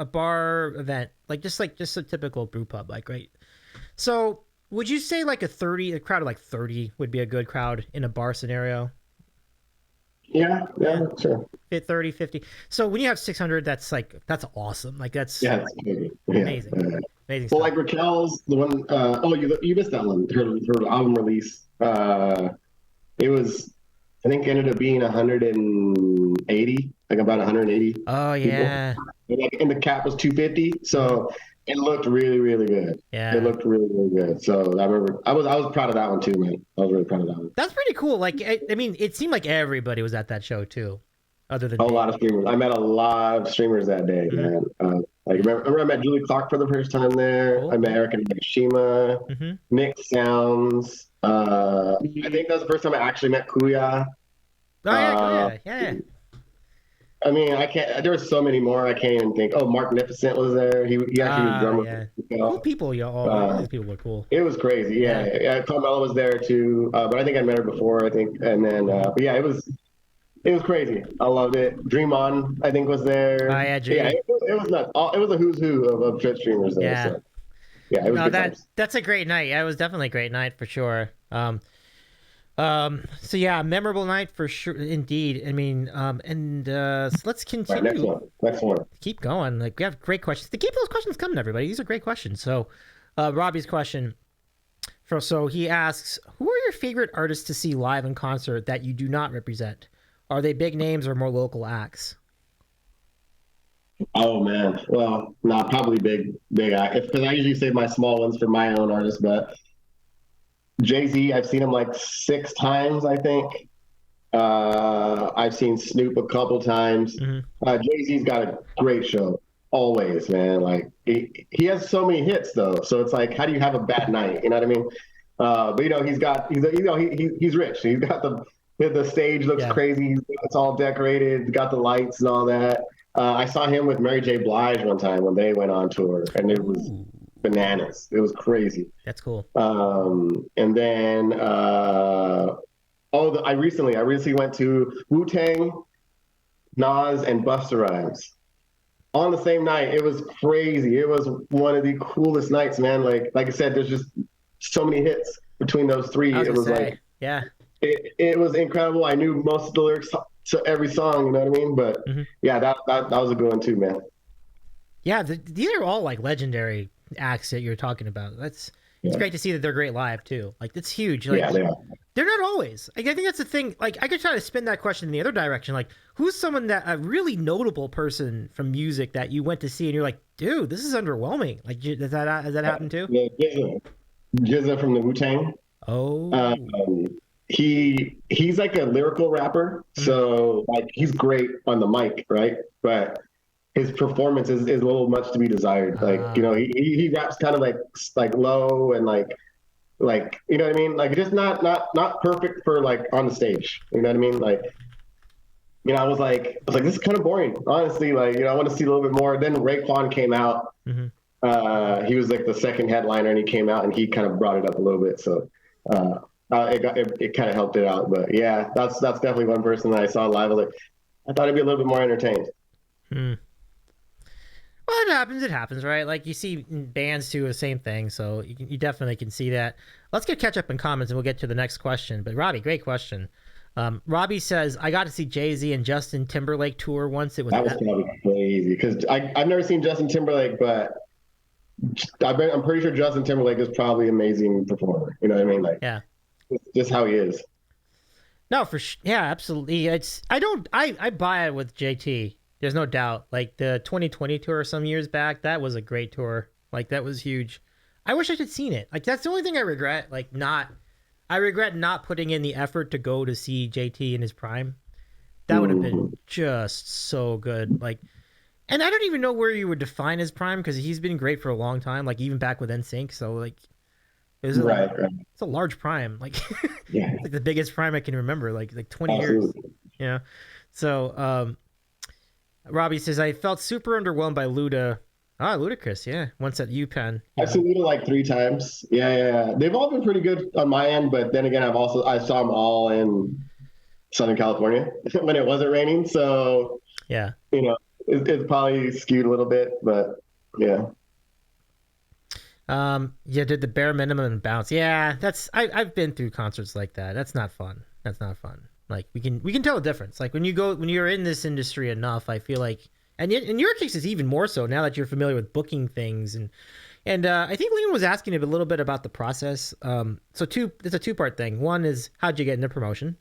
S1: bar event, like just a typical brew pub, like, right? So would you say like a crowd of like 30 would be a good crowd in a bar scenario?
S2: Yeah, sure.
S1: 30, 50. So when you have 600, that's awesome. Like that's amazing. Amazing
S2: well,
S1: stuff.
S2: like Raquel's the one. You missed that one. Her album release. It was, I think, ended up being 180, like about 180.
S1: Oh yeah.
S2: And the cap was 250, so it looked really, really good.
S1: Yeah,
S2: it looked really, really good. So I remember I was proud of that one too, man. I was really proud of that one.
S1: That's pretty cool. Like I mean, it seemed like everybody was at that show too, other than
S2: a lot of streamers. I met a lot of streamers that day, man. Like remember I met Julie Clark for the first time there.
S1: Cool.
S2: I met Eric and Nagashima, Nick Sounds. I think that was the first time I actually met Kuya.
S1: Oh yeah.
S2: I mean, I can't. There were so many more. I can't even think. Oh, Mark Nificent was there. He actually was drummer.
S1: Yeah. Cool people, all these people were cool.
S2: It was crazy. Yeah. Carmela was there too, but I think I met her before. I think, and then, but yeah, it was crazy. I loved it. Dream On, I think, was there.
S1: Oh yeah, Dream.
S2: Yeah, it was nuts. It was a who's who of Twitch streamers there.
S1: Yeah.
S2: So, yeah, it was good times.
S1: That's a great night. Yeah, it was definitely a great night for sure. So yeah, memorable night for sure, indeed. I mean, so let's continue.
S2: Right, next one.
S1: Keep going. Like we have great questions. To keep those questions coming, everybody. These are great questions. So, Robbie's question. So he asks, who are your favorite artists to see live in concert that you do not represent? Are they big names or more local acts?
S2: Oh man, well, probably big because I usually save my small ones for my own artists, but. Jay-Z, I've seen him like 6 times, I think. I've seen Snoop a couple times. Jay-Z's got a great show. always, man. Like he has so many hits though, so it's like, how do you have a bad night? You know what I mean? But you know, he's rich. He's got the stage looks
S1: Yeah.
S2: crazy. It's all decorated. Got the lights and all that. I saw him with Mary J. Blige one time when they went on tour, and it was
S1: Ooh,
S2: bananas. It was crazy.
S1: that's cool.
S2: And then I recently went to Wu-Tang, Nas, and Busta Rhymes on the same night. It was crazy. It was one of the coolest nights, man. Like I said, there's just so many hits between those three.
S1: I was
S2: It
S1: gonna
S2: was
S1: say,
S2: like
S1: yeah.
S2: it was incredible. I knew most of the lyrics to every song, you know what I mean? But yeah, that was a good one too, man.
S1: Yeah, these are all like legendary acts that you're talking about. It's great to see that they're great live too. Like it's huge. Like
S2: Yeah, they are.
S1: they're not always. Like I think that's the thing. Like I could try to spin that question in the other direction. Like who's someone that a really notable person from music that you went to see and you're like, dude, this is underwhelming. Like has that happened too?
S2: Yeah, GZA from the Wu-Tang.
S1: Oh,
S2: He's like a lyrical rapper, so like he's great on the mic, right? But his performance is a little much to be desired. Like, you know, he raps kind of like low and like you know what I mean? Like just not perfect for like on the stage. You know what I mean? Like, you know, I was like this is kind of boring, honestly. Like, you know, I want to see a little bit more. Then Raekwon came out. He was like the second headliner, and he came out and he kind of brought it up a little bit. So it kind of helped it out. But yeah, that's definitely one person that I saw live. I was like, I thought I'd be a little bit more entertained.
S1: well, it happens, right? Like you see bands do the same thing, so you definitely can see that. Let's catch up in comments, and we'll get to the next question. But Robbie, great question. Robbie says, I got to see Jay-Z and Justin Timberlake tour once. It was
S2: That was probably crazy because I've never seen Justin Timberlake, but I'm pretty sure Justin Timberlake is probably an amazing performer. You know what I mean? Like,
S1: yeah.
S2: just how he is.
S1: No, yeah, absolutely. I buy it with JT. There's no doubt. Like the 2020 tour some years back, that was a great tour. Like that was huge. I wish I had seen it. Like that's the only thing I regret. I regret not putting in the effort to go to see JT in his prime. That would have been just so good. Like, and I don't even know where you would define his prime because he's been great for a long time. Like even back with NSYNC. So like, it's a large prime. Like,
S2: Yeah.
S1: like the biggest prime I can remember. Like 20
S2: Absolutely.
S1: years. Yeah. So Robbie says I felt super underwhelmed by Luda. Ludacris, yeah. Once at UPenn.
S2: I've seen Luda like 3 times. Yeah. They've all been pretty good on my end, but then again, I saw them all in Southern California when it wasn't raining. So
S1: yeah,
S2: you know, it's probably skewed a little bit, but yeah.
S1: Yeah, did the bare minimum and bounce. Yeah, I've been through concerts like that. That's not fun. Like we can tell the difference. Like when you're in this industry enough, I feel like, and in your case, it's even more so now that you're familiar with booking things and I think Leon was asking a little bit about the process. It's a 2-part thing. One is how'd you get into promotion,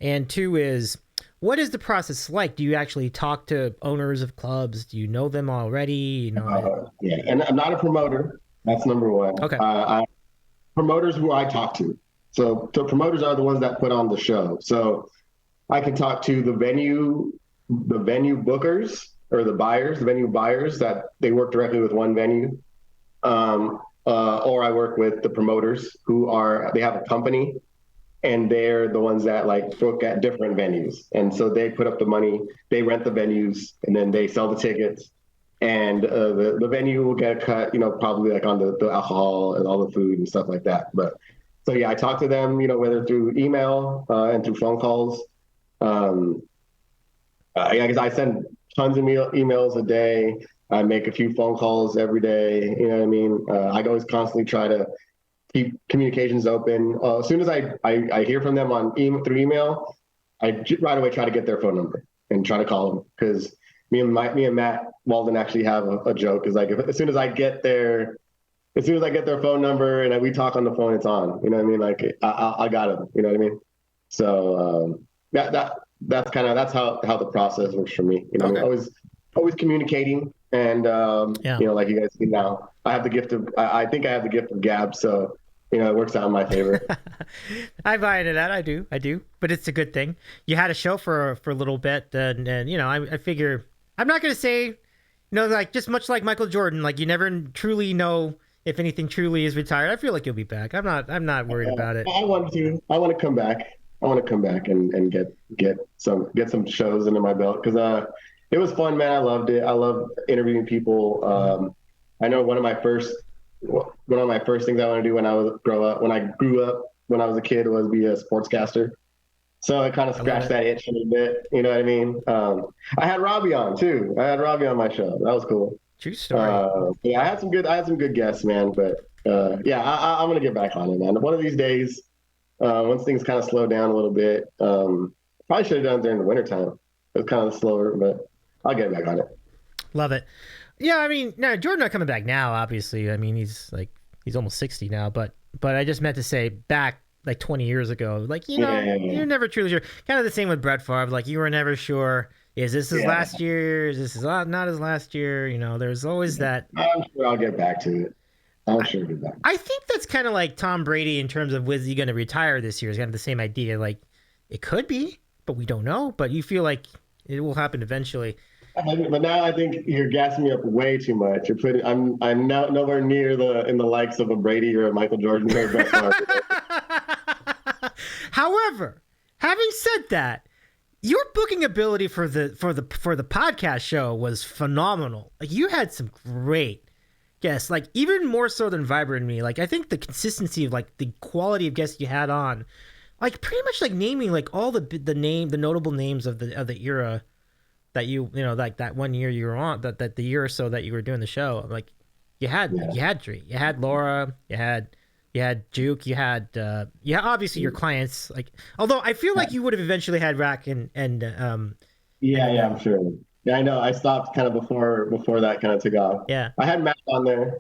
S1: and 2 is what is the process like? Do you actually talk to owners of clubs? Do you know them already? You know.
S2: Yeah, and I'm not a promoter. That's number one.
S1: Okay.
S2: Promoters who I talk to. So promoters are the ones that put on the show. So I can talk to the venue bookers or the venue buyers that they work directly with one venue. Or I work with the promoters they have a company and they're the ones that like book at different venues. And so they put up the money, they rent the venues, and then they sell the tickets. And the venue will get a cut, you know, probably like on the alcohol and all the food and stuff like that. But so yeah, I talk to them, you know, whether through email and through phone calls. Because I send tons of emails a day. I make a few phone calls every day. You know what I mean? I always constantly try to keep communications open. As soon as I hear from them through email, I right away try to get their phone number and try to call them because me and Matt Walden actually have a joke. Is like as soon as I get their phone number and we talk on the phone, it's on. You know what I mean? Like I got them. You know what I mean? So that's how the process works for me. You know,
S1: Okay.
S2: always communicating, and you know, like you guys see now, I think I have the gift of gab, so you know, it works out in my favor.
S1: I buy into that. I do, but it's a good thing. You had a show for a little bit, and you know, I figure I'm not gonna say like just much like Michael Jordan, like you never truly know if anything truly is retired. I feel like you'll be back. I'm not worried about it.
S2: I want to. I want to come back. I want to come back and get some shows under my belt because it was fun, man. I loved it. I love interviewing people. I know one of my first things I want to do when I grew up when I was a kid was be a sportscaster. So it kind of scratched that itch a little bit. You know what I mean? I had Robbie on too. I had Robbie on my show. That was cool.
S1: True story.
S2: Yeah, I had some good guests, man. But yeah, I'm gonna get back on it, man. One of these days, once things kind of slow down a little bit, probably should have done it during the wintertime. It was kind of slower, but I'll get back on it.
S1: Love it. Yeah, I mean, no, Jordan not coming back now. Obviously, I mean he's almost 60 now. But I just meant to say back like 20 years ago, like you're never truly sure. Kind of the same with Brett Favre. Like you were never sure. Is this his last year? Is this not his last year? There's always that.
S2: I'm sure I'll get back to it. I'm sure I'll get back.
S1: I think that's kind of like Tom Brady in terms of was he going to retire this year? Is kind of the same idea. Like it could be, but we don't know. But you feel like it will happen eventually.
S2: But now I think you're gassing me up way too much. I'm now nowhere near in the likes of a Brady or a Michael Jordan or Brett Favre.
S1: However, having said that, your booking ability for the podcast show was phenomenal. Like you had some great guests, like even more so than Viber and me. Like I think the consistency of like the quality of guests you had on, like pretty much like naming like all the notable names of the era that like that one year you were on, that the year or so that you were doing the show. Like you had Dree, you had Laura, you had Juke, you had obviously your clients. Like although I feel like you would have eventually had Rack and
S2: I'm sure. Yeah, I know. I stopped kind of before that kind of took off.
S1: Yeah,
S2: I had Mac on there.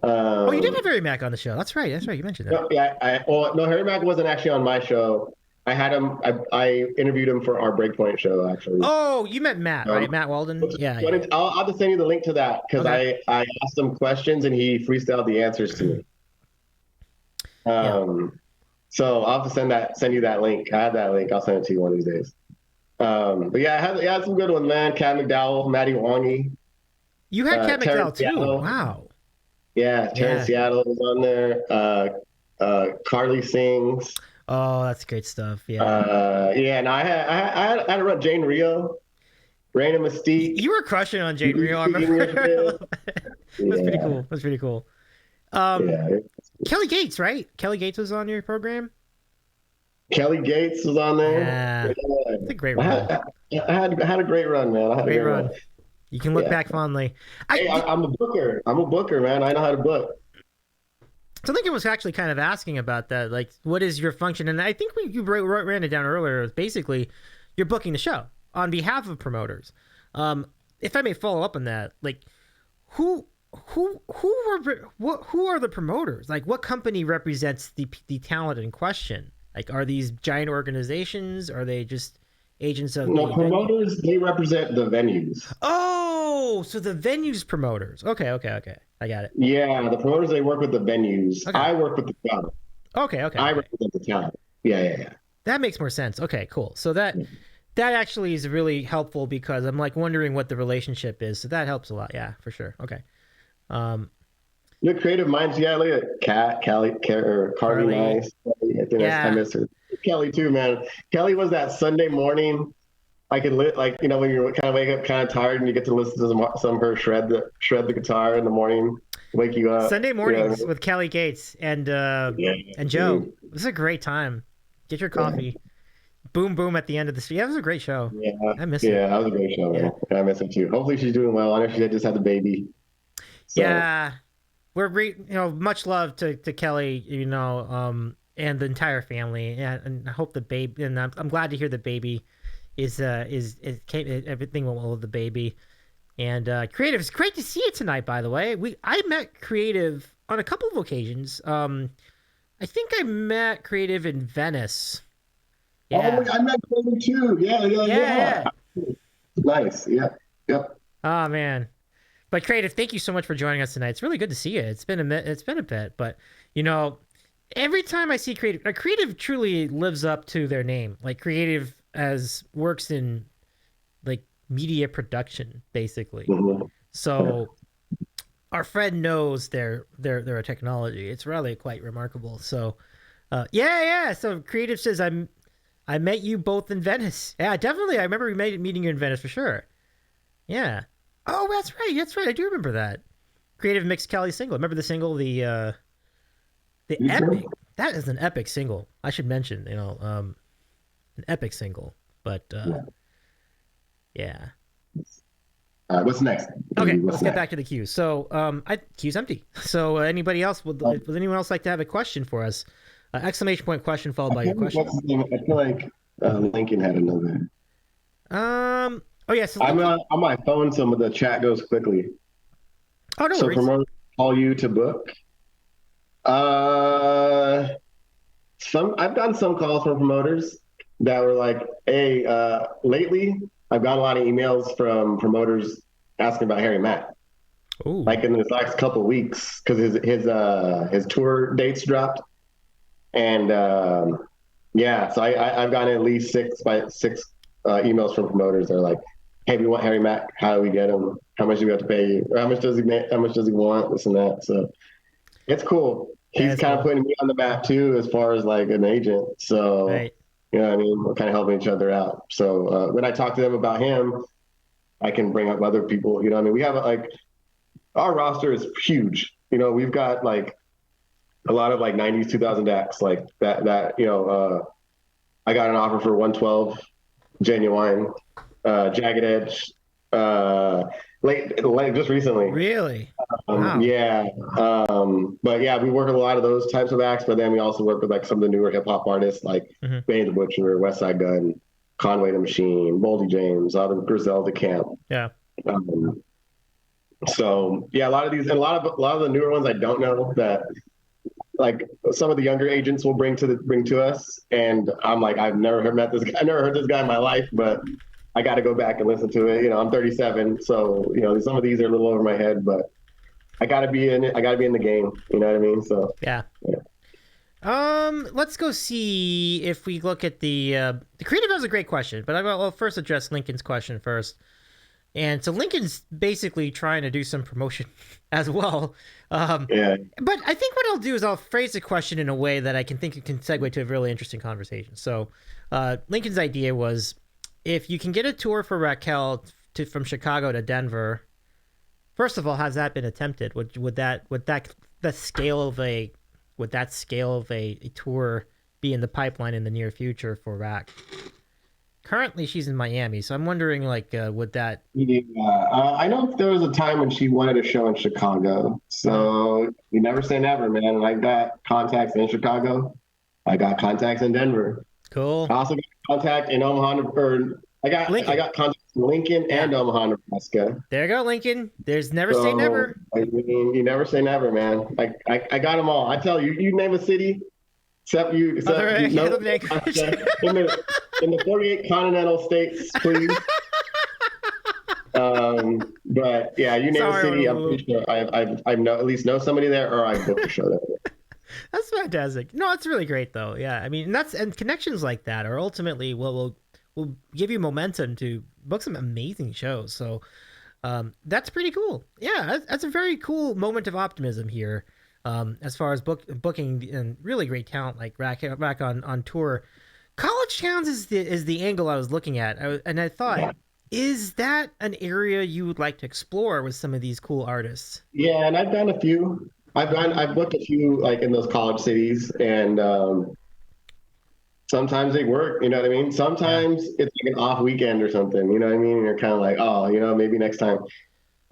S1: You did have Harry Mack on the show. That's right. You mentioned that.
S2: No, yeah, no, Harry Mack wasn't actually on my show. I had him. I interviewed him for our Breakpoint show, actually.
S1: Oh, you meant Matt, right? Matt Walden. Yeah.
S2: I'll just send you the link to that because I asked him questions and he freestyled the answers to me. So I'll have to send you that link. I have that link. I'll send it to you one of these days. But yeah, I had some good ones, man. Cat McDowell, Matty Wangi.
S1: You had Cat McDowell too.
S2: Seattle.
S1: Wow.
S2: Yeah, Terrence Seattle was on there. Carly Sings.
S1: Oh, that's great stuff. Yeah.
S2: And I had to run Jane Rio, Raina Mystique.
S1: You were crushing on Jane Rio. I remember. That's pretty cool. Kelly Gates, right? Kelly Gates was on your program.
S2: Kelly Gates was on there.
S1: Yeah. It's a great run.
S2: I had a great run, man. I had a great run.
S1: You can look back fondly.
S2: I'm a booker. I'm a booker, man. I know how to book.
S1: So I think it was actually kind of asking about that, like, what is your function? And I think you ran it down earlier. Basically, you're booking the show on behalf of promoters. If I may follow up on that, like, who are the promoters? Like, what company represents the talent in question? Like, are these giant organizations? Are they just agents of
S2: the promoters? They represent the venues.
S1: Oh, so the venues promoters. Okay. I got it.
S2: Yeah, the promoters, they work with the venues. Okay. I work with the talent.
S1: Okay.
S2: I represent the talent. Yeah.
S1: That makes more sense. Okay, cool. So that actually is really helpful because I'm like wondering what the relationship is. So that helps a lot. Yeah, for sure. Okay.
S2: The creative minds, yeah. Look at Carly Nice. I miss her. Kelly too, man. Kelly was that Sunday morning. I could when you kind of wake up kind of tired and you get to listen to some of her shred the guitar in the morning, wake you up.
S1: Sunday mornings with Kelly Gates and Joe. This is a great time. Get your coffee. Boom boom at the end of the show. Yeah, it was a great show. Yeah, I miss it.
S2: Yeah, that was a great show. Man. Yeah, I miss her too. Hopefully she's doing well. I know she just had the baby. So. Yeah,
S1: we're much love to Kelly, and the entire family, and I hope the baby. And I'm glad to hear the baby is everything well with the baby. And Creative, it's great to see you tonight. By the way, I met Creative on a couple of occasions. I think I met Creative in Venice.
S2: Yeah. Oh, I met Creative too. Yeah. Nice. Yeah. Yep.
S1: Oh man. But Creative, thank you so much for joining us tonight. It's really good to see you. It's been a bit, but every time I see Creative truly lives up to their name. Like Creative works in like media production, basically.
S2: Mm-hmm.
S1: So our friend knows their technology. It's really quite remarkable. So yeah. So Creative says I met you both in Venice. Yeah, definitely. I remember meeting you in Venice for sure. Yeah. Oh, that's right. That's right. I do remember that. Creative mixed Kelly single. Remember the single, the epic. That is an epic single. I should mention, an epic single. But yeah.
S2: What's next?
S1: Okay,
S2: What's
S1: let's get back to the queue. So, queue's empty. So, anybody else would anyone else like to have a question for us? Exclamation point question followed by your question.
S2: What's his name? I feel like Lincoln had another.
S1: Oh yeah. So
S2: I'm on my phone, so the chat goes quickly.
S1: Oh no
S2: So
S1: worries.
S2: promoters call you to book. I've gotten some calls from promoters that were like, "Hey, lately I've gotten a lot of emails from promoters asking about Harry Mack.
S1: Ooh.
S2: Like in the last couple of weeks, because his tour dates dropped, and yeah, so I've gotten at least six emails from promoters. They're like, "Hey, we want Harry Mack. How do we get him? How much do we have to pay you? Or how much does he make? How much does he want? This and that." So it's cool. He's kind of putting me on the map too, as far as like an agent. So
S1: Right.
S2: you know what I mean? We're kind of helping each other out. So when I talk to them about him, I can bring up other people. You know what I mean? We have like our roster is huge. We've got like a lot of like 90s, 2000 acts like that. I got an offer for 112, Genuine, Jagged Edge, late just recently.
S1: Really? Wow.
S2: Yeah. But yeah, we work with a lot of those types of acts, but then we also work with like some of the newer hip hop artists like Benny the Butcher, West Side Gun, Conway the Machine, Boldy James, out of Griselda Camp.
S1: Yeah.
S2: So yeah, a lot of these, and a lot of the newer ones I don't know that like some of the younger agents will bring to us, and I'm like, I've never heard this guy in my life, but I got to go back and listen to it. I'm 37, so some of these are a little over my head, but I got to be in it. I got to be in the game. You know what I mean? So
S1: yeah. Let's go see if we look at the creative has a great question, but I'll first address Lincoln's question first. And so Lincoln's basically trying to do some promotion as well.
S2: Yeah.
S1: But I think what I'll do is I'll phrase the question in a way that I can segue to a really interesting conversation. So Lincoln's idea was, if you can get a tour for Raquel from Chicago to Denver, first of all, has that been attempted? Would that scale of a tour be in the pipeline in the near future for Rack? Currently, she's in Miami, so I'm wondering, like, would that?
S2: Yeah, I know there was a time when she wanted a show in Chicago, so you never say never, man. And I got contacts in Chicago. I got contacts in Denver.
S1: Cool.
S2: I also got contact in Omaha, or I got contacts in Lincoln and Omaha, Nebraska.
S1: There you go, Lincoln. There's never say never.
S2: I mean, you never say never, man. I got them all. I tell you, you name a city, except in the 48 continental states, please. But yeah, you name a city, I'm pretty sure I know at least know somebody there, or I booked a show there.
S1: That's fantastic. No, it's really great though. Yeah, I mean, and connections like that are ultimately what will give you momentum to book some amazing shows. So that's pretty cool. Yeah, that's a very cool moment of optimism here. As far as booking and really great talent like Rack on tour. College towns is the angle I was looking at, and I thought, is that an area you would like to explore with some of these cool artists?
S2: Yeah, and I've done a few. I've booked a few like in those college cities, and sometimes they work. You know what I mean? Sometimes it's like an off weekend or something. You know what I mean? And you're kind of like, oh, maybe next time.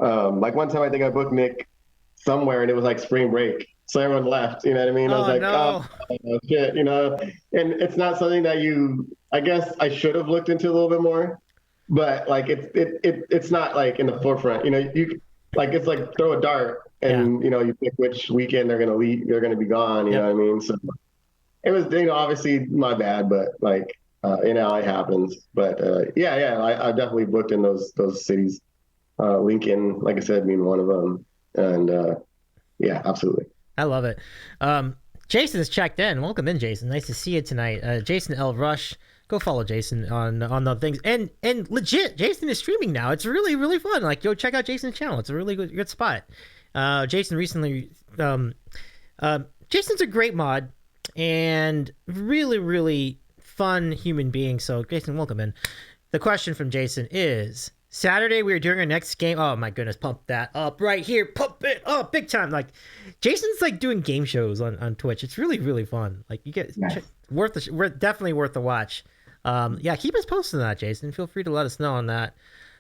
S2: Like one time, I think I booked Nick somewhere, and it was like spring break. So everyone left, you know what I mean? I was like, oh, shit, and it's not something that I guess I should have looked into a little bit more, but like it's not like in the forefront, you like, it's like throw a dart and, you pick which weekend they're going to leave, they're going to be gone, you know what I mean? So it was, obviously my bad, but like, it happens. But I definitely booked in those cities, Lincoln, like I said, being one of them. And yeah, absolutely.
S1: I love it. Jason has checked in. Welcome in, Jason. Nice to see you tonight. Jason L. Rush go follow Jason on the things. And legit, Jason is streaming now. It's really, really fun. Like, go check out Jason's channel. It's a really good spot. Jason recently, Jason's a great mod and really, really fun human being. So Jason, welcome in. The question from Jason is, Saturday we are doing our next game. Oh my goodness, pump that up right here. Pump it up big time. Like, Jason's like doing game shows on Twitch. It's really, really fun. Like, you get definitely worth the watch. Yeah, keep us posted on that, Jason. Feel free to let us know on that.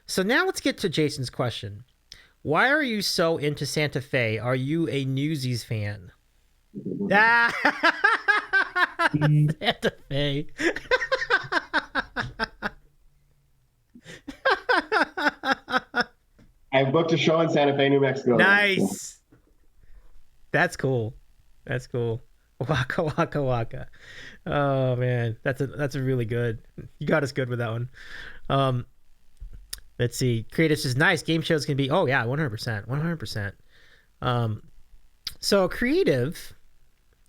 S1: So now let's get to Jason's question. Why are you so into Santa Fe? Are you a Newsies fan? Santa Fe.
S2: I booked a show in Santa Fe, New Mexico.
S1: Nice. That's cool. That's cool. Waka waka waka. Oh man, that's a really good. You got us good with that one. Let's see. Creative says nice. Game shows can be. Oh yeah, 100%. So Creative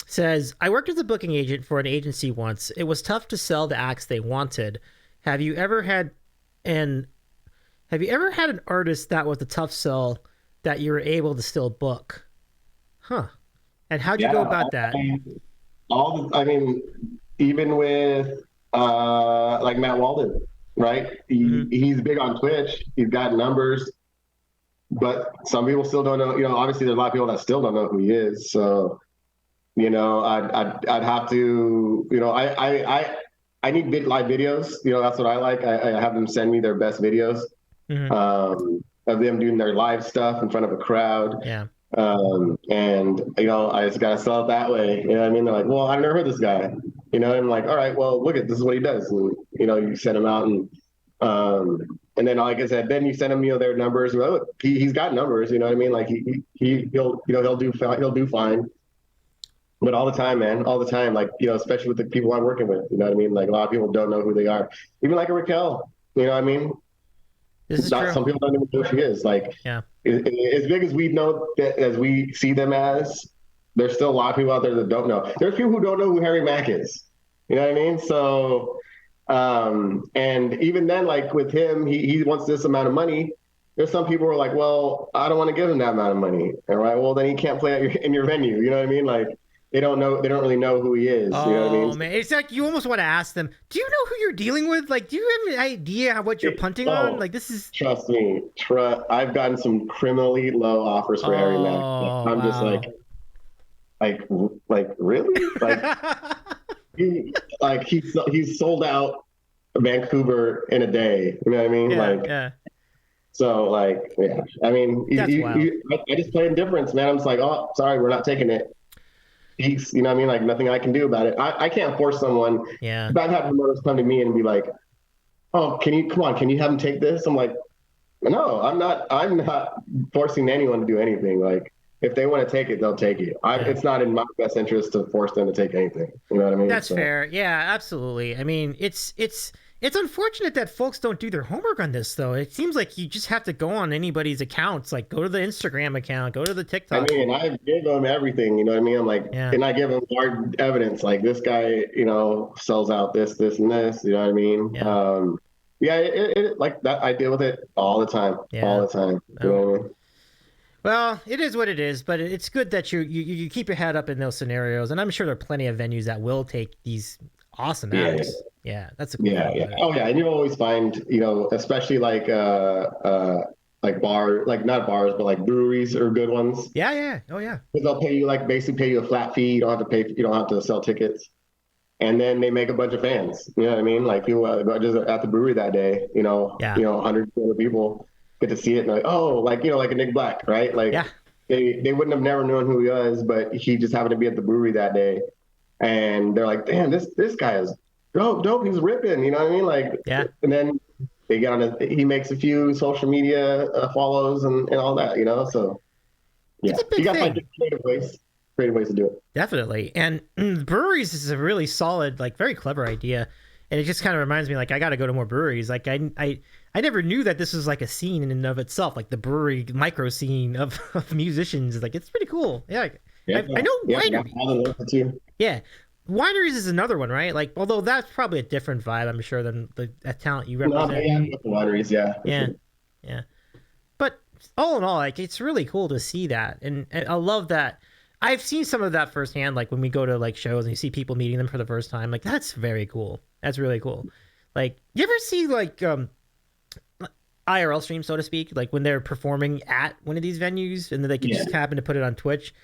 S1: says, I worked as a booking agent for an agency once. It was tough to sell the acts they wanted. Have you ever had an artist that was a tough sell that you were able to still book? Huh. And how'd you go about that?
S2: Even with like Matt Walden, right? He's big on Twitch. He's got numbers, but some people still don't know. Obviously there's a lot of people that still don't know who he is. So, I'd have to, I need live videos. That's what I like. I have them send me their best videos of them doing their live stuff in front of a crowd.
S1: Yeah.
S2: And I just gotta sell it that way. You know what I mean? They're like, well, I've never heard this guy. And I'm like, all right, well, look this is what he does. And you send him out, and then like I said, then you send him their numbers. Well, look, he's got numbers. You know what I mean? Like he'll do fine. But all the time, man, all the time, like especially with the people I'm working with. You know what I mean? Like a lot of people don't know who they are. Even like a Raquel. You know what I mean?
S1: This is true.
S2: Some people don't even know who she is. Like,
S1: yeah.
S2: As big as we know, as we see them as, there's still a lot of people out there that don't know. There's people who don't know who Harry Mack is. You know what I mean? So, and even then, like with him, he wants this amount of money. There's some people who are like, well, I don't want to give him that amount of money. All right, well, then he can't play in your venue. You know what I mean? Like, they don't really know who he is.
S1: Oh,
S2: you know what I mean?
S1: Man, it's like you almost want to ask them, do you know who you're dealing with? Like, do you have an idea what you're punting on? Like, this is...
S2: Trust me. I've gotten some criminally low offers for Harry Mack. I'm just like, really? Like, he's sold out Vancouver in a day. You know what I mean?
S1: Yeah.
S2: So, like, yeah. I mean, I just play indifference, man. I'm just like, oh, sorry, we're not taking it. You know what I mean? Like, nothing I can do about it. I can't force someone.
S1: Yeah.
S2: If I've had promoters come to me and be like, oh, can you have them take this? I'm like, no, I'm not forcing anyone to do anything. Like, if they want to take it, they'll take it. It's not in my best interest to force them to take anything. You know what I mean?
S1: That's fair. Yeah, absolutely. I mean, it's unfortunate that folks don't do their homework on this, though. It seems like you just have to go on anybody's accounts, like go to the Instagram account, go to the TikTok.
S2: I mean, I give them everything, you know what I mean? I'm like, and I give them hard evidence, like this guy, sells out this, and this, you know what I mean? It like that. I deal with it all the time, all the time. You know what I mean?
S1: Well, it is what it is, but it's good that you keep your head up in those scenarios, and I'm sure there are plenty of venues that will take these awesome acts. Yeah, that's a cool
S2: yeah. Oh yeah, and you always find, especially like bar, like not bars, but like breweries are good ones.
S1: Yeah. Oh yeah.
S2: Because they'll basically pay you a flat fee. You don't have to sell tickets, and then they make a bunch of fans. You know what I mean? Like people just at the brewery that day. 100 people get to see it, and like, oh, like like a Nick Black, right? Like they wouldn't have never known who he was, but he just happened to be at the brewery that day. And they're like, damn, this guy is dope. He's ripping, you know what I mean? Like, and then they get he makes a few social media follows and all that, So, yeah,
S1: it's a big
S2: you got to
S1: thing.
S2: find creative ways to do it.
S1: Definitely. And breweries is a really solid, like very clever idea. And it just kind of reminds me, like, I got to go to more breweries. Like, I never knew that this was like a scene in and of itself, like the brewery micro scene of musicians. Like, it's pretty cool. Yeah. I know wineries. Yeah, wineries is another one, right? Like, although that's probably a different vibe, I'm sure, than the talent you
S2: No,
S1: represent.
S2: yeah, with the wineries, yeah. for
S1: Yeah,
S2: sure.
S1: yeah. But all in all, like, it's really cool to see that, and I love that. I've seen some of that firsthand, like when we go to like shows and you see people meeting them for the first time. Like, that's very cool. That's really cool. Like, you ever see like IRL stream, so to speak, like when they're performing at one of these venues and then they can
S2: Yeah.
S1: just happen to put it on Twitch?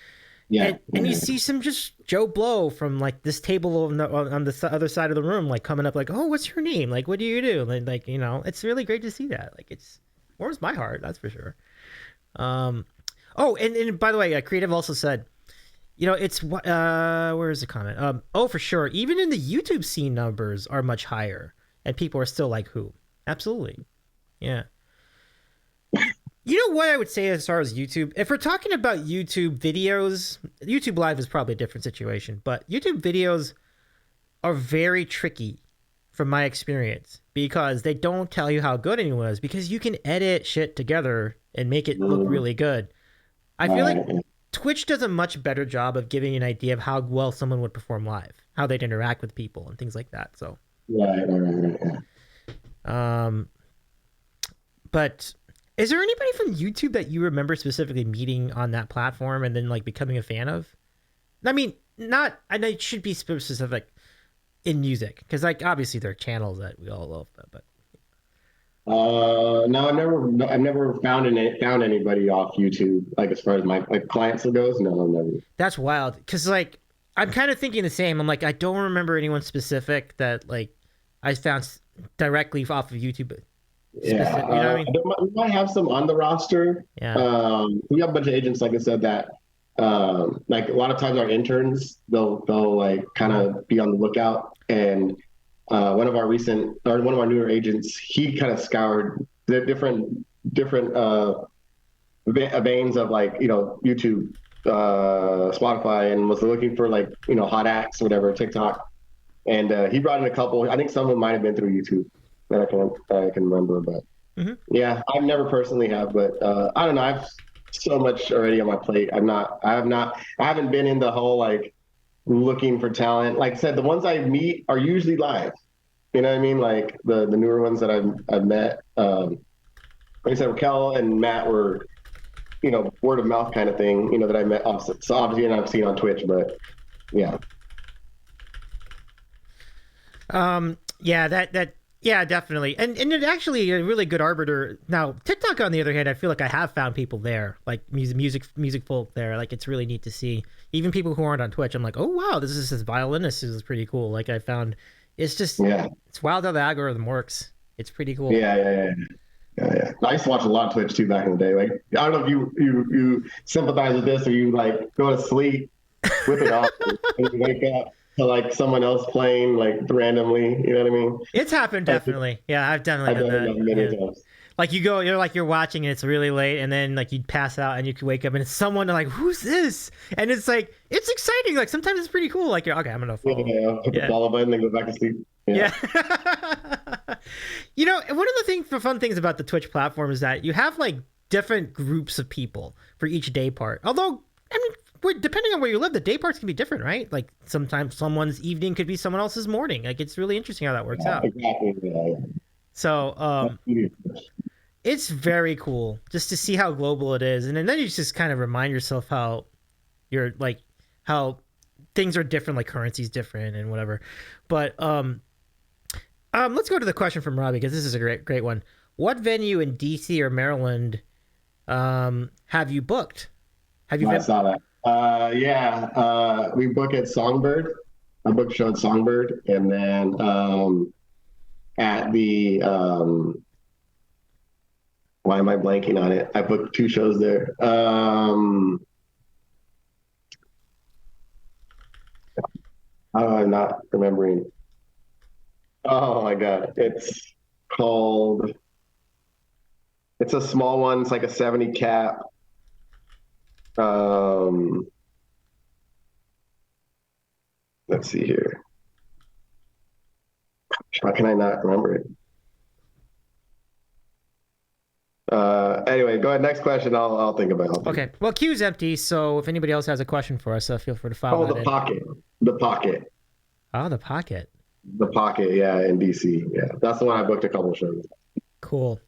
S2: Yeah.
S1: And you see some just Joe Blow from like this table on the other side of the room, like coming up, like, "Oh, what's your name? Like, what do you do?" And like, you know, it's really great to see that. Like, it's warms my heart, that's for sure. Oh, and by the way, Creative also said, you know, it's where is the comment? Oh, for sure. Even in the YouTube scene, numbers are much higher, and people are still like, "Who?" Absolutely, yeah. You know what I would say as far as YouTube? If we're talking about YouTube videos, YouTube Live is probably a different situation, but YouTube videos are very tricky from my experience because they don't tell you how good anyone is because you can edit shit together and make it look really good. I feel like Twitch does a much better job of giving you an idea of how well someone would perform live, how they'd interact with people and things like that. So,
S2: Right.
S1: but is there anybody from YouTube that you remember specifically meeting on that platform and then like becoming a fan of? I mean, not, I know it should be specific in music because like obviously there are channels that we all love, but
S2: No, I've never found anybody off YouTube, like as far as my like clients goes. No, I've never.
S1: that's wild because like I'm kind of thinking the same. I'm like, I don't remember anyone specific that like I found directly off of YouTube.
S2: Yeah,
S1: You know what I mean?
S2: we might have some on the roster.
S1: Yeah.
S2: We have a bunch of agents, like I said, that like a lot of times our interns, they'll like kind of be on the lookout. And one of our newer agents, he kind of scoured the different veins of like YouTube, Spotify, and was looking for like hot acts, whatever, TikTok. And he brought in a couple. I think some of them might have been through YouTube that I can remember, but yeah, I've never personally have, but I don't know. I've so much already on my plate. I haven't been in the whole like looking for talent. Like I said, the ones I meet are usually live. You know what I mean? Like the newer ones that I've met. Like I said, Raquel and Matt were word of mouth kind of thing. That I met. So obviously, and I've seen on Twitch, but yeah.
S1: Yeah, definitely. And it's actually a really good arbiter. Now, TikTok, on the other hand, I feel like I have found people there, like music folk there. Like, it's really neat to see. Even people who aren't on Twitch, I'm like, oh, wow, this violinist is pretty cool. Like, I found, it's just, it's wild how the algorithm works. It's pretty cool.
S2: Yeah. I used to watch a lot of Twitch, too, back in the day. Like, I don't know if you sympathize with this or you, like, go to sleep with it off and you wake up to like someone else playing like randomly, you know what I mean?
S1: It's happened, definitely. Yeah, I've definitely done that.
S2: Many times.
S1: Like you're watching and it's really late, and then like you'd pass out and you could wake up and it's someone like, who's this? And it's like, it's exciting. Like sometimes it's pretty cool. Like, you're okay, I'm gonna follow.
S2: Hit the follow button and go back to sleep.
S1: Yeah. One of the fun things about the Twitch platform is that you have like different groups of people for each day part. Although, I mean, depending on where you live, the day parts can be different, right? Like sometimes someone's evening could be someone else's morning. Like it's really interesting how that works out.
S2: Exactly. Yeah.
S1: So it's very cool just to see how global it is, and then you just kind of remind yourself how you're like how things are different, like currency's different and whatever. But let's go to the question from Robbie because this is a great one. What venue in DC or Maryland have you booked? Have you?
S2: I saw that. We book at Songbird. I booked a show at Songbird, and then at the why am I blanking on it? I booked 2 shows there. I'm not remembering. Oh my god, it's a small one. It's like a 70 cap. Let's see here. How can I not remember it? Anyway, go ahead. Next question. I'll think about it.
S1: Okay. Well, queue's empty, so if anybody else has a question for us, feel free to file that
S2: the
S1: in.
S2: pocket. The pocket.
S1: Oh, the Pocket.
S2: The Pocket, yeah, in DC. Yeah, that's the one I booked a couple of shows.
S1: Cool.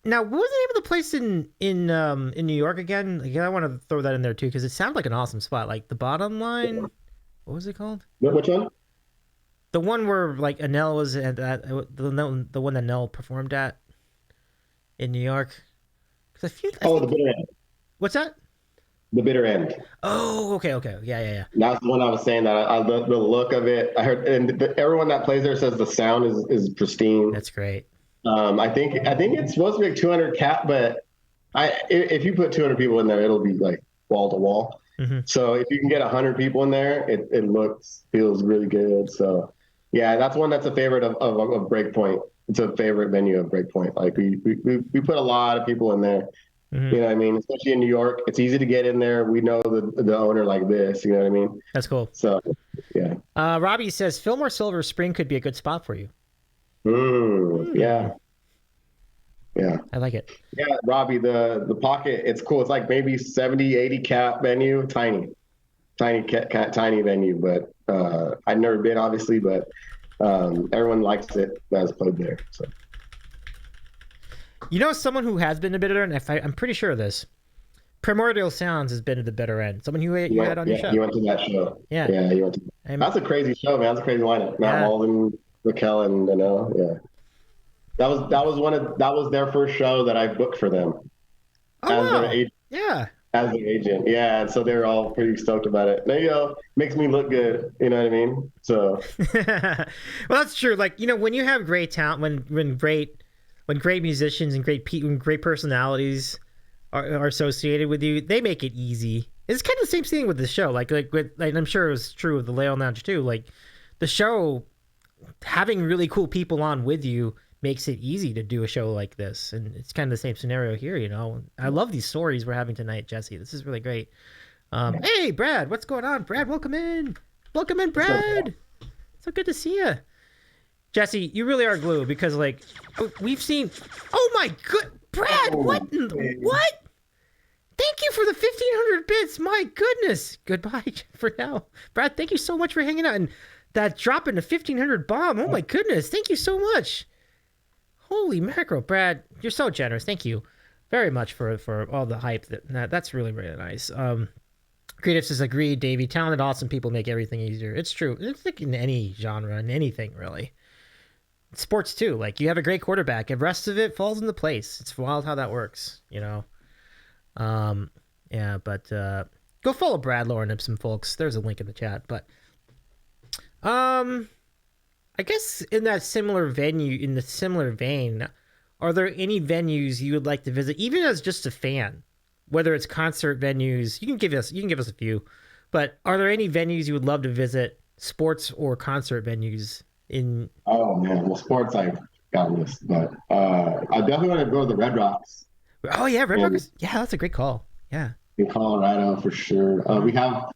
S1: Now what was the name of the place in New York again? Like, I want to throw that in there too because it sounded like an awesome spot. Like the Bottom Line. What was it called?
S2: Which one?
S1: The one where like Anel was at that the one that Nell performed at in New York. Because
S2: The Bitter End.
S1: What's that?
S2: The Bitter End.
S1: Oh, okay. Yeah.
S2: That's the one I was saying that the look of it. I heard, and everyone that plays there says the sound is pristine.
S1: That's great.
S2: I think it's supposed to be like 200 cap, but if you put 200 people in there, it'll be like wall to wall.
S1: Mm-hmm.
S2: So if you can get 100 people in there, it feels really good. So yeah, that's one that's a favorite of Breakpoint. It's a favorite venue of Breakpoint. Like we put a lot of people in there.
S1: Mm-hmm.
S2: You know what I mean? Especially in New York, it's easy to get in there. We know the owner like this. You know what I mean?
S1: That's cool.
S2: So yeah.
S1: Robbie says Fillmore Silver Spring could be a good spot for you.
S2: Yeah. Yeah.
S1: I like it.
S2: Yeah, Robbie, the Pocket, it's cool. It's like maybe 70, 80 cap venue, tiny venue. But I've never been, obviously, but everyone likes it that's played there. So.
S1: You know, someone who has been a Bitter End, I'm pretty sure of this. Primordial Sounds has been at the Bitter End. Someone you had on your show.
S2: You went to that show.
S1: Yeah,
S2: you went to. That's a crazy show, man. That's a crazy lineup. Matt Walden, Raquel, and yeah. That was their first show that I booked for them.
S1: Oh,
S2: their agent.
S1: Yeah.
S2: As their agent, yeah. And so they were all pretty stoked about it. There you go. Makes me look good. You know what I mean? So.
S1: Well, that's true. Like, you know, when you have great talent, when great musicians and great personalities are associated with you, they make it easy. It's kind of the same thing with the show. Like I'm sure it was true with the TheLeonLounge too. Like the show, having really cool people on with you makes it easy to do a show like this. And it's kind of the same scenario here, you know. I love these stories we're having tonight, Jesse. This is really great. Hey, Brad, what's going on? Brad, welcome in. Welcome in, Brad. So good to see you. Jesse, you really are glue because, like, we've seen... Oh, my good... Brad, what? What? Thank you for the 1,500 bits. My goodness. Goodbye for now. Brad, thank you so much for hanging out. And that drop in the 1,500 bomb. Oh, my goodness. Thank you so much. Holy mackerel, Brad. You're so generous. Thank you very much for all the hype. That's really, really nice. Creative says, agreed, Davy. Talented, awesome people make everything easier. It's true. It's like in any genre, in anything, really. Sports, too. Like, you have a great quarterback, and the rest of it falls into place. It's wild how that works, you know? Yeah, but go follow Brad, Lauren, and some folks. There's a link in the chat. But I guess in the similar vein, are there any venues you would like to visit, even as just a fan? Whether it's concert venues, you can give us a few, but are there any venues you would love to visit, sports or concert venues in? Oh
S2: man, well, sports I've got this, but I definitely want to go to the Red Rocks.
S1: Oh yeah, Red Rocks. Yeah, that's a great call. Yeah,
S2: in Colorado for sure. We have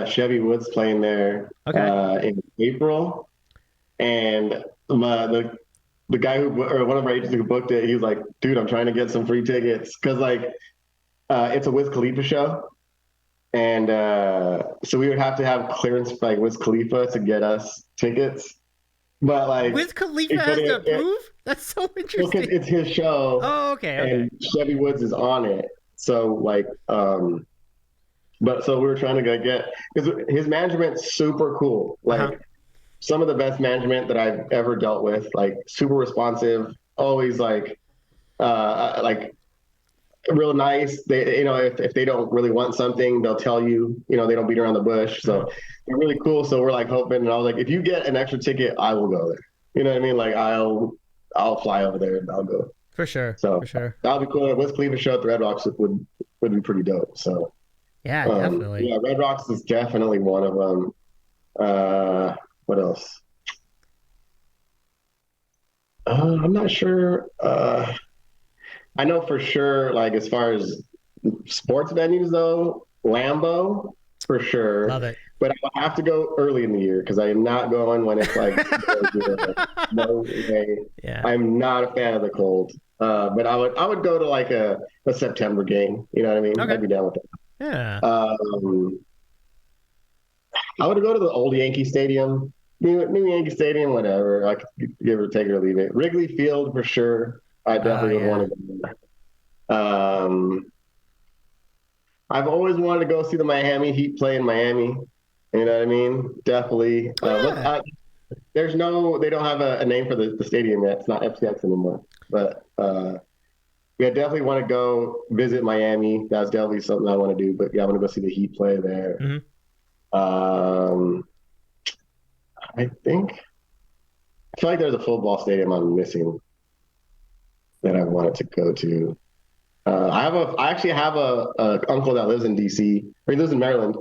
S2: Chevy Woods playing there in April, and the guy or one of our agents who booked it, he was like, dude, I'm trying to get some free tickets because like it's a Wiz Khalifa show, and so we would have to have clearance for like Wiz Khalifa to get us tickets. But like
S1: Wiz Khalifa has to approve? That's so interesting.
S2: Because it's his show.
S1: Oh, okay.
S2: And Chevy Woods is on it. So like but so we were trying to get, because his management's super cool. Like some of the best management that I've ever dealt with, like super responsive, always like real nice. They, you know, if they don't really want something, they'll tell you, you know, they don't beat around the bush. So they're really cool. So we're like hoping, and I was like, if you get an extra ticket, I will go there. You know what I mean? Like I'll fly over there and I'll go.
S1: For sure.
S2: So
S1: for sure.
S2: That'll be cool. Wiz Khalifa show at the Red Rocks would be pretty dope. So
S1: yeah, definitely.
S2: Yeah, Red Rocks is definitely one of them. What else? I'm not sure. I know for sure, like as far as sports venues though, Lambeau for sure.
S1: Love it.
S2: But I will have to go early in the year because I am not going when it's like no way.
S1: Yeah.
S2: I'm not a fan of the cold. But I would go to like a September game. You know what I mean?
S1: Okay.
S2: I'd be down with that.
S1: Yeah.
S2: I would go to the old Yankee Stadium, new Yankee Stadium, whatever. I could give or take or leave it. Wrigley Field for sure. I definitely would
S1: Yeah.
S2: want to go there. I've always wanted to go see the Miami Heat play in Miami. You know what I mean? Definitely.
S1: Yeah.
S2: They don't have a name for the stadium yet. It's not FCX anymore. But yeah, definitely want to go visit Miami. That's definitely something I want to do. But yeah, I want to go see the Heat play there.
S1: Mhm.
S2: I feel like there's a football stadium I'm missing that I wanted to go to. I actually have a uncle that lives in DC, or he lives in Maryland.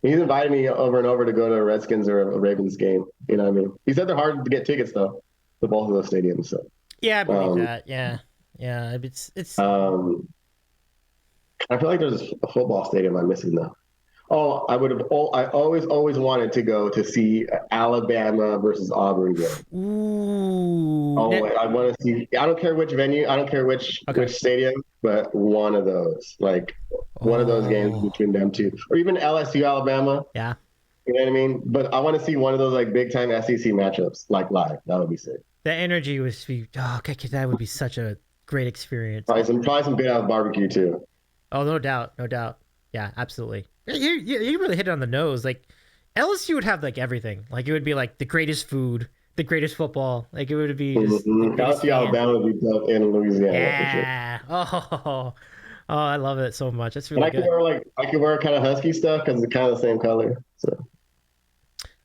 S2: He's invited me over and over to go to a Redskins or a Ravens game. You know what I mean? He said they're hard to get tickets though, to both of those stadiums. So
S1: Yeah, I believe that. Yeah. Yeah. It's
S2: I feel like there's a football stadium I'm missing though. Oh, I always wanted to go to see Alabama versus Auburn game.
S1: ooh.
S2: Oh, I want to see. I don't care which venue. I don't care which stadium, but one of those, like one of those games between them two, or even LSU Alabama.
S1: Yeah.
S2: You know what I mean? But I want to see one of those like big time SEC matchups, like live. That would be sick.
S1: The energy would be. Oh, okay, that would be such a great experience.
S2: Probably some good out barbecue too.
S1: Oh, no doubt, no doubt. Yeah, absolutely. You really hit it on the nose. Like LSU would have like everything. Like it would be like the greatest food, the greatest football. Like it would be just.
S2: LSU Alabama would be tough in Louisiana.
S1: Yeah. Oh, I love it so much. That's really
S2: and
S1: good.
S2: I could wear kind of husky stuff because it's kind of the same color. So.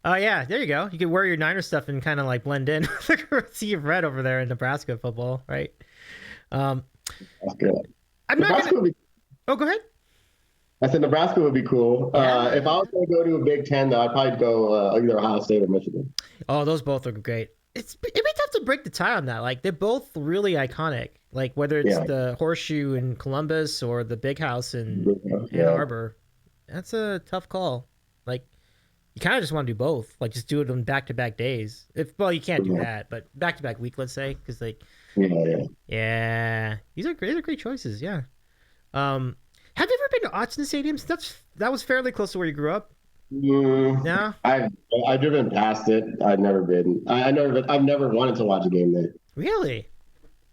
S1: Oh yeah, there you go. You could wear your Niner stuff and kind of like blend in with the sea of red over there in Nebraska football, right?
S2: That's good.
S1: I'm not gonna. Oh, go ahead.
S2: I said Nebraska would be cool.
S1: Yeah.
S2: If I was going to go to a Big Ten, though, I'd probably go either Ohio State or Michigan.
S1: Oh, those both are great. It'd be tough to break the tie on that. Like they're both really iconic. Like whether it's the Horseshoe in Columbus or the Big House in Ann Arbor, that's a tough call. Like you kind of just want to do both. Like just do it on back-to-back days. You can't do that, but back-to-back week, let's say, because like yeah, these are great choices. Yeah. Have you ever been to Autzen Stadiums? That was fairly close to where you grew up. No,
S2: I've driven past it. I've never been. I've never wanted to watch a game there.
S1: Really?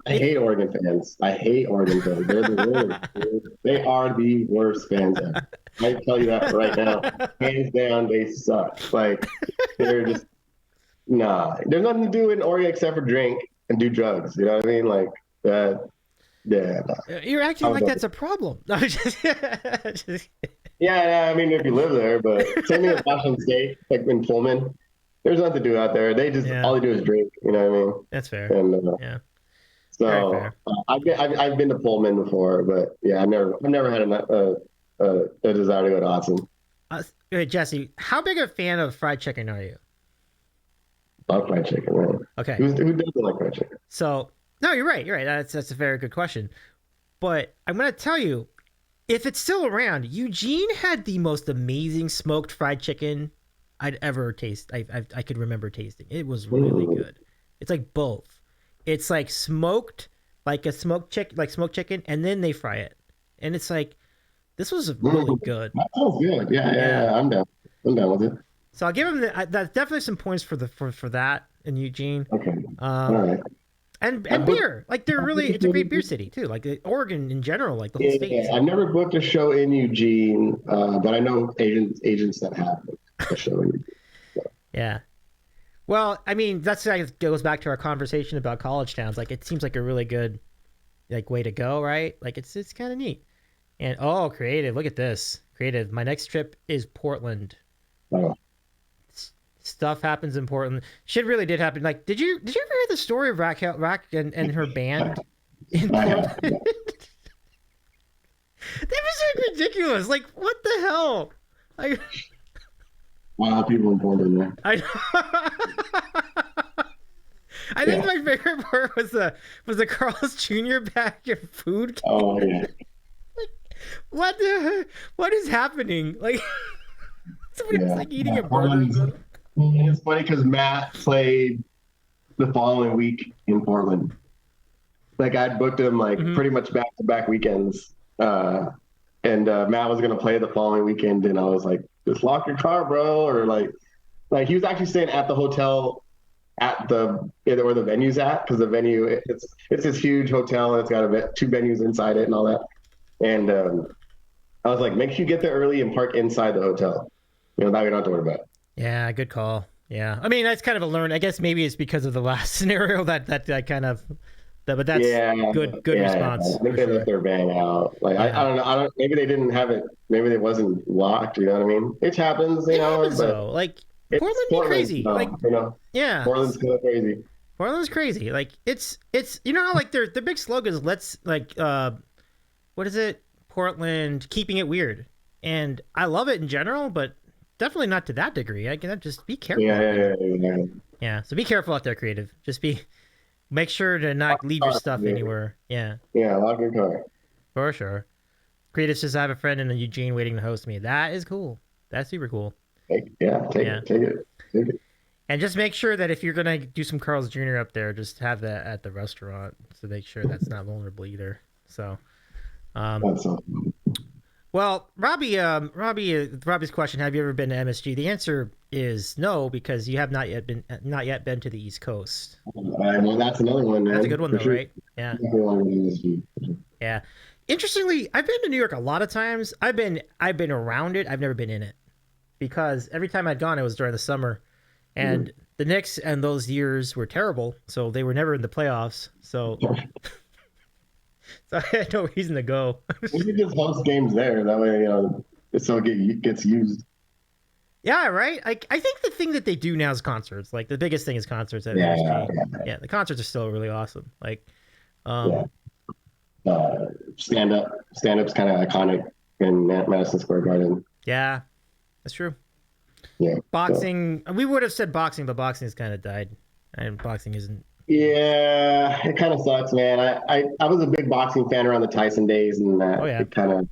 S2: I hate Oregon fans. They're the worst. They are the worst fans ever. I can tell you that right now. Hands down, they suck. Like they're just nah. There's nothing to do in Oregon except for drink and do drugs. You know what I mean? Like that. Yeah.
S1: You're acting like that's a problem.
S2: Yeah, I mean, if you live there, but same thing with Washington State, like in Pullman, there's nothing to do out there. They just all they do is drink. You know what I mean?
S1: That's fair.
S2: And
S1: yeah.
S2: So I've been to Pullman before, but yeah, I've never had a desire to go to Autzen.
S1: Jesse, how big a fan of fried chicken are you?
S2: Love fried chicken, man.
S1: Okay.
S2: Who doesn't like fried chicken?
S1: So no, you're right. That's a very good question. But I'm gonna tell you, if it's still around, Eugene had the most amazing smoked fried chicken I'd ever taste. I could remember tasting. It was really good. It's like both. It's like smoked, like a smoked chicken, and then they fry it, and it's like this was really good.
S2: That sounds good. Yeah. I'm down with it.
S1: So I'll give him that's definitely some points for that in Eugene.
S2: Okay. All right.
S1: And beer, like it's a great beer city too. Like Oregon in general, like the whole state.
S2: Yeah, I've never booked a show in Eugene, but I know agents that have booked a show in Eugene. So.
S1: Yeah. Well, I mean, goes back to our conversation about college towns. Like it seems like a really good way to go, right? Like it's kind of neat. And creative. Look at this. Creative. My next trip is Portland.
S2: Oh.
S1: Stuff happens in Portland. Shit really did happen. Like, did you ever hear the story of Rack and her band in Portland? That was like ridiculous. Like, what the hell? Like,
S2: wow, people in Portland, man.
S1: I think my favorite part was the Carl's Jr. bag of food.
S2: Oh yeah.
S1: Like, what is happening? Like, somebody's like eating a burger.
S2: And it's funny because Matt played the following week in Portland. Like I'd booked him pretty much back-to-back weekends, and Matt was gonna play the following weekend, and I was like, just lock your car, bro. Or like he was actually staying at the hotel at where the venue's at, because the venue it's this huge hotel and it's got two venues inside it and all that. And I was like, make sure you get there early and park inside the hotel. You know, that we don't have to worry about it.
S1: Yeah, good call. Yeah, I mean that's kind of a learn. I guess maybe it's because of the last scenario that kind of. But that's good response.
S2: I think they left their van out. Like I don't know. Maybe they didn't have it. Maybe it wasn't locked. You know what I mean? It happens. You know.
S1: Happens, though. Like Portland be crazy. Like
S2: you know.
S1: Yeah.
S2: Portland's kind of crazy.
S1: Portland's crazy. Like it's you know how like their big slogan is let's like what is it? Portland keeping it weird. And I love it in general, but definitely not to that degree. I can just be careful. Yeah. So be careful out there, creative. Just make sure to not leave your stuff anywhere. Yeah.
S2: Yeah, lock your car.
S1: For sure. Creative says I have a friend in Eugene waiting to host me. That is cool. That's super cool.
S2: Take it.
S1: And just make sure that if you're gonna do some Carl's Jr. up there, just have that at the restaurant to make sure that's not vulnerable either. So, well, Robbie's question: have you ever been to MSG? The answer is no, because you have not yet been to the East Coast.
S2: Well, that's another one, man.
S1: That's a good one, though, sure. Right? Yeah. Yeah. Interestingly, I've been to New York a lot of times. I've been around it. I've never been in it, because every time I'd gone, it was during the summer, and the Knicks and those years were terrible, so they were never in the playoffs. So. So I had no reason to go.
S2: We could just host games there. That way, it gets used.
S1: Yeah, right. I think the thing that they do now is concerts. Like the biggest thing is concerts. At yeah, the concerts are still really awesome. Like,
S2: stand-up's kind of iconic in Madison Square Garden.
S1: Yeah, that's true.
S2: Yeah.
S1: Boxing. We would have said boxing, but boxing has kind of died, and boxing isn't.
S2: Yeah, it kind of sucks, man. I was a big boxing fan around the Tyson days, and it kind of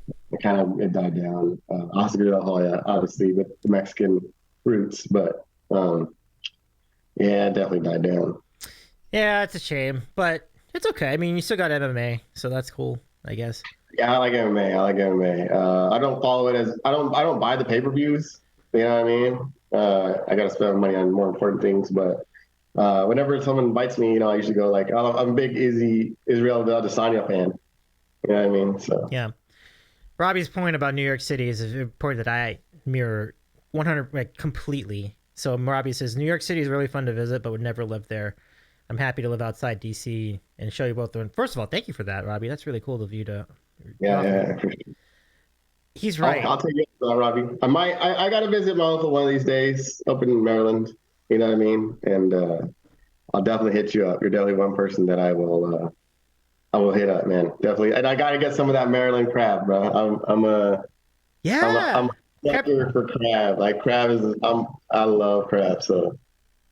S2: died down. Oscar de la Hoya, obviously, with the Mexican roots, but it definitely died down. Yeah,
S1: it's a shame, but it's okay. I mean, you still got MMA, so that's cool, I guess.
S2: Yeah, I like MMA. I don't follow it I don't buy the pay-per-views. You know what I mean? I got to spend money on more important things, but. Whenever someone invites me, I usually go like, oh, I'm a big Israel Adesanya fan. You know what I mean? So
S1: yeah. Robbie's point about New York City is a point that I mirror 100 completely. So Robbie says New York City is really fun to visit, but would never live there. I'm happy to live outside DC and show you both. First of all, thank you for that, Robbie. That's really cool of you to.
S2: Yeah, for sure.
S1: He's right.
S2: I'll take it, Robbie. I got to visit my uncle one of these days up in Maryland. You know what I mean? And I'll definitely hit you up. You're definitely one person that I will hit up, man. Definitely. And I got to get some of that Maryland crab, bro. I'm a sucker for crab. Like crab I love crab, so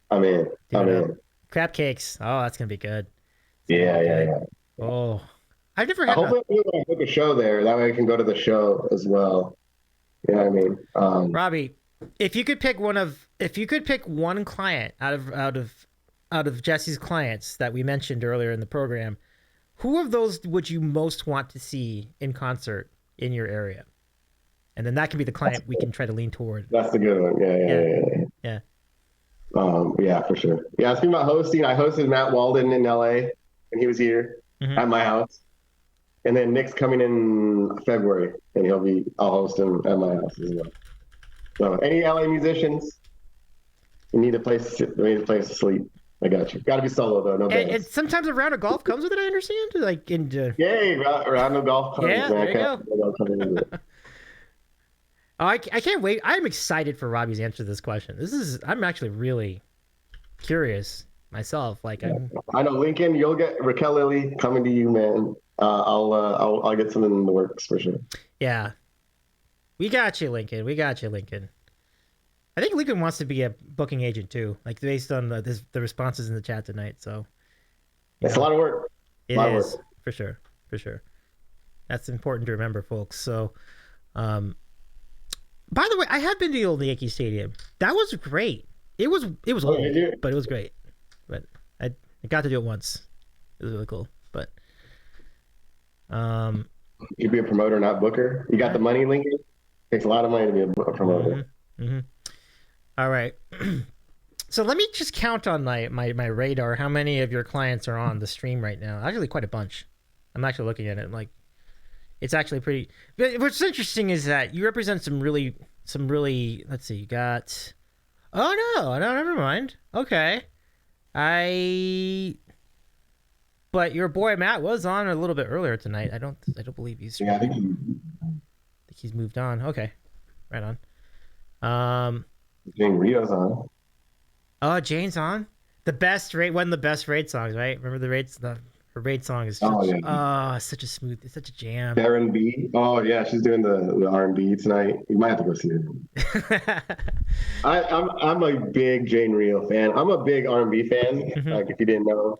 S2: I'm in.
S1: Crab cakes. Oh, that's gonna be good.
S2: Yeah.
S1: Oh, I've never had.
S2: Hopefully, I book a show there. That way, I can go to the show as well. You know what I mean?
S1: Robbie, if you could pick one client out of Jesse's clients that we mentioned earlier in the program, who of those would you most want to see in concert in your area? And then that can be the client we can try to lean toward.
S2: That's a good one. Yeah. Yeah, for sure. Yeah, speaking about hosting, I hosted Matt Walden in LA and he was here at my house. And then Nick's coming in February and I'll host him at my house as well. So any LA musicians, you need a place to sleep. I got you. Got to be solo though, no bands.
S1: And sometimes a round of golf comes with it. I understand. Like
S2: yay, round of golf comes.
S1: Yeah, there you go. Oh, I can't wait. I'm excited for Robbie's answer to this question. I'm actually really curious myself. Like
S2: I know Lincoln, you'll get Raquel Lilly coming to you, man. I'll get something in the works for sure.
S1: Yeah. We got you, Lincoln. I think Lincoln wants to be a booking agent too, like based on the responses in the chat tonight. So
S2: it's a lot of work.
S1: It is for sure. That's important to remember, folks. So, by the way, I have been to the old Yankee Stadium. That was great. It was old, but it was great. But I got to do it once. It was really cool. But
S2: you'd be a promoter, not booker. You got the money, Lincoln. Takes a lot of money to be a promoter.
S1: Mm-hmm. All right. So let me just count on my radar how many of your clients are on the stream right now. Actually, quite a bunch. I'm actually looking at it. Like, it's actually pretty. But what's interesting is that you represent some really. Let's see. You got. Oh no! No, never mind. Okay. But your boy Matt was on a little bit earlier tonight. I don't believe he's.
S2: Yeah,
S1: I think he's moved on. Okay. Right on.
S2: Jane Rio's on.
S1: Oh, Jane's on. One of the best raid songs, right? Remember her raid song is such a smooth, it's such a jam.
S2: Karen B. Oh yeah, she's doing the R&B tonight. You might have to go see her. I'm a big Jane Rio fan. I'm a big R&B fan.
S1: Mm-hmm.
S2: Like if you didn't know,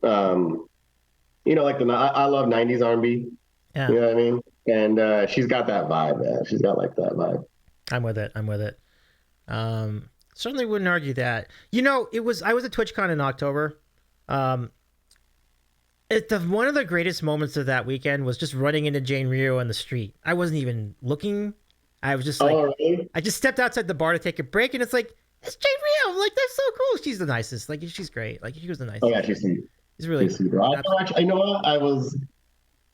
S2: like I love '90s R&B.
S1: Yeah.
S2: You know what I mean? And she's got that vibe, man. She's got like that vibe.
S1: I'm with it. Certainly wouldn't argue that. I was at TwitchCon in October. One of the greatest moments of that weekend was just running into Jane Rio on the street. I wasn't even looking. I was just like,
S2: really?
S1: I just stepped outside the bar to take a break, and it's like, it's Jane Rio. I'm like, that's so cool. She's the nicest. Like, she's great. Like, she was the nicest.
S2: Oh yeah, she's sweet.
S1: She's really.
S2: She's actually, you know what?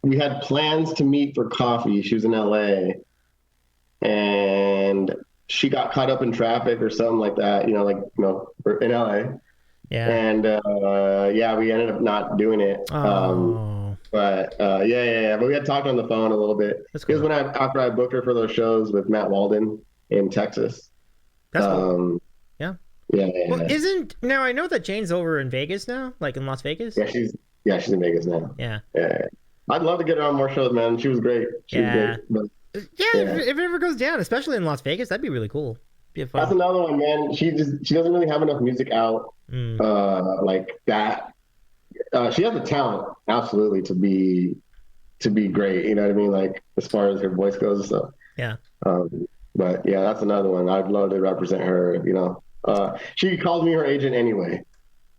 S2: We had plans to meet for coffee. She was in LA, and she got caught up in traffic or something like that. We're in LA.
S1: Yeah.
S2: And we ended up not doing it.
S1: Oh.
S2: But But we had talked on the phone a little bit.
S1: That's cool.
S2: It was after I booked her for those shows with Matt Walden in Texas.
S1: That's cool. Yeah.
S2: Yeah.
S1: Well, now I know that Jane's over in Vegas now, like in Las Vegas.
S2: Yeah, she's in Vegas now.
S1: Yeah.
S2: Yeah. I'd love to get her on more shows, man. She was great. She was great. But,
S1: if it ever goes down, especially in Las Vegas, that'd be really cool. Be fun.
S2: That's another one, man. She doesn't really have enough music out like that. She has the talent, absolutely, to be great. You know what I mean? Like as far as her voice goes and stuff.
S1: Yeah.
S2: But yeah, that's another one. I'd love to represent her. She called me her agent anyway,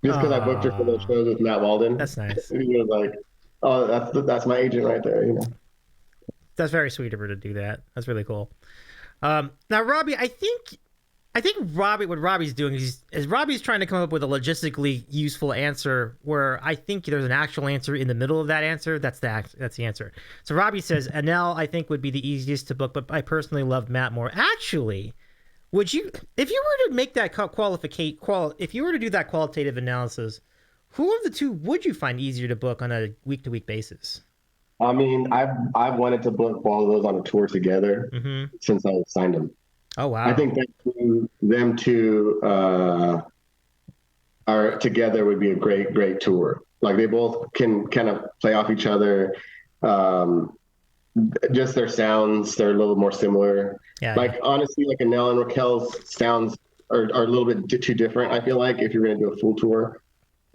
S2: just because I booked her for those shows with Matt Walden.
S1: That's nice.
S2: He was like, "Oh, that's my agent right there."
S1: That's very sweet of her to do that. That's really cool. Now, Robbie, I think what Robbie's doing is Robbie's trying to come up with a logistically useful answer where I think there's an actual answer in the middle of that answer. That's the answer. So Robbie says, Anel, I think would be the easiest to book, but I personally love Matt more. Actually, if you were to make that if you were to do that qualitative analysis, who of the two would you find easier to book on a week-to-week basis?
S2: I mean, I've wanted to book all of those on a tour together since I signed them.
S1: Oh wow!
S2: I think them two are together would be a great tour. Like they both can kind of play off each other. Just their sounds, they're a little more similar.
S1: Yeah.
S2: Like honestly, like Anel and Raquel's sounds are a little bit too different. I feel like if you're gonna do a full tour.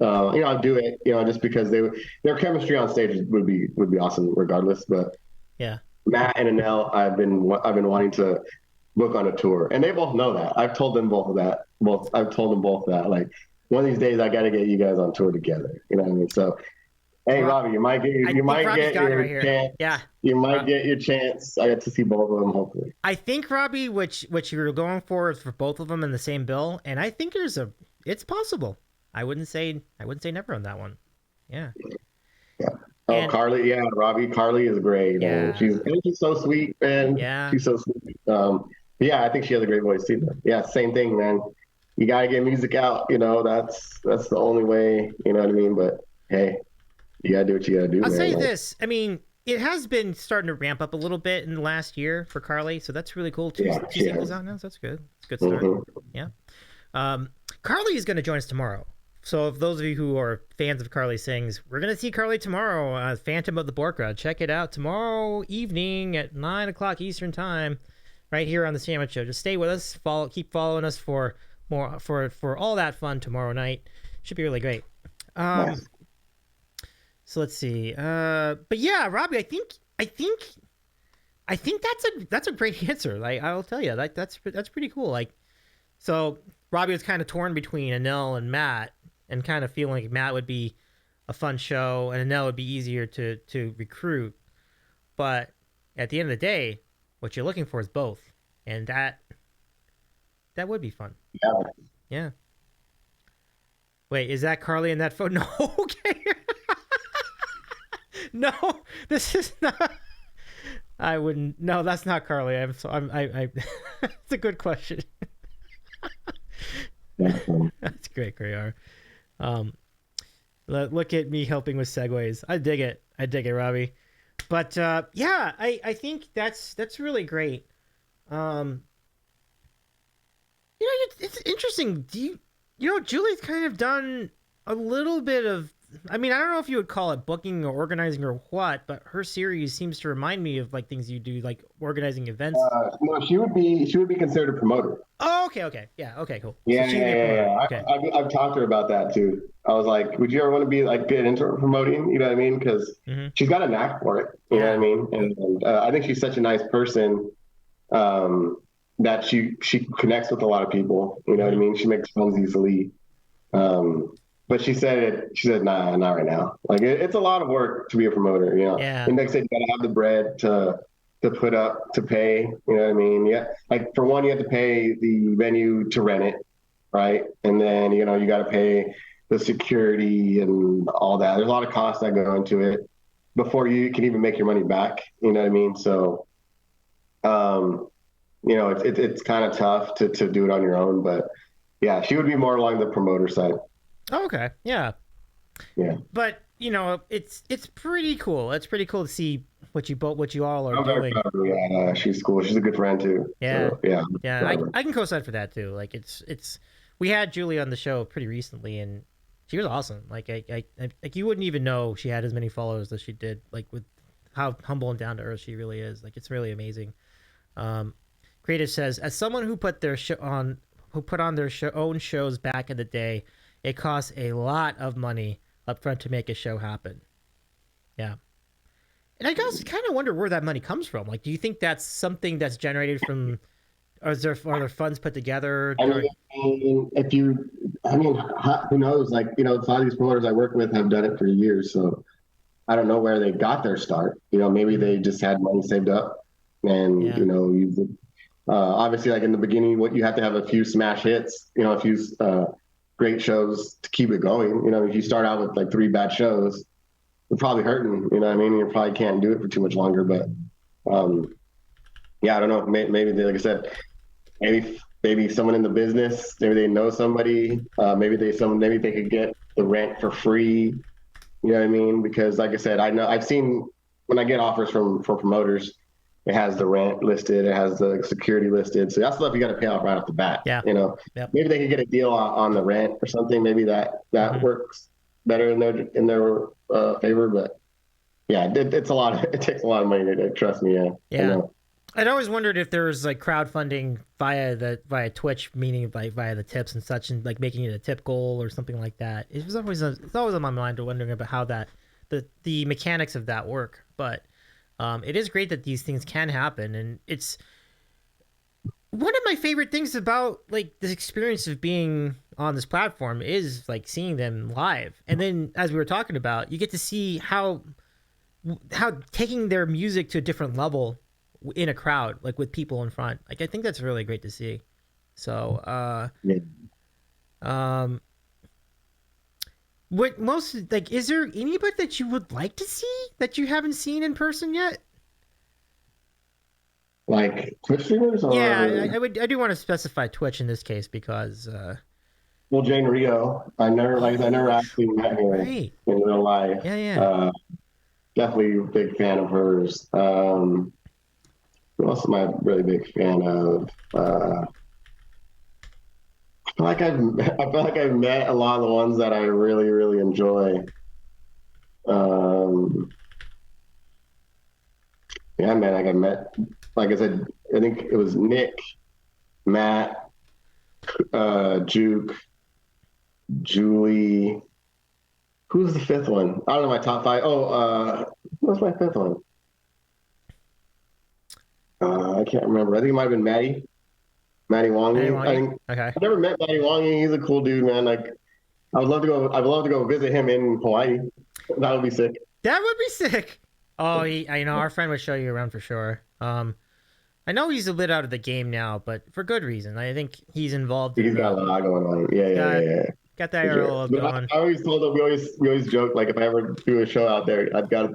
S2: I'll do it, just because their chemistry on stage would be awesome regardless. But
S1: yeah,
S2: Matt and Anel, I've been wanting to book on a tour, and they both know that. I've told them both that. I've told them both that. Like one of these days, I got to get you guys on tour together. You know what I mean? So, hey, Robbie, you might get your chance.
S1: Yeah,
S2: you might get your chance. I get to see both of them hopefully.
S1: I think Robbie, what you're going for is for both of them in the same bill, and I think it's possible. I wouldn't say never on that one. Yeah.
S2: Yeah. Oh, Carly. Yeah, Robbie. Carly is great.
S1: Yeah.
S2: She's so sweet, man.
S1: Yeah.
S2: She's so sweet. Yeah, I think she has a great voice too. Yeah, same thing, man. You gotta get music out. That's the only way. You know what I mean? But hey, you gotta do what you gotta do.
S1: I'll say this. I mean, it has been starting to ramp up a little bit in the last year for Carly, so that's really cool. Two singles out now, so that's good. It's a good start. Yeah. Carly is going to join us tomorrow. So if those of you who are fans of Carly Sings, we're going to see Carly tomorrow, Phantom of the Borka. Check it out tomorrow evening at 9 o'clock Eastern time, right here on the Sandwich Show. Just stay with us. Keep following us for more for all that fun tomorrow night. Should be really great.
S2: Nice.
S1: So let's see. But yeah, Robbie, I think that's a great answer. Like I'll tell you, that's pretty cool. Like, so Robbie was kind of torn between Anel and Matt, and kind of feeling like Matt would be a fun show and Anel would be easier to recruit. But at the end of the day, what you're looking for is both, and That would be fun.
S2: Yeah.
S1: Yeah. Wait, is that Carly in that photo? No. Okay. No, this is not. I wouldn't. No, that's not Carly. I'm so. I. It's a good question. That's great, Grayar. Look at me helping with segues. I dig it. I dig it, Robbie. But yeah, I think that's really great. You know, it's interesting. Julie's kind of done a little bit of. I mean, I don't know if you would call it booking or organizing or what, but her series seems to remind me of like things you do, like organizing events.
S2: No, she would be considered a promoter.
S1: Oh, okay, yeah, okay, cool.
S2: Yeah,
S1: so
S2: yeah.
S1: Okay.
S2: I've talked to her about that too. I was like, would you ever want to be like get into promoting? You know what I mean? Because she's got a knack for it. You know what I mean? And I think she's such a nice person that she connects with a lot of people. You know what I mean? She makes friends easily. But she said, nah, not right now. Like it's a lot of work to be a promoter, you know.
S1: Yeah.
S2: And next thing you gotta have the bread to put up to pay. You know what I mean? Yeah. Like for one, you have to pay the venue to rent it, right? And then you gotta pay the security and all that. There's a lot of costs that go into it before you can even make your money back. You know what I mean? So, it's kind of tough to do it on your own. But yeah, she would be more along the promoter side.
S1: Oh, okay. Yeah.
S2: Yeah.
S1: But it's pretty cool. It's pretty cool to see what you all are doing.
S2: Yeah, she's cool. She's a good friend too.
S1: Yeah.
S2: So, yeah.
S1: Yeah. I can co-sign for that too. Like we had Julie on the show pretty recently, and she was awesome. Like like you wouldn't even know she had as many followers as she did. Like with how humble and down to earth she really is. Like it's really amazing. Creative says, as someone who put on their own shows back in the day, it costs a lot of money up front to make a show happen. Yeah. And I guess kind of wonder where that money comes from. Like, do you think that's something that's generated from, are there funds put together?
S2: Who knows? Like, a lot of these promoters I work with have done it for years. So I don't know where they got their start. Maybe they just had money saved up and, obviously like in the beginning, what you have to have a few smash hits, a few, great shows to keep it going. If you start out with like 3 bad shows, you're probably hurting, you know what I mean? You probably can't do it for too much longer, but I don't know. Maybe like I said, maybe someone in the business, maybe they know somebody, maybe they could get the rent for free. You know what I mean? Because like I said, I've seen when I get offers for promoters, it has the rent listed, it has the security listed. So that's stuff you got to pay off right off the bat.
S1: Yeah. Yep.
S2: Maybe they could get a deal on the rent or something. Maybe that works better in their favor. But yeah, it takes a lot of money to trust me. Yeah.
S1: Yeah. I'd always wondered if there was like crowdfunding via Twitch, meaning via the tips and such, and like making it a tip goal or something like that. It's always on my mind, wondering about how the mechanics of that work. But it is great that these things can happen, and it's one of my favorite things about like this experience of being on this platform is like seeing them live. And then, as we were talking about, you get to see how taking their music to a different level in a crowd, like with people in front. Like I think that's really great to see. So, what most like, is there anybody that you would like to see that you haven't seen in person yet?
S2: Like Twitch streamers? Or...
S1: Yeah, I do want to specify Twitch in this case because.
S2: Well, Jane Rio, I never actually met her in real life.
S1: Yeah.
S2: Definitely a big fan of hers. Who else am I a really big fan of? I feel like I've met a lot of the ones that I really, really enjoy. Yeah, man, I met, like I said, I think it was Nick, Matt, Juke, Julie. Who's the 5th one? I don't know my top 5. What's my 5th one? I can't remember. I think it might have been Matty Wongi. I think.
S1: Okay.
S2: I've never met Matty Wongi. He's a cool dude, man. Like, I'd love to go visit him in Hawaii. That would be sick.
S1: That would be sick. Oh, our friend would show you around for sure. I I know he's a bit out of the game now, but for good reason. I think he's involved.
S2: He's got a lot going on. Yeah.
S1: Got that IRL going.
S2: I always told him we always joke like if I ever do a show out there, I gotta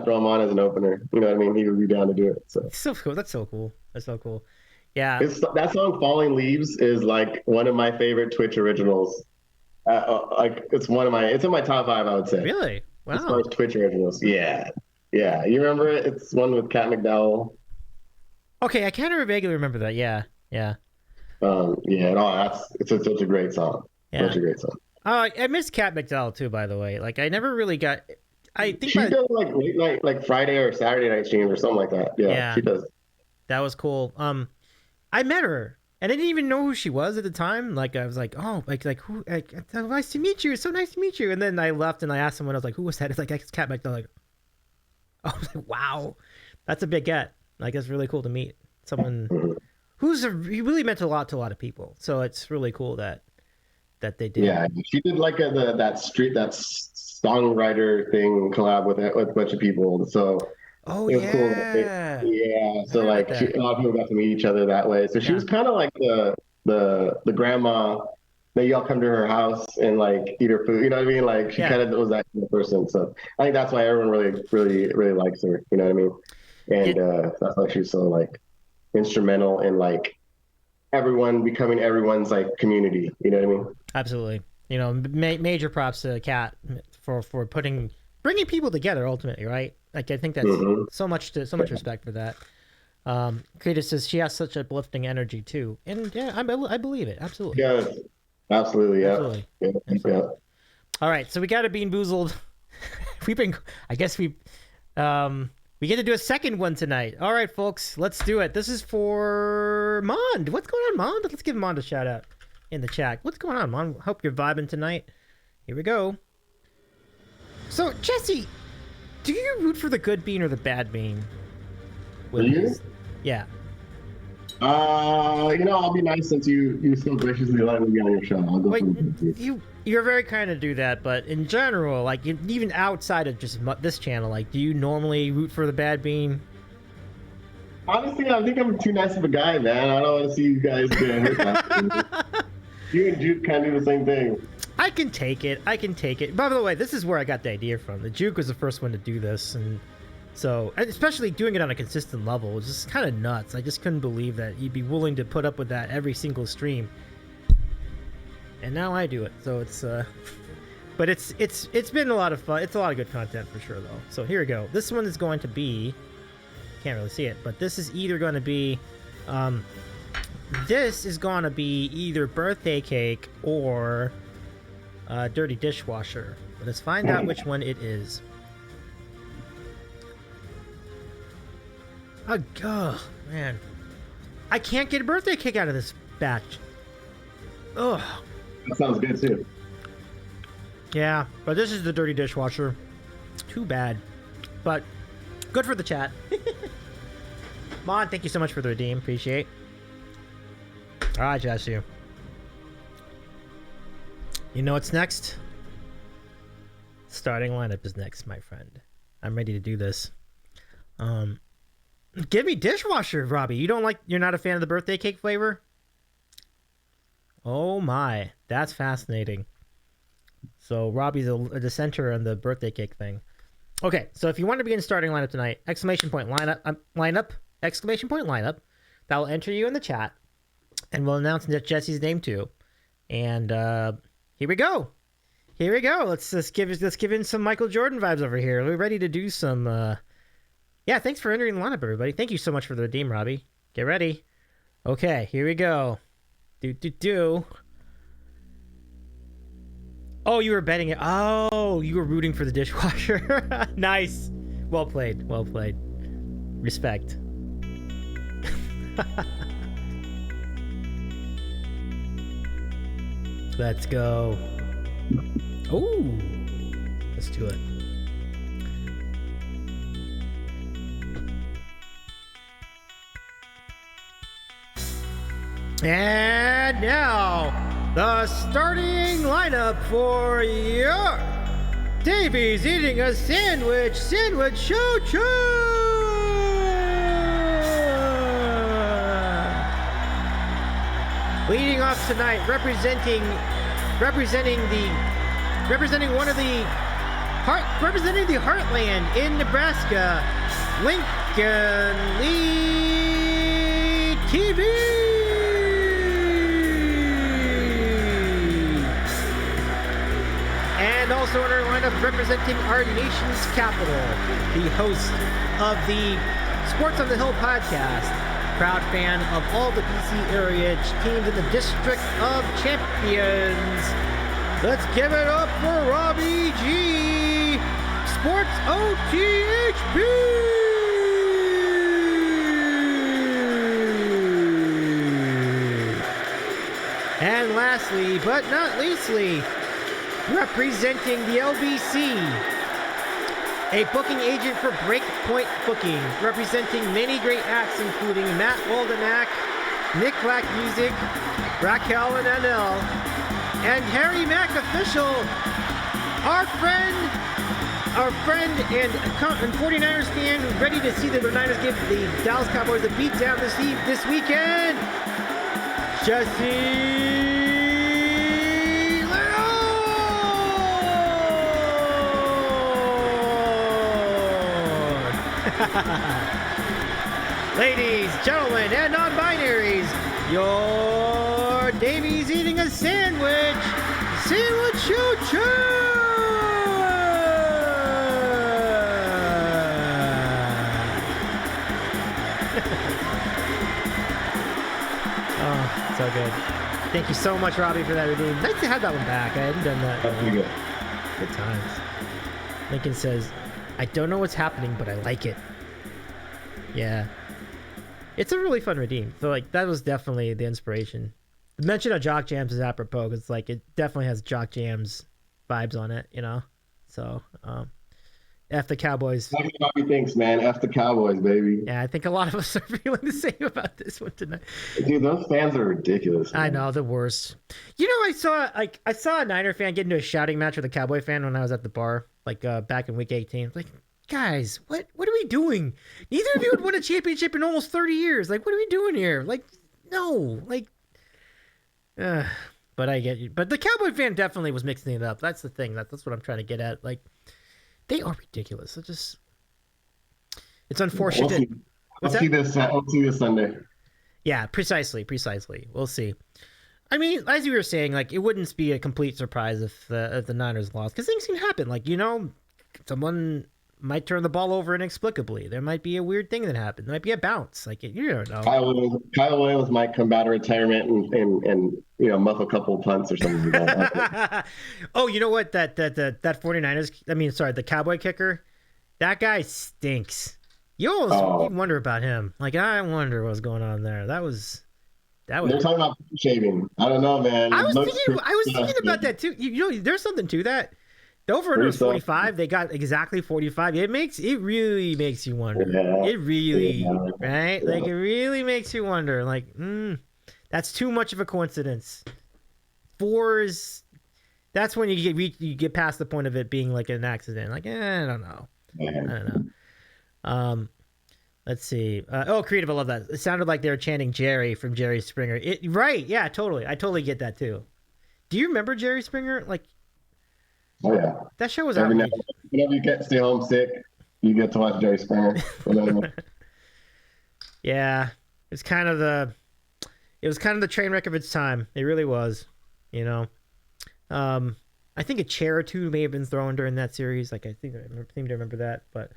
S2: throw him on as an opener. You know what I mean? He would be down to do it.
S1: So cool. That's so cool. Yeah.
S2: That song "Falling Leaves" is like one of my favorite Twitch originals. It's in my top 5, I would say.
S1: Really? Wow.
S2: As far as Twitch originals, yeah. You remember it? It's one with Kat McDowell.
S1: Okay, I kind of vaguely remember that. Yeah.
S2: It's such a great song.
S1: Yeah.
S2: Such a great song.
S1: I miss Kat McDowell too, by the way. Like I never really got. I think
S2: she does like late night, like Friday or Saturday night streams or something like that. Yeah, she does.
S1: That was cool. I met her, and I didn't even know who she was at the time. Like I was like, oh, like who? Like, nice to meet you. So nice to meet you. And then I left, and I asked someone. I was like, who was that? It's like it's Kat McDowell. Like, I was like, wow, that's a big get. Like it's really cool to meet someone he really meant a lot to a lot of people. So it's really cool that they did. Yeah,
S2: she did like that songwriter thing collab with a bunch of people. So it was cool. So like a lot of people got to meet each other that way. So she was kind of like the grandma that y'all come to her house and like eat her food. You know what I mean? Like she kind of was that kind of person. So I think that's why everyone really likes her. You know what I mean? And that's why she's so like instrumental in like everyone becoming everyone's like community. You know what I mean?
S1: Absolutely. You know, major props to Kat for bringing people together ultimately, right? Like I think that's so much respect for that. Krita says she has such uplifting energy too, and yeah, I believe it absolutely.
S2: Yeah, absolutely. Yeah.
S1: Absolutely. All right, so we got a Bean Boozled. We get to do a second one tonight. All right, folks, let's do it. This is for Mond. What's going on, Mond? Let's give Mond a shout out in the chat. What's going on, Mond? Hope you're vibing tonight. Here we go. So, Jesse, do you root for the good bean or the bad bean?
S2: You?
S1: Yeah.
S2: I'll be nice since you so graciously let me be on your show. I'll go for the good bean.
S1: You're very kind to do that, but in general, like even outside of just this channel, like, do you normally root for the bad bean?
S2: Honestly, I think I'm too nice of a guy, man. I don't want to see you guys get hurt. You and Juke kind of do the same thing.
S1: I can take it. By the way, this is where I got the idea from. The Juke was the first one to do this, and so especially doing it on a consistent level was just kind of nuts. I just couldn't believe that you'd be willing to put up with that every single stream. And now I do it, so it's but it's been a lot of fun. It's a lot of good content for sure, though. So here we go. This one is going to be, can't really see it, but this is either going to be, either birthday cake or dirty dishwasher. Let's find out which one it is. Oh man, I can't get a birthday cake out of this batch. Ugh.
S2: That sounds good too.
S1: Yeah, but this is the dirty dishwasher. Too bad. But good for the chat. Mon, thank you so much for the redeem. Appreciate. All right, Jesse. You know what's next? Starting lineup is next, my friend. I'm ready to do this. Give me dishwasher, Robbie. You're not a fan of the birthday cake flavor? Oh my, that's fascinating. So Robbie's a dissenter on the birthday cake thing. Okay, so if you want to begin starting lineup tonight, exclamation point lineup, exclamation point lineup. That will enter you in the chat, and we'll announce Jesse's name too. And here we go. Let's give in some Michael Jordan vibes over here. We're ready to do some. Yeah, thanks for entering the lineup, everybody. Thank you so much for the redeem, Robbie. Get ready. Okay, here we go. Do. Oh, you were betting it. Oh, you were rooting for the dishwasher. Nice. Well played. Respect. Let's go. Oh, let's do it. And now, the starting lineup for your Davy's eating a sandwich choo-choo! Leading off tonight, representing the Heartland in Nebraska, Lincoln Lee TV. And also in our lineup, representing our nation's capital, the host of the Sports on the Hill podcast, proud fan of all the DC area teams in the District of Champions. Let's give it up for Robbie G, Sports OTHP. And lastly, but not leastly, representing the LBC, a booking agent for Breakpoint Booking, representing many great acts including Matt Waldenack, Nick Black Music, Raquel and NL, and Harry Mack Official, our friend and 49ers fan who's ready to see the 49ers give the Dallas Cowboys a beatdown this weekend, Jesse. Ladies, gentlemen, and non-binaries, your Davy's eating a sandwich. Sandwich choo-choo! Oh, so good. Thank you so much, Robbie, for that redeem. Nice to have that one back. I hadn't done that.
S2: That's pretty good.
S1: Good times. Lincoln says, I don't know what's happening, but I like it. Yeah. It's a really fun redeem. So, like, that was definitely the inspiration. The mention of Jock Jams is apropos, because, like, it definitely has Jock Jams vibes on it, you know? So, F the Cowboys.
S2: That's what Bobby thinks, man. F the Cowboys, baby.
S1: Yeah, I think a lot of us are feeling the same about this one tonight.
S2: Dude, those fans are ridiculous. Man.
S1: I know, the worst. You know, I saw a Niner fan get into a shouting match with a Cowboy fan when I was at the bar, like, back in week 18. Like, guys, what are we doing? Neither of you would win a championship in almost 30 years. Like, what are we doing here? Like, no. Like, but I get you. But the Cowboy fan definitely was mixing it up. That's the thing. That's what I'm trying to get at. Like, they are ridiculous. It's unfortunate.
S2: We'll see this Sunday.
S1: Yeah, precisely. We'll see. I mean, as you were saying, like, it wouldn't be a complete surprise if the Niners lost, because things can happen. Like, you know, someone might turn the ball over inexplicably. There might be a weird thing that happened. There might be a bounce. Like, you don't know.
S2: Kyle Williams might come out of retirement and you know, muff a couple punts or something like that.
S1: Oh, you know what? That 49ers, the Cowboy kicker, that guy stinks. You almost wonder about him. Like, I wonder what's going on there. That was.
S2: They're talking about shaving. I don't know, man.
S1: I was thinking about that too. You know, there's something to that. The over-under was 45. They got exactly 45. It really makes you wonder.
S2: Yeah.
S1: It really, right?
S2: Yeah.
S1: Like, it really makes you wonder. Like, that's too much of a coincidence. 4 is, that's when you get past the point of it being like an accident. Like, I don't know.
S2: Yeah.
S1: I don't know. Let's see. Creative, I love that. It sounded like they were chanting Jerry from Jerry Springer. Right? Yeah, totally. I totally get that too. Do you remember Jerry Springer? Like,
S2: oh yeah,
S1: that show was
S2: whenever you stay homesick, you get to watch Jerry Springer.
S1: Yeah, it was kind of the train wreck of its time. It really was. You know, I think a chair or two may have been thrown during that series. Like, I seem to remember that. But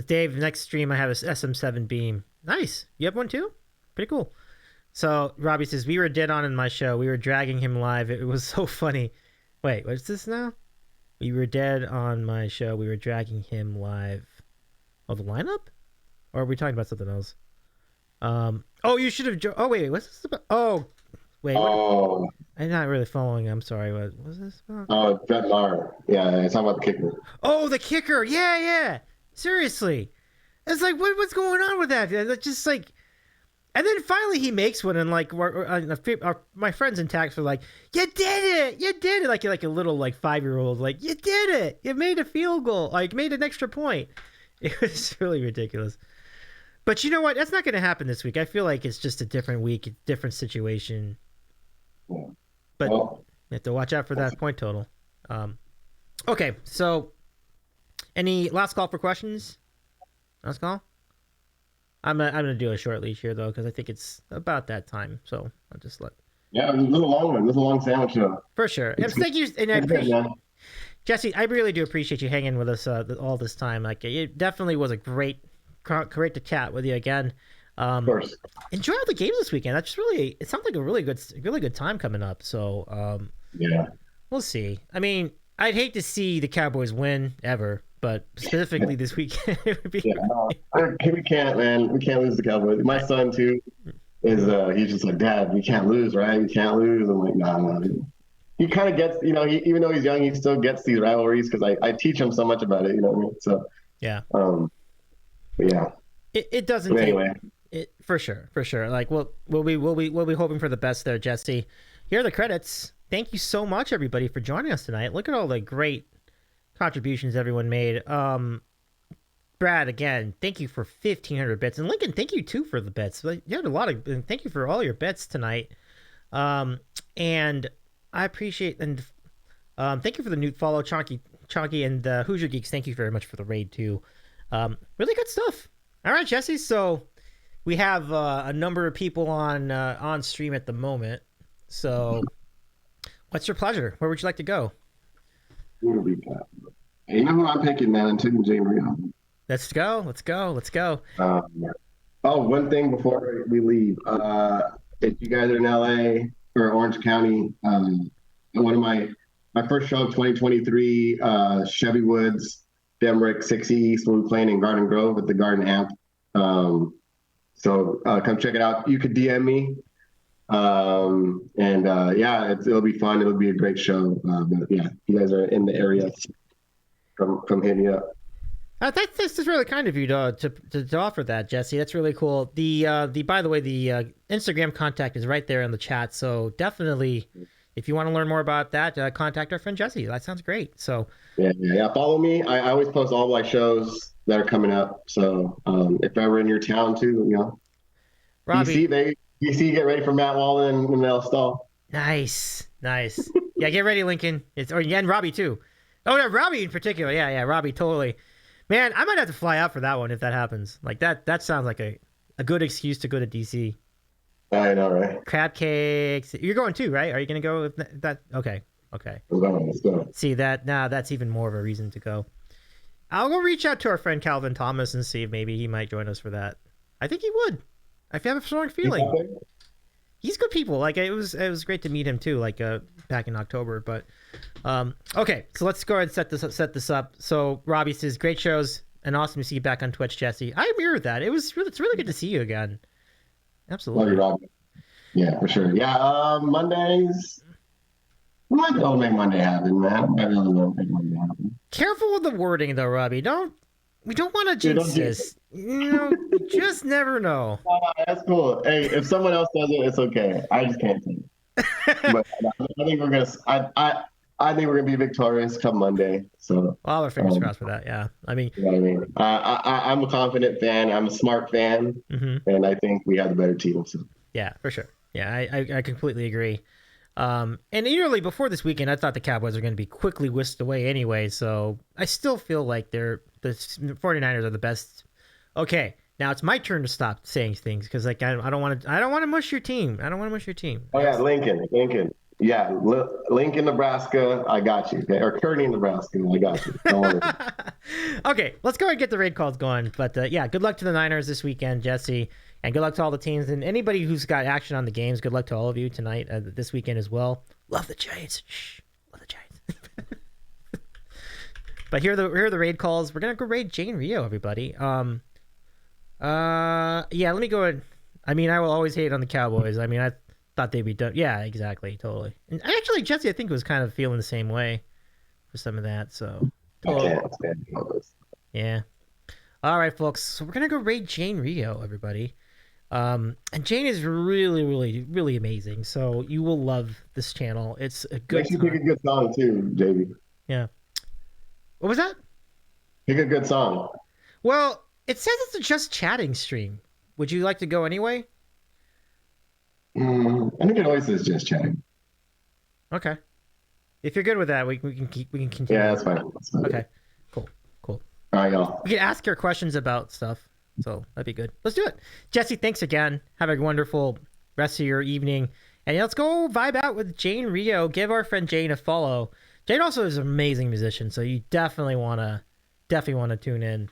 S1: Dave, next stream I have a SM7 Beam. Nice. You have one too? Pretty cool. So Robbie says, we were dead on in my show. We were dragging him live. It was so funny. Wait, what's this now? We were dead on my show. We were dragging him live. Oh, the lineup? Or are we talking about something else? You should have... Oh, wait, what's this about? Oh, wait.
S2: Oh.
S1: I'm not really following. I'm sorry. What was this about?
S2: Oh, Brett Maher. Yeah, it's talking about the kicker.
S1: Oh, the kicker. Yeah. Seriously. It's like, what's going on with that? It's just like... And then finally he makes one, and like my friends in tax were like, "You did it! Like a little 5-year-old, like, you did it! You made a field goal, like made an extra point." It was really ridiculous. But you know what? That's not going to happen this week. I feel like it's just a different week, different situation.
S2: Yeah.
S1: But
S2: Well,
S1: you have to watch out for that point total. Okay, so any last call for questions? Last call? I'm gonna do a short leash here though because I think it's about that time. So I'll just let.
S2: yeah, it was a long one. This is a long sandwich though.
S1: For sure. And thank you, and I
S2: It's good,
S1: appreciate
S2: man.
S1: Jesse. I really do appreciate you hanging with us all this time. Like it definitely was a great to chat with you again.
S2: Of course.
S1: Enjoy all the games this weekend. That's just really. It sounds like a really good time coming up. So
S2: Yeah.
S1: we'll see. I mean, I'd hate to see the Cowboys win ever, but specifically this weekend, it would be.
S2: Yeah. No, we can't, man. We can't lose the Cowboys. My son too is he's just like, Dad, we can't lose, right? We can't lose. I'm like, nah. He kind of gets, even though he's young, he still gets these rivalries because I teach him so much about it. You know what I mean? So
S1: Yeah.
S2: But yeah.
S1: It doesn't.
S2: But anyway.
S1: For sure. Like we'll be hoping for the best there, Jesse. Here are the credits. Thank you so much, everybody, for joining us tonight. Look at all the great contributions everyone made. Brad, again, thank you for 1,500 bits, and Lincoln, thank you too for the bits. You had a lot of. Thank you for all your bits tonight. And I appreciate and thank you for the new follow, Chonky, and Hoosier Geeks. Thank you very much for the raid too. Really good stuff. All right, Jesse. So we have a number of people on stream at the moment. So, what's your pleasure? Where would you like to go?
S2: Who do we got? Hey, you know who I'm picking, man? I'm taking Jane Rio.
S1: Let's go.
S2: One thing before we leave. If you guys are in LA or Orange County, one of my first show of 2023, Chevy Woods, Demrick, 6 East, we'll be playing in Garden Grove at the Garden Amp. So come check it out. You could DM me. It'll be fun. It'll be a great show. But yeah, if you guys are in the area, come hit me up.
S1: This is really kind of you to offer that, Jesse. That's really cool. The by the way, the Instagram contact is right there in the chat. So definitely, if you want to learn more about that, contact our friend Jesse. That sounds great. So
S2: yeah. Follow me. I always post all my shows that are coming up. So if ever in your town too,
S1: Robbie,
S2: DC, get ready for Matt Wallen and Mel Stahl.
S1: Nice. Yeah, get ready, Lincoln. And Robbie too. Oh yeah, Robbie in particular. Yeah, Robbie totally. Man, I might have to fly out for that one if that happens. Like that sounds like a good excuse to go to DC.
S2: I know, right?
S1: Crab cakes. You're going too, right? Are you going to go with that? Okay.
S2: Let's go.
S1: See that? Now that's even more of a reason to go. I'll go reach out to our friend Calvin Thomas and see if maybe he might join us for that. I think he would. I have a strong feeling. He's good people. Like it was great to meet him too. Like back in October. But okay, so let's go ahead and set this up. So Robbie says, "Great shows and awesome to see you back on Twitch, Jesse." I mirror that. It's really good to see you again. Absolutely.
S2: Love you, Robbie. Yeah, for sure. Yeah, Mondays. We might be able to make Monday happen, man. We might be able to make Monday happen.
S1: Careful with the wording, though, Robbie. We don't want to jinx this. You just never know.
S2: That's cool. Hey, if someone else does it, it's okay. I just can't say it. But I think we're gonna. I think we're gonna be victorious come Monday. So.
S1: Well, our fingers crossed for that. Yeah. I mean.
S2: You know what I mean? I'm a confident fan. I'm a smart fan, and I think we have the better team. So.
S1: Yeah, for sure. Yeah, I completely agree. And early before this weekend, I thought the Cowboys are going to be quickly whisked away anyway. So I still feel like the 49ers are the best. Okay, now it's my turn to stop saying things because like I don't want to mush your team. I don't want to mush your team.
S2: Oh yeah, Lincoln. Yeah, Lincoln, Nebraska. I got you. Okay? Or Kearney, Nebraska. I got you. Don't worry.
S1: Okay, let's go ahead and get the raid calls going. But yeah, good luck to the Niners this weekend, Jesse. And good luck to all the teams and anybody who's got action on the games. Good luck to all of you tonight, this weekend as well. Love the Giants. Shh, love the Giants. But here are the raid calls. We're gonna go raid Jane Rio, everybody. Yeah, let me go ahead. I mean, I will always hate on the Cowboys. I mean, I thought they'd be done. Yeah, exactly, totally. And actually, Jesse, I think was kind of feeling the same way for some of that. So, totally.
S2: I can't stand Cowboys.
S1: Yeah. All right, folks. So we're gonna go raid Jane Rio, everybody. And Jane is really, really, really amazing. So you will love this channel. It's a good.
S2: You pick a good song too, JB.
S1: Yeah. What was that?
S2: Pick a good song.
S1: Well, It says it's a just chatting stream. Would you like to go anyway?
S2: I think it always is just chatting.
S1: Okay. If you're good with that, we can continue.
S2: Yeah, that's fine. That's fine.
S1: Okay. Cool.
S2: All right, y'all.
S1: We can ask your questions about stuff. So that'd be good. Let's do it. Jesse, thanks again. Have a wonderful rest of your evening. And let's go vibe out with Jane Rio. Give our friend Jane a follow. Jane also is an amazing musician, so you definitely wanna tune in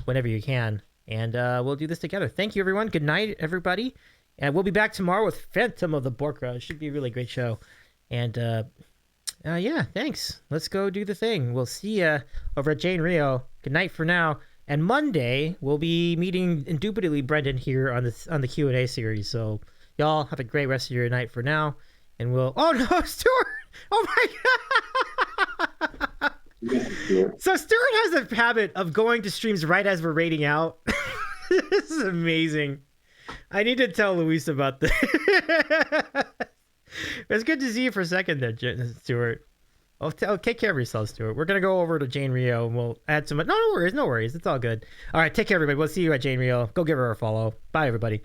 S1: whenever you can. And we'll do this together. Thank you, everyone. Good night, everybody. And we'll be back tomorrow with Phantom of the Borkra. It should be a really great show. And yeah, thanks. Let's go do the thing. We'll see ya over at Jane Rio. Good night for now. And Monday we'll be meeting indubitably Brendan here on the Q&A series. So y'all have a great rest of your night for now. And we'll. Oh no, Stuart! Oh my god! So Stuart has a habit of going to streams right as we're raiding out. This is amazing. I need to tell Luis about this. It's good to see you for a second there, Stuart. Oh, take care of yourself, Stuart. We're going to go over to Jane Rio and we'll add some... No worries. It's all good. All right, take care, everybody. We'll see you at Jane Rio. Go give her a follow. Bye, everybody.